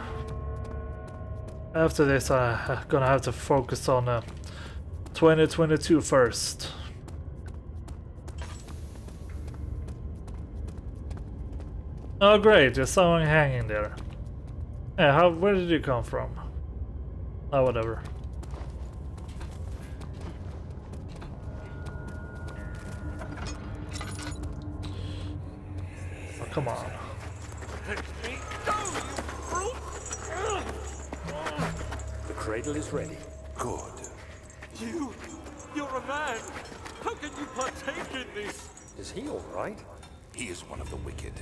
After this, I'm gonna have to focus on 2022 first. Oh great, there's someone hanging there. Yeah, where did you come from? Oh, whatever. Oh, come on. The cradle is ready. Good. You're a man! How can you partake in this? Is he all right? He is one of the wicked.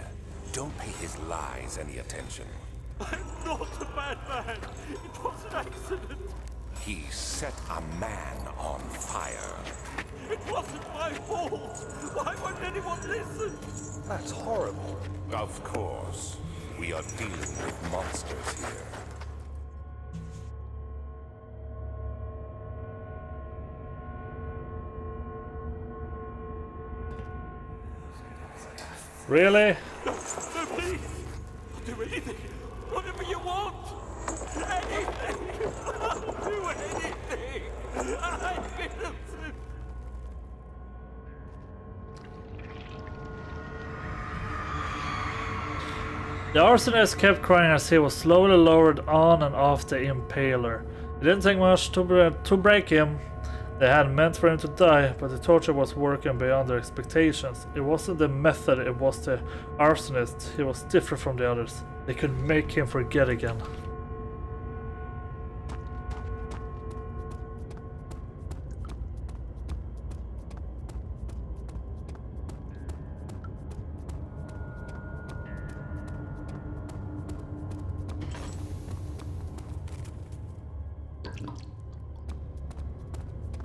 Don't pay his lies any attention. I'm not a bad man! It was an accident! He set a man on fire. It wasn't my fault! Why won't anyone listen? That's horrible. Of course. We are dealing with monsters here. Really? No, please! I'll do anything! Whatever you want! Anything! I'll do anything! I'm innocent! The arsonist kept crying as he was slowly lowered on and off the impaler. It didn't take much to break him. They hadn't meant for him to die, but the torture was working beyond their expectations. It wasn't the method, it was the arsonist. He was different from the others. They could make him forget again.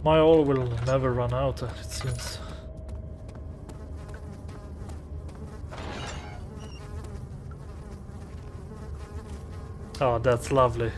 My oil will never run out, it seems. Oh, that's lovely.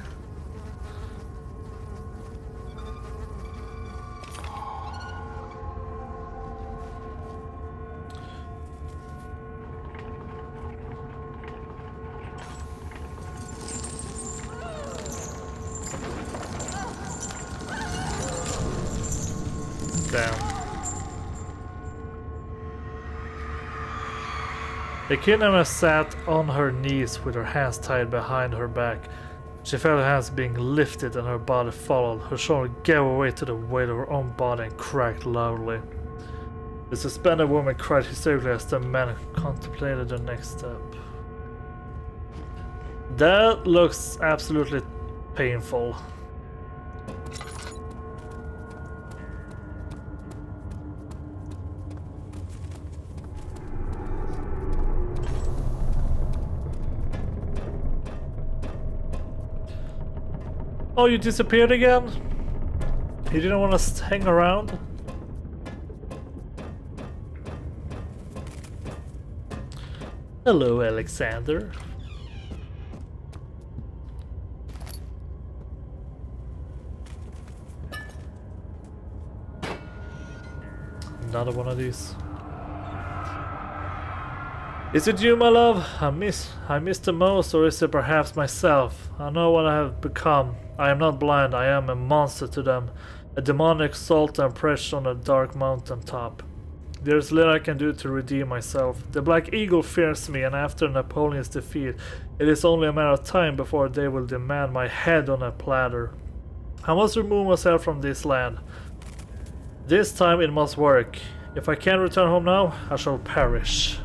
The kidnapper sat on her knees with her hands tied behind her back. She felt her hands being lifted and her body followed. Her shoulder gave way to the weight of her own body and cracked loudly. The suspended woman cried hysterically as the man contemplated the next step. That looks absolutely painful. Oh, you disappeared again? You didn't want to hang around? Hello, Alexander. Another one of these. Is it you, my love? I miss the most, or is it perhaps myself? I know what I have become. I am not blind, I am a monster to them. A demonic sultan perched on a dark mountain top. There is little I can do to redeem myself. The Black Eagle fears me, and after Napoleon's defeat, it is only a matter of time before they will demand my head on a platter. I must remove myself from this land. This time it must work. If I can't return home now, I shall perish.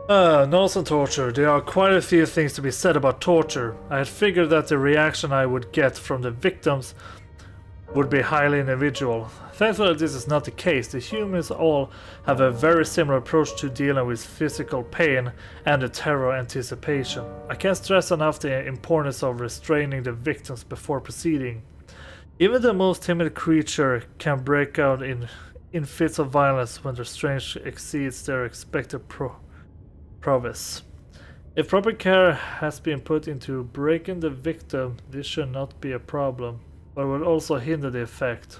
Nose and torture. There are quite a few things to be said about torture. I had figured that the reaction I would get from the victims would be highly individual. Thankfully this is not the case. The humans all have a very similar approach to dealing with physical pain and the terror anticipation. I can't stress enough the importance of restraining the victims before proceeding. Even the most timid creature can break out in fits of violence when their strength exceeds their expected prowess. If proper care has been put into breaking the victim, this should not be a problem, but will also hinder the effect.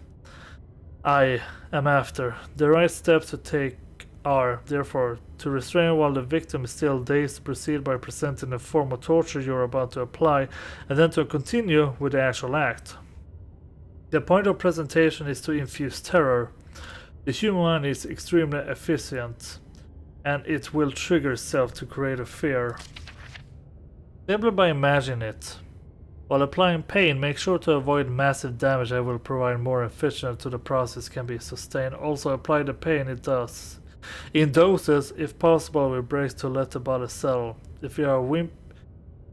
I am after. The right steps to take are, therefore, to restrain while the victim is still dazed, to proceed by presenting the form of torture you are about to apply, and then to continue with the actual act. The point of presentation is to infuse terror. The human mind is extremely efficient, and it will trigger itself to create a fear. Simply by imagining it. While applying pain, make sure to avoid massive damage that will provide more efficient to the process can be sustained. Also apply the pain it does. In doses, if possible with breaks to let the body settle. If you are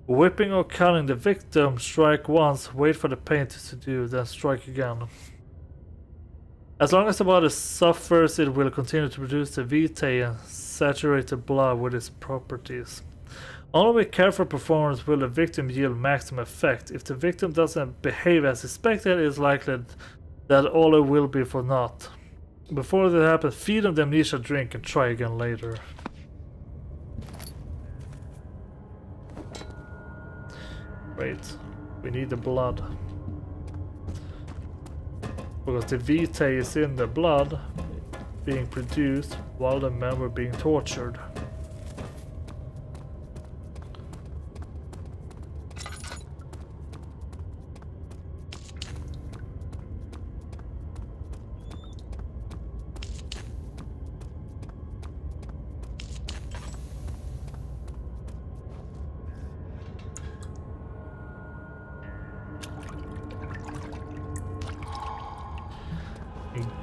whipping or cutting the victim, strike once, wait for the pain to subdue, then strike again. As long as the body suffers, it will continue to produce the vitae and saturate the blood with its properties. Only with careful performance will the victim yield maximum effect. If the victim doesn't behave as expected, it is likely that all it will be for naught. Before that happens, feed them the amnesia drink and try again later. Wait, we need the blood. Because the vitae is in the blood being produced while the men were being tortured.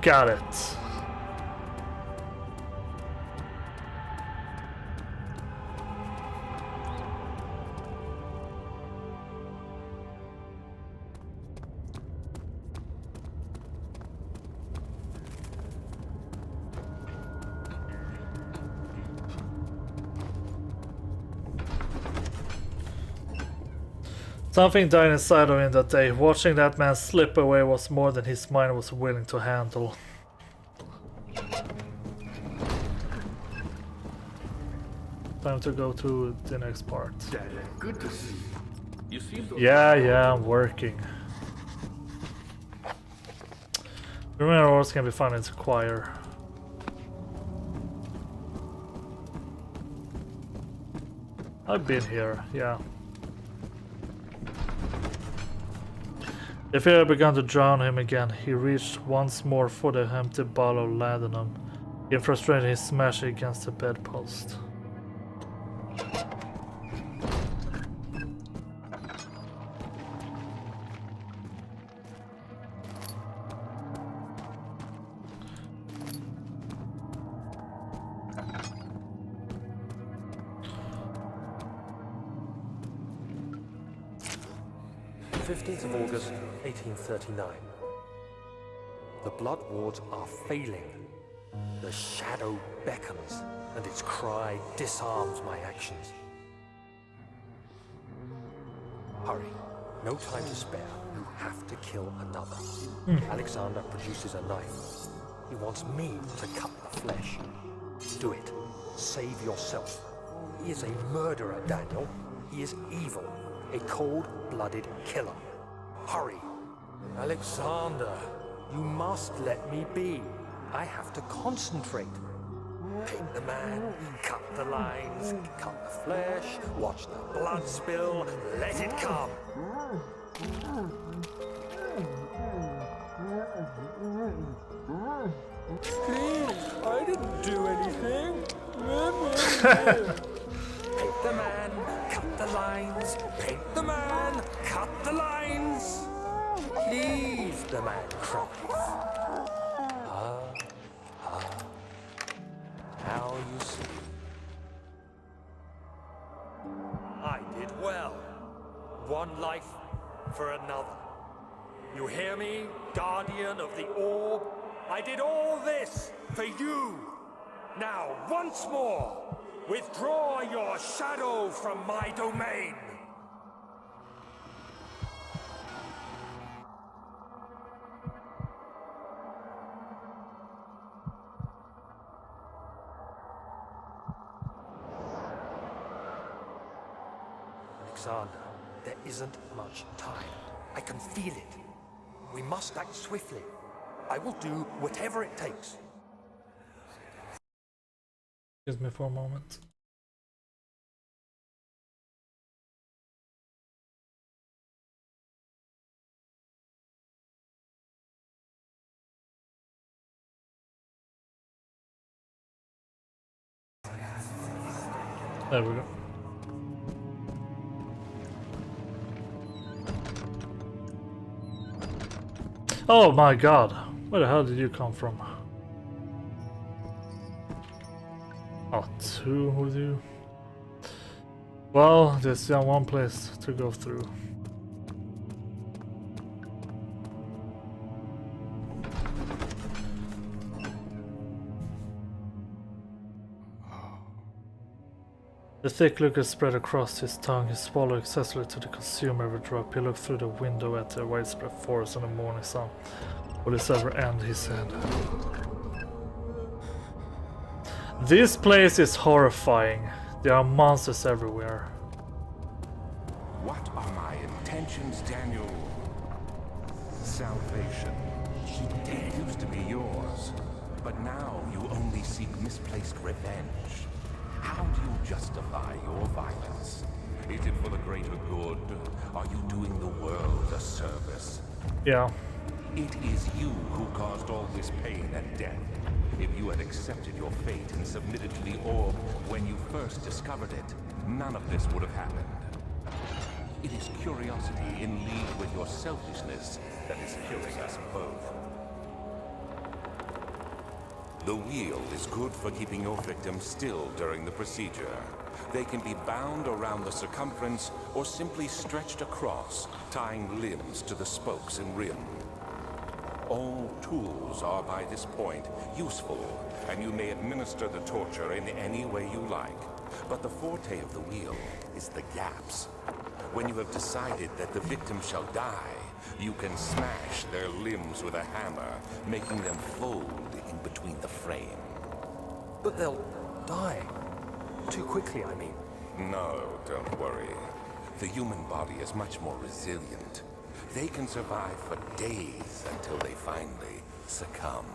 Got it. Something died inside of him that day. Watching that man slip away was more than his mind was willing to handle. Time to go to the next part. Dad, good to see you. Yeah, I'm working. Remember, ores can be found in the choir. I've been here, yeah. The fear had begun to drown him again. He reached once more for the empty bottle of laudanum. In frustration, he smashed it against the bedpost. 15th of August, 1839. The blood wards are failing. The shadow beckons, and its cry disarms my actions. Hurry. No time to spare. You have to kill another. Alexander produces a knife. He wants me to cut the flesh. Do it. Save yourself. He is a murderer, Daniel. He is evil. A cold-blooded killer. Hurry. Alexander, you must let me be. I have to concentrate. Paint the man, cut the lines, cut the flesh, watch the blood spill, let it come. Please, I didn't do anything. Paint the man, cut the lines, paint the man, cut the lines. Please, the man cries. How you sleep. I did well. One life for another. You hear me, guardian of the orb? I did all this for you. Now, once more, withdraw your shadow from my domain. Alexander, there isn't much time. I can feel it. We must act swiftly. I will do whatever it takes. Excuse me for a moment. There we go. Oh my god, where the hell did you come from? Oh, two with you? Well, there's only one place to go through. The thick liquor spread across his tongue. He swallowed excessively to consume every drop. He looked through the window at the widespread forest and the morning sun. Will this ever end, he said. This place is horrifying. There are monsters everywhere. What are my intentions, Daniel? Salvation. It used to be yours, but now you only seek misplaced revenge. How do you justify your violence? Is it for the greater good? Are you doing the world a service? Yeah. It is you who caused all this pain and death. If you had accepted your fate and submitted to the orb when you first discovered it, none of this would have happened. It is curiosity in league with your selfishness that is killing us both. The wheel is good for keeping your victims still during the procedure. They can be bound around the circumference or simply stretched across, tying limbs to the spokes and rim. All tools are by this point useful, and you may administer the torture in any way you like. But the forte of the wheel is the gaps. When you have decided that the victim shall die, you can smash their limbs with a hammer, making them fold in between the frame. But they'll die. Too quickly, I mean. No, don't worry. The human body is much more resilient. They can survive for days until they finally succumb.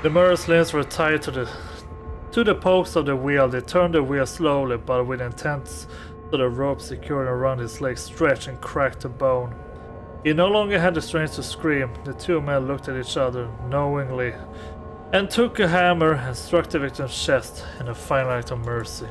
The murderous limbs were tied to the posts of the wheel. They turned the wheel slowly, but with intent, so the rope secured around his legs stretched and cracked a bone. He no longer had the strength to scream. The two men looked at each other knowingly and took a hammer and struck the victim's chest in a final act of mercy.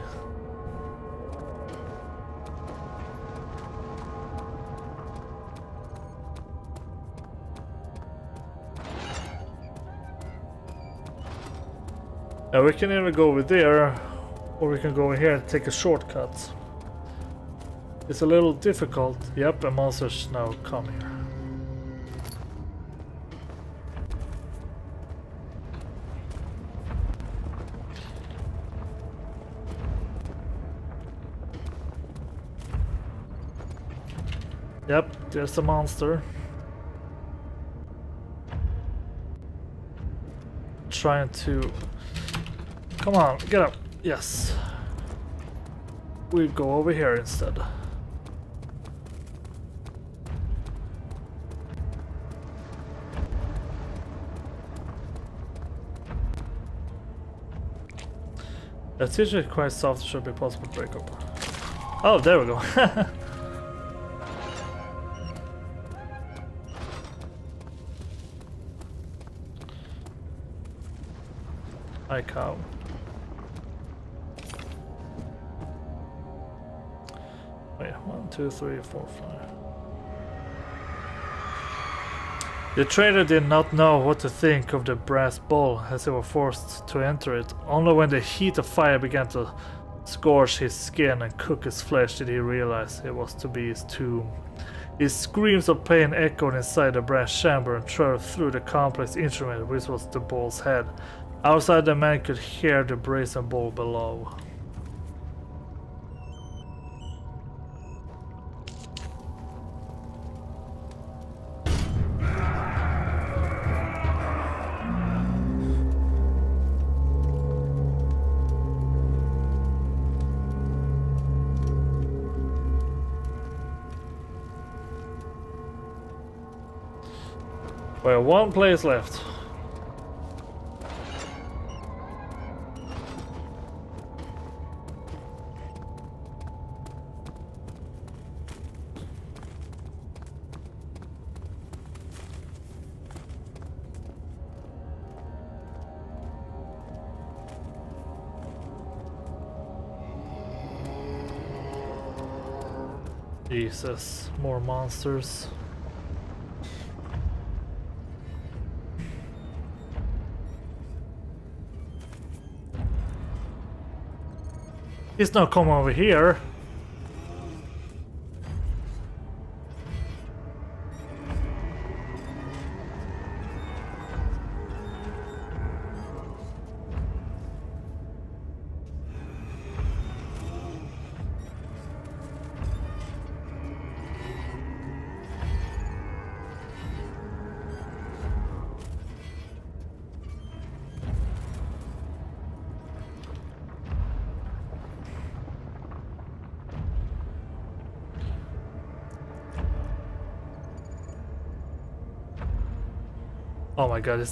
Now we can either go over there, or we can go in here and take a shortcut. It's a little difficult. Yep, and monsters now come here. Yep, there's a monster. Trying to... Come on, get up. Yes. We go over here instead. That's usually quite soft, should be possible to break up. Oh, there we go. Hi, cow. Wait, 1, 2, 3, 4, 5. The trader did not know what to think of the brass ball as they were forced to enter it. Only when the heat of fire began to scorch his skin and cook his flesh did he realize it was to be his tomb. His screams of pain echoed inside the brass chamber and traveled through the complex instrument which was the ball's head. Outside, the man could hear the brazen ball below. Well, one place left. Jesus, more monsters. He's not coming over here. Oh my god,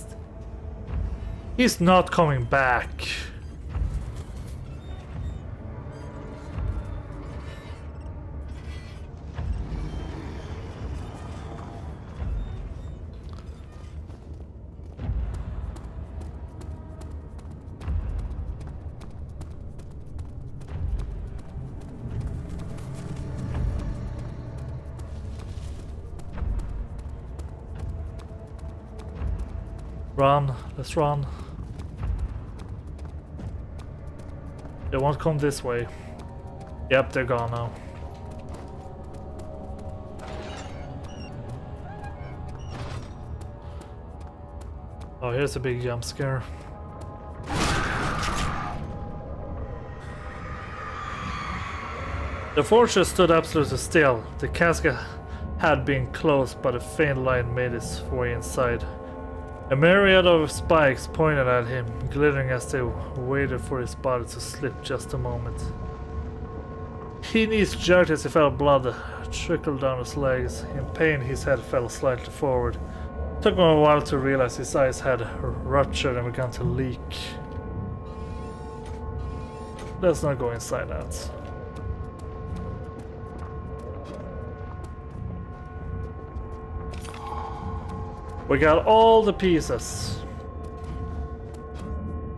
he's not coming back. Run, let's run. They won't come this way. Yep, they're gone now. Oh, here's a big jump scare. The fortress stood absolutely still. The casket had been closed, but a faint light made its way inside. A myriad of spikes pointed at him, glittering as they waited for his body to slip just a moment. His knees jerked as he felt blood trickle down his legs. In pain, his head fell slightly forward. It took him a while to realize his eyes had ruptured and begun to leak. Let's not go inside that. We got all the pieces.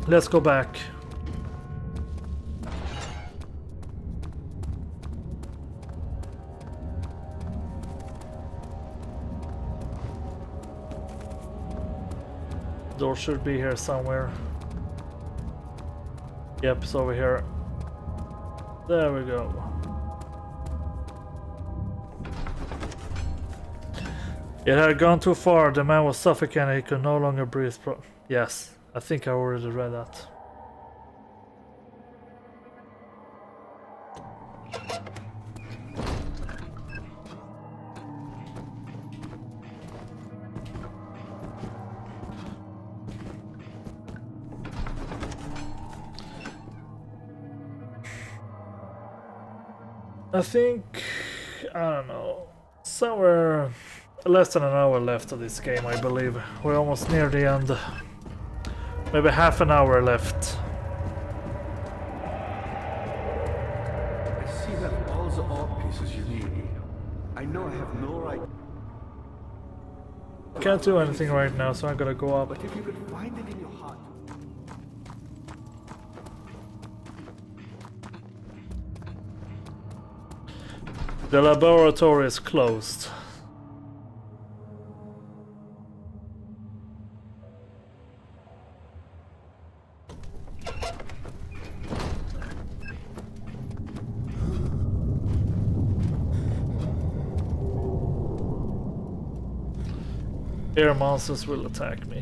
Let's go back. Door should be here somewhere. Yep, it's over here. There we go. It had gone too far. The man was suffocating. He could no longer breathe. Yes, I think I already read that. I think, I don't know, somewhere less than an hour left of this game, I believe. We're almost near the end. Maybe half an hour left. I see that all the art pieces you need. I know I have no right. Can't do anything right now, so I'm gonna go up. But if you could find it in your heart. The laboratory is closed. Air monsters will attack me.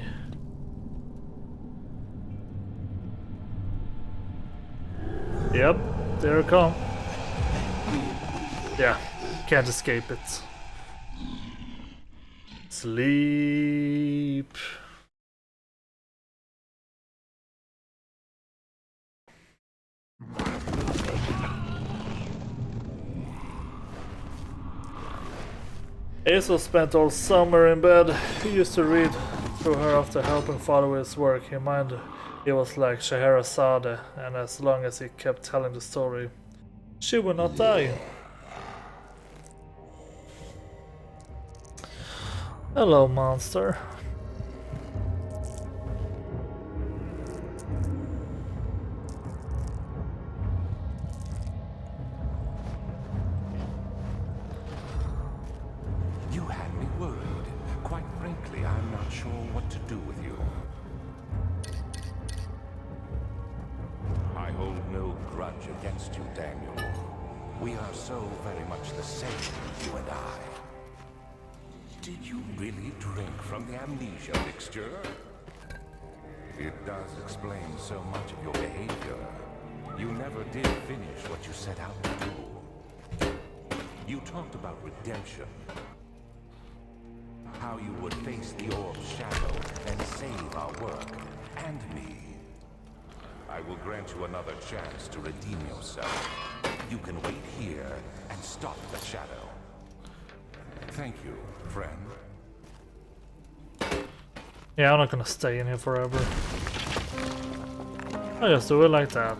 Yep, there it come. Yeah, can't escape it. Sleep. Ace spent all summer in bed. He used to read through her after helping father with his work. He minded it was like Scheherazade, and as long as he kept telling the story, she would not die. Hello, monster. You had me worried. Quite frankly, I'm not sure what to do with you. I hold no grudge against you, Daniel. We are so very much the same, you and I. Did you really drink from the Amnesia mixture? It does explain so much of your behavior. You never did finish what you set out to do. You talked about redemption. How you would face the orb's shadow and save our work, and me. I will grant you another chance to redeem yourself. You can wait here and stop the shadow. Thank you, friend. Yeah, I'm not gonna stay in here forever. I just do it like that.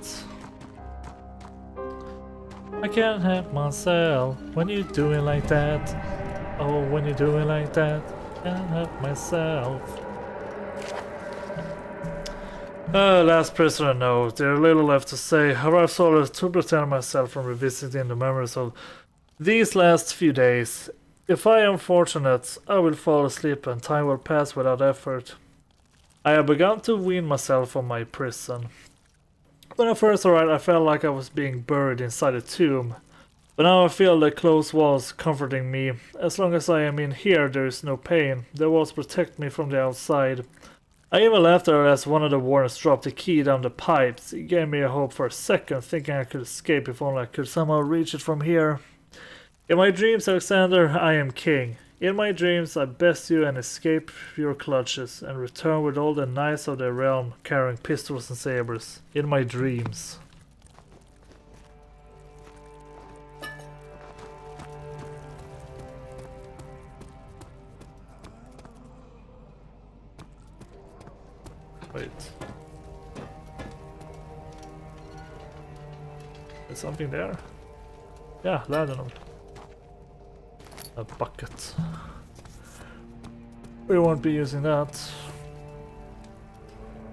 I can't help myself when you do it like that. Oh, when you do it like that, can't help myself. Last prisoner note. There's little left to say. However, I've sought to protect myself from revisiting the memories of these last few days. If I am fortunate, I will fall asleep and time will pass without effort. I have begun to wean myself from my prison. When I first arrived, I felt like I was being buried inside a tomb. But now I feel the closed walls comforting me. As long as I am in here, there is no pain. The walls protect me from the outside. I even laughed at her as one of the wardens dropped the key down the pipes. It gave me a hope for a second, thinking I could escape if only I could somehow reach it from here. In my dreams, Alexander, I am king. In my dreams, I best you and escape your clutches, and return with all the knights of the realm carrying pistols and sabers. In my dreams. Wait. There's something there? Yeah, laudanum. A bucket. We won't be using that.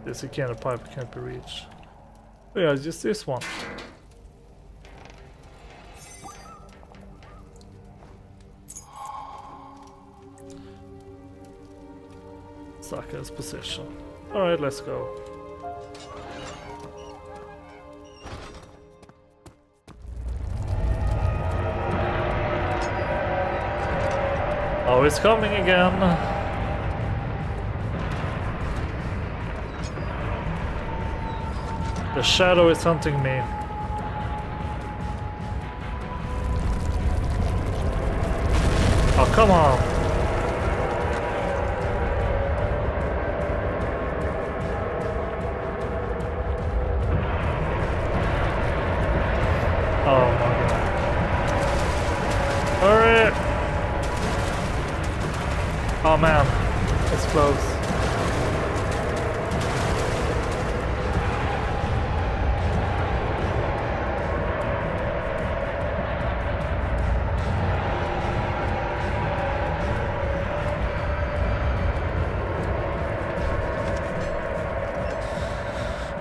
This can of pipe can't be reached. Oh yeah, just this one. Saka's position. Alright, let's go. it's coming again. The shadow is hunting me. Oh, come on. Oh my god. Hurry! Oh man, it's close.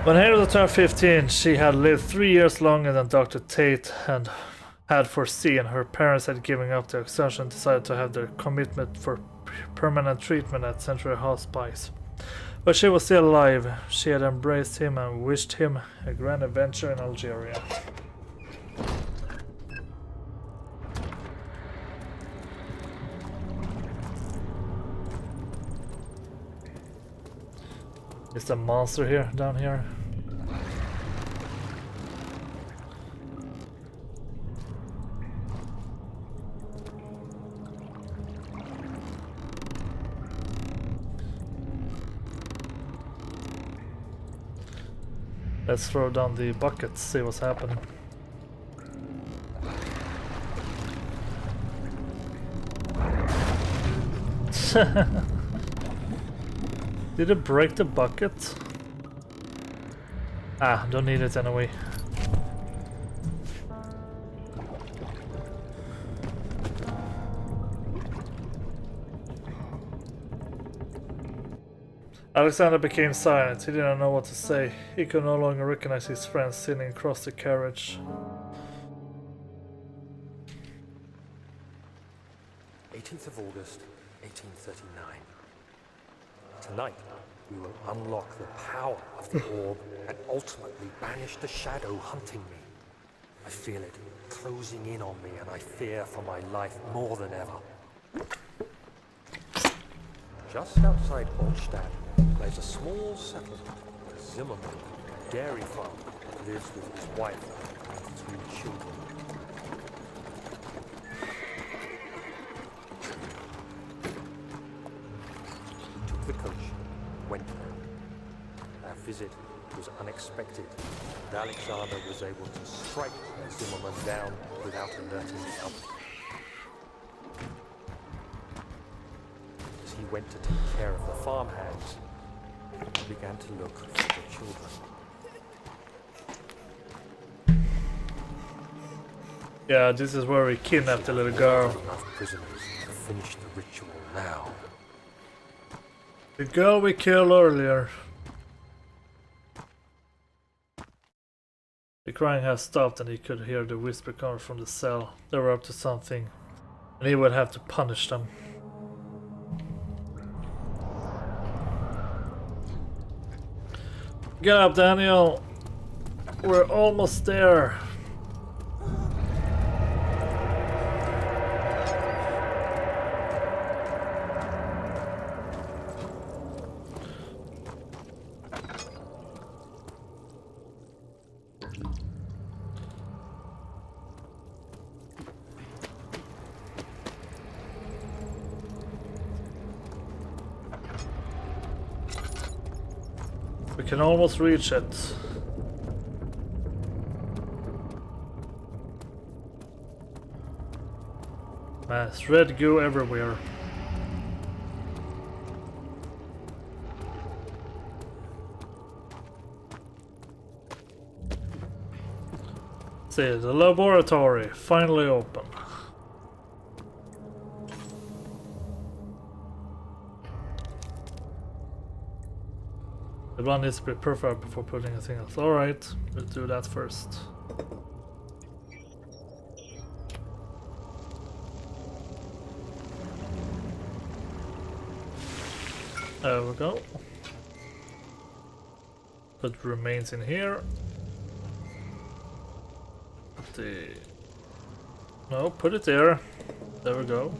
When Halo turned 15, she had lived 3 years longer than Dr. Tate had foreseen. Her parents had given up their extension and decided to have their commitment for permanent treatment at Central Hospice. But she was still alive. She had embraced him and wished him a grand adventure in Algeria. Is the monster here, down here? Let's throw down the buckets, see what's happening. Did it break the bucket? Ah, don't need it anyway. Alexander became silent. He didn't know what to say. He could no longer recognize his friends sitting across the carriage. 18th of August, 1839. Tonight, we will unlock the power of the orb and ultimately banish the shadow hunting me. I feel it closing in on me and I fear for my life more than ever. Just outside Altstadt lies a small settlement where Zimmerman, a dairy farmer, lives with his wife and 3 children. We took the coach, went there. Our visit was unexpected, and Alexander was able to strike Zimmerman down without alerting the others. As he went to take care of the farmhands, he began to look for the children. Yeah, this is where we kidnapped the little girl. Enough prisoners to finish the ritual now. The girl we killed earlier. The crying had stopped and he could hear the whisper coming from the cell. They were up to something, and he would have to punish them. Get up, Daniel. We're almost there. We can almost reach it. There's red goo everywhere. See, the laboratory finally open. The one needs to be perfect before putting anything else. Alright, we'll do that first. There we go. Put remains in here. No, put it there. There we go.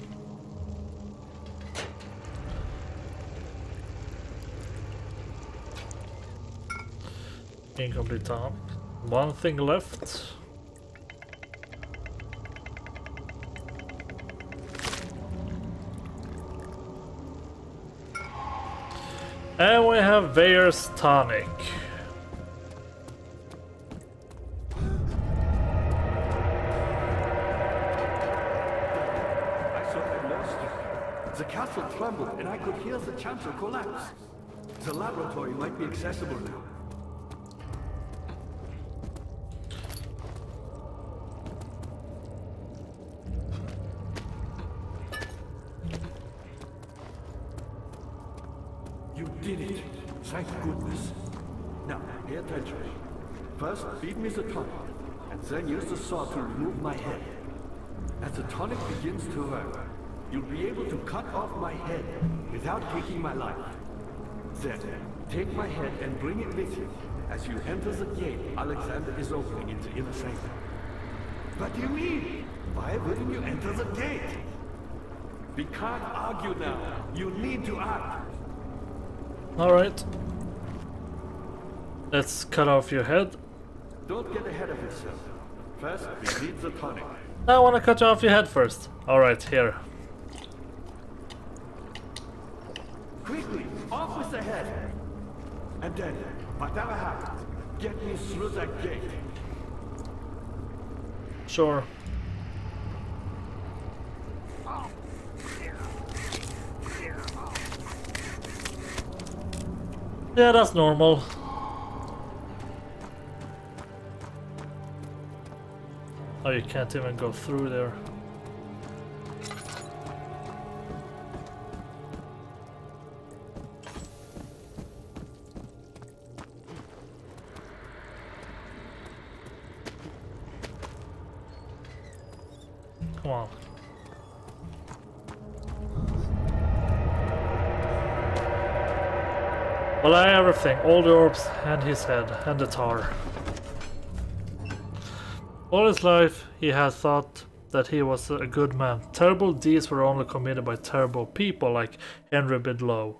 Incomplete time. One thing left. And we have Veyer's tonic. The castle trembled, and I could hear the chancel collapse. The laboratory might be accessible now. You did it. Thank goodness. Now, pay attention. First, feed me the tonic, and then use the saw to remove my head. As the tonic begins to work, you'll be able to cut off my head without taking my life. Then, take my head and bring it with you as you enter the gate Alexander is opening into inner sanctum. What do you mean? Why wouldn't you enter the gate? We can't argue now. You need to act. Alright. Let's cut off your head. Don't get ahead of yourself. First, we need the tonic. I want to cut off your head first. Alright, here. Quickly, off with the head. And then, whatever happens, get me through that gate. Sure. Yeah, that's normal. Oh, you can't even go through there. Come on. Well, I have everything. All the orbs and his head and the tar. All his life he had thought that he was a good man. Terrible deeds were only committed by terrible people like Henry Bidlow,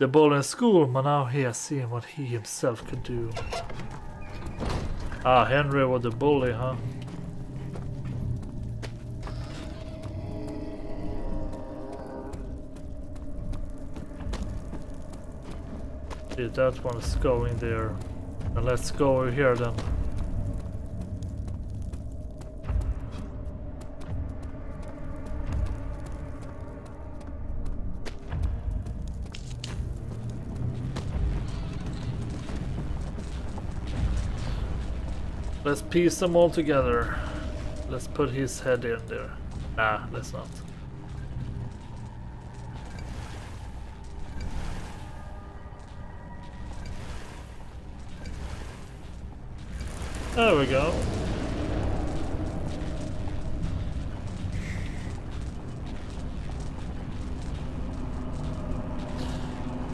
the bully in school, but now he has seen what he himself could do. Ah, Henry was the bully, huh? See, that one is going there. And let's go over here then. Let's piece them all together. Let's put his head in there. Nah, let's not. There we go.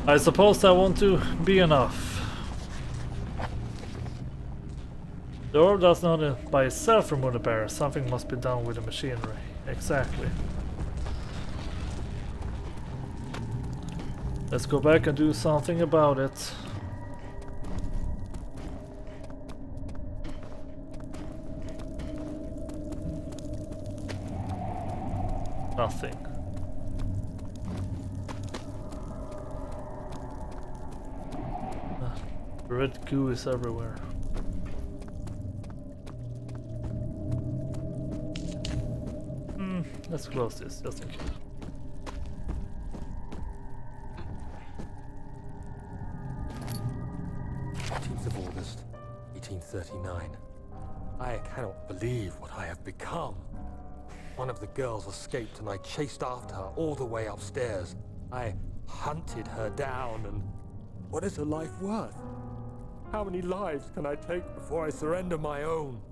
I suppose that won't be enough. The orb does not by itself remove the barrier. Something must be done with the machinery. Exactly. Let's go back and do something about it. Nothing. Red goo is everywhere. Let's close this, just in case. August, 1839. I cannot believe what I have become. One of the girls escaped and I chased after her all the way upstairs. I hunted her down, and what is a life worth? How many lives can I take before I surrender my own?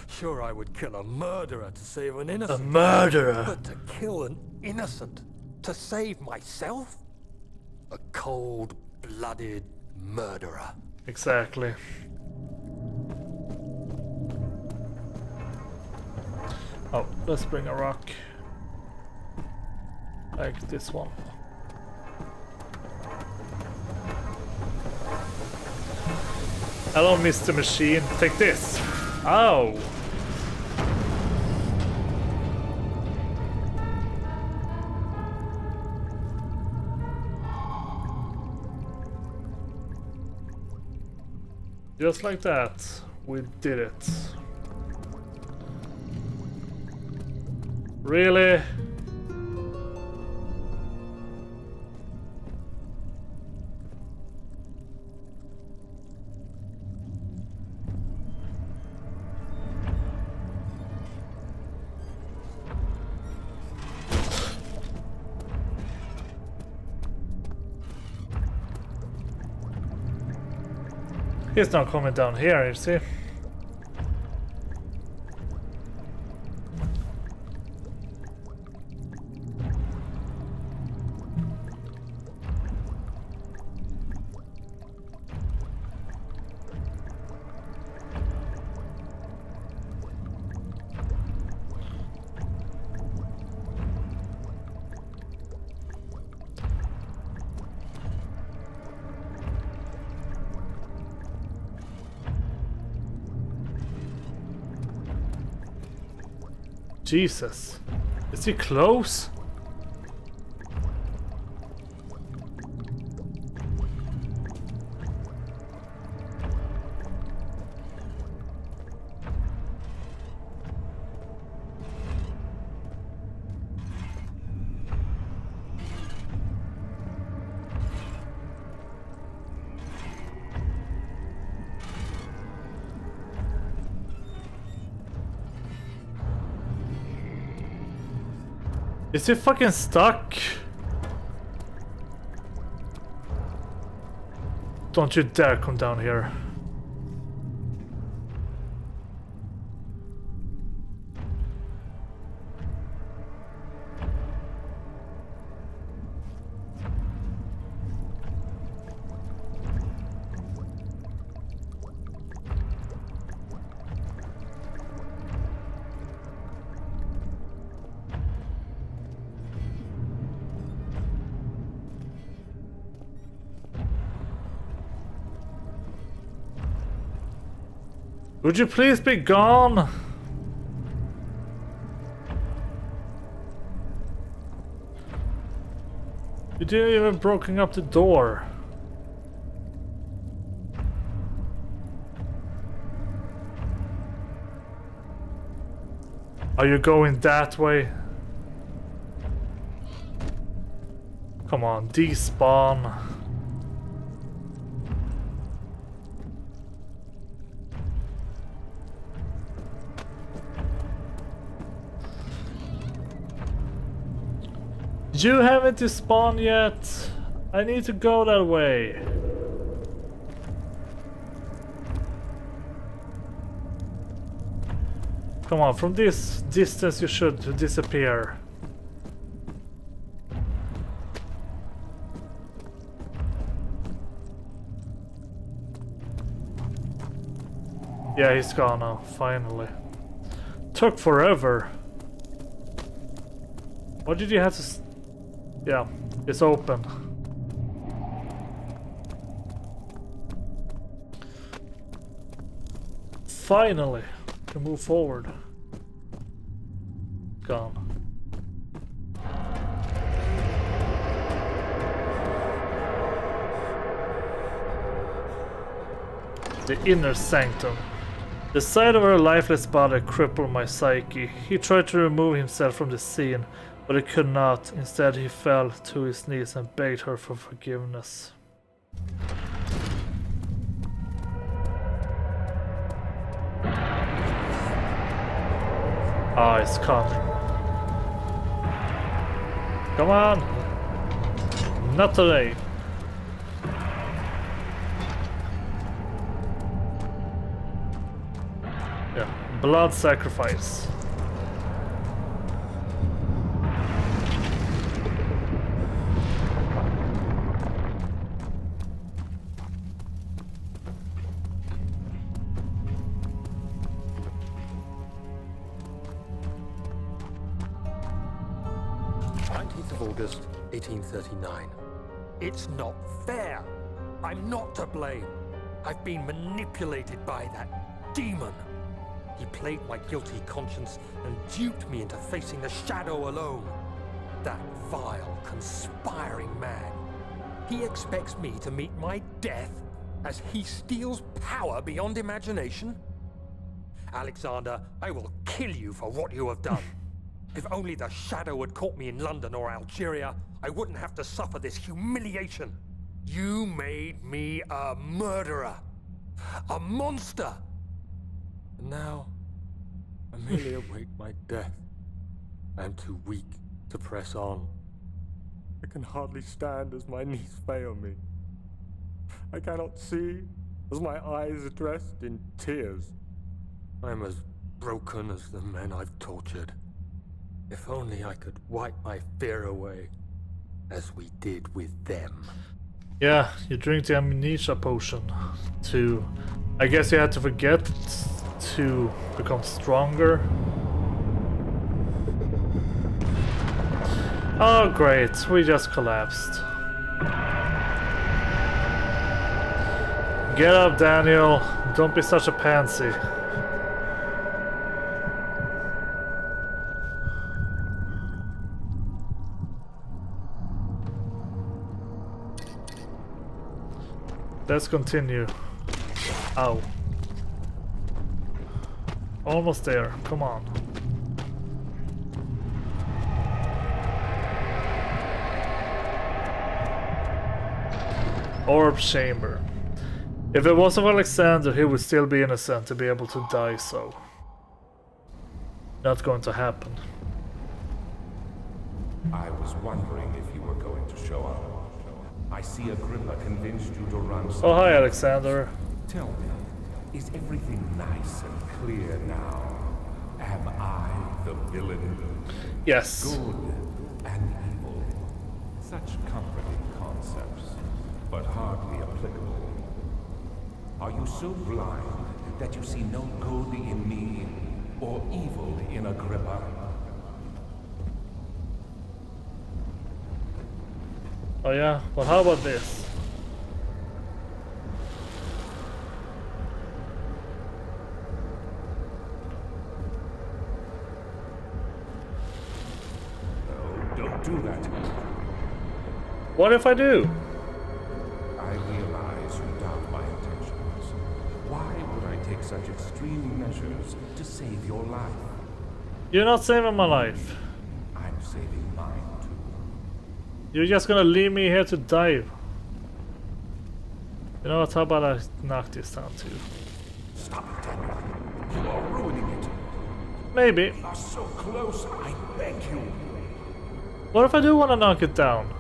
Sure, I would kill a murderer to save an innocent. A murderer? But to kill an innocent to save myself? A cold-blooded murderer. Exactly. Oh, let's bring a rock. Like this one. Hello, Mr. Machine. Take this. Ow. Just like that, we did it. Really? He's not coming down here, you see? Jesus. Is he close? Is he fucking stuck? Don't you dare come down here. Would you please be gone? You didn't even broken up the door. Are you going that way? Come on, despawn. You haven't despawned yet. I need to go that way. Come on, from this distance you should disappear. Yeah, he's gone now, finally. Took forever. What did you have to... Yeah, it's open. Finally, can move forward. Gone. The inner sanctum. The sight of her lifeless body crippled my psyche. He tried to remove himself from the scene, but he could not. Instead, he fell to his knees and begged her for forgiveness. Ah, it's coming. Come on! Not today. Yeah, blood sacrifice. August 1839. It's not fair. I'm not to blame. I've been manipulated by that demon. He played my guilty conscience and duped me into facing the shadow alone. That vile, conspiring man. He expects me to meet my death as he steals power beyond imagination? Alexander, I will kill you for what you have done. If only the shadow had caught me in London or Algeria, I wouldn't have to suffer this humiliation. You made me a murderer. A monster. And now, I merely await my death. I am too weak to press on. I can hardly stand as my knees fail me. I cannot see as my eyes are dressed in tears. I am as broken as the men I've tortured. If only I could wipe my fear away, as we did with them. Yeah, you drink the amnesia potion to... I guess you had to forget to become stronger. Oh great, we just collapsed. Get up, Daniel. Don't be such a pansy. Let's continue. Ow. Almost there. Come on. Orb chamber. If it wasn't Alexander, he would still be innocent to be able to die so. Not going to happen. I was wondering if you were going to show up. I see Agrippa convinced you to run. Oh, hi, Alexander. Tell me, is everything nice and clear now? Am I the villain? Yes. Good and evil. Such comforting concepts, but hardly applicable. Are you so blind that you see no good in me or evil in Agrippa? Oh yeah, well how about this? No, don't do that. What if I do? I realize you doubt my intentions. Why would I take such extreme measures to save your life? You're not saving my life. I'm saving mine too. You're just gonna leave me here to die. You know what, how about I knock this down too? Stop it, Daniel. You are ruining it. Maybe. We are so close, I beg you. What if I do want to knock it down?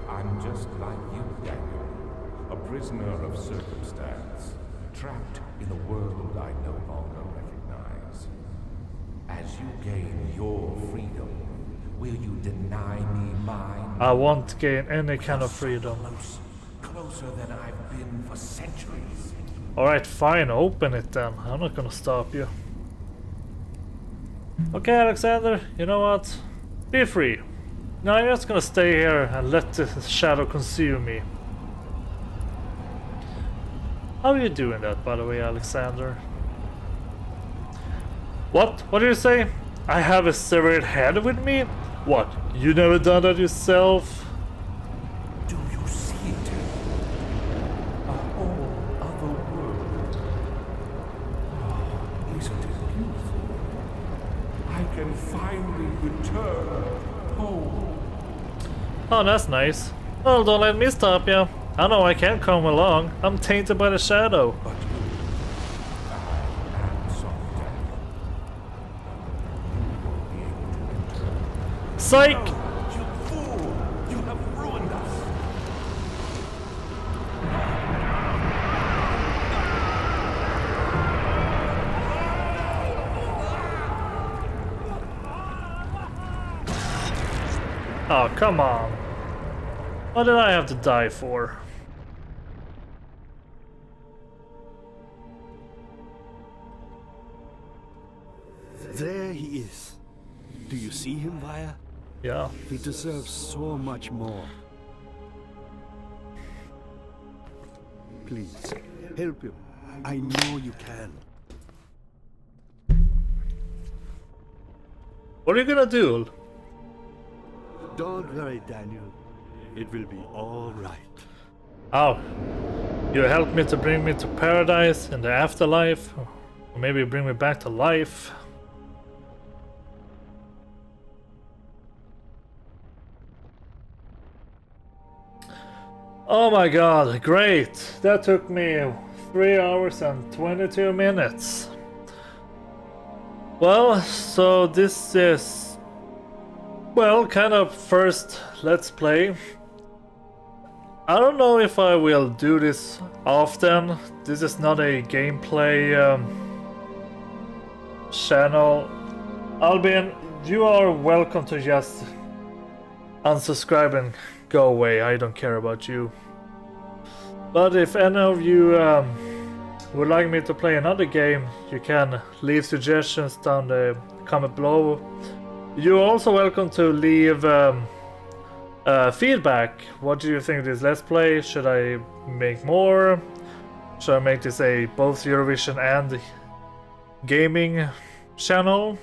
I'm just like you, Daniel. A prisoner of circumstance. Trapped in a world I no longer recognize. As you gain your freedom, will you deny me mine? I won't gain any kind of freedom. Closer than I've been for centuries. Alright, fine, open it then. I'm not gonna stop you. Okay, Alexander, you know what? Be free. No, I'm just gonna stay here and let the shadow consume me. How are you doing that, by the way, Alexander? What? What did you say? I have a severed head with me? What? You never done that yourself? Do you see it? A whole other world. Oh, isn't it beautiful? I can finally return home. Oh, that's nice. Well, don't let me stop you. I know I can't come along. I'm tainted by the shadow. But I am sorry, Daniel. You won't be able to return. Psych! No, you fool! You have ruined us! Oh, come on. What did I have to die for? There he is. Do you see him, Vaya? Yeah. He deserves so much more. Please, help him. I know you can. What are you gonna do? Don't worry, Daniel. It will be all right. Oh, you helped me to bring me to paradise in the afterlife, or maybe bring me back to life. Oh my god, great! That took me 3 hours and 22 minutes. Well, so this is, well, kind of first let's play. I don't know if I will do this often. This is not a gameplay channel. Albin, you are welcome to just unsubscribe and go away. I don't care about you. But if any of you would like me to play another game, you can leave suggestions down the comment below. You're also welcome to leave feedback. What do you think of this Let's Play? Should I make more? Should I make this a both Eurovision and gaming channel?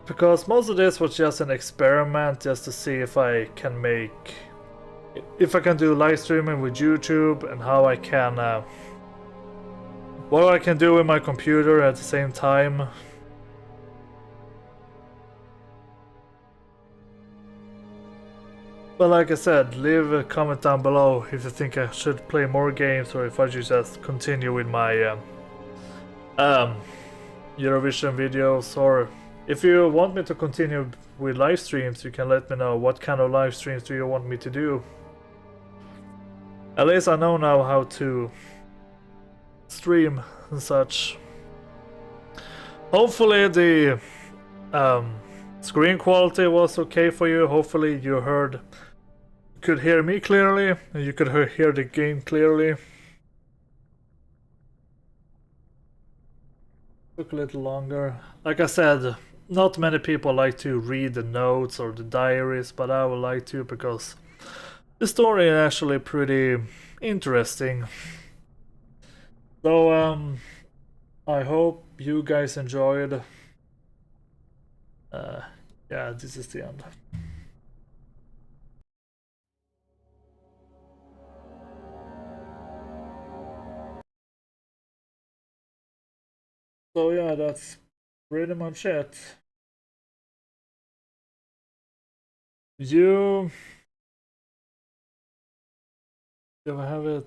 Because most of this was just an experiment, just to see if I can do live streaming with YouTube, and how I can what I can do with my computer at the same time. But like I said, leave a comment down below if you think I should play more games, or if I should just continue with my Eurovision videos, or if you want me to continue with live streams, you can let me know what kind of live streams do you want me to do. At least I know now how to stream and such. Hopefully the screen quality was okay for you. Hopefully you could hear me clearly, and you could hear the game clearly. Took a little longer. Like I said, not many people like to read the notes or the diaries, but I would like to, because the story is actually pretty interesting. So I hope you guys enjoyed. Yeah, this is the end. So yeah, that's pretty much it. Do I have it?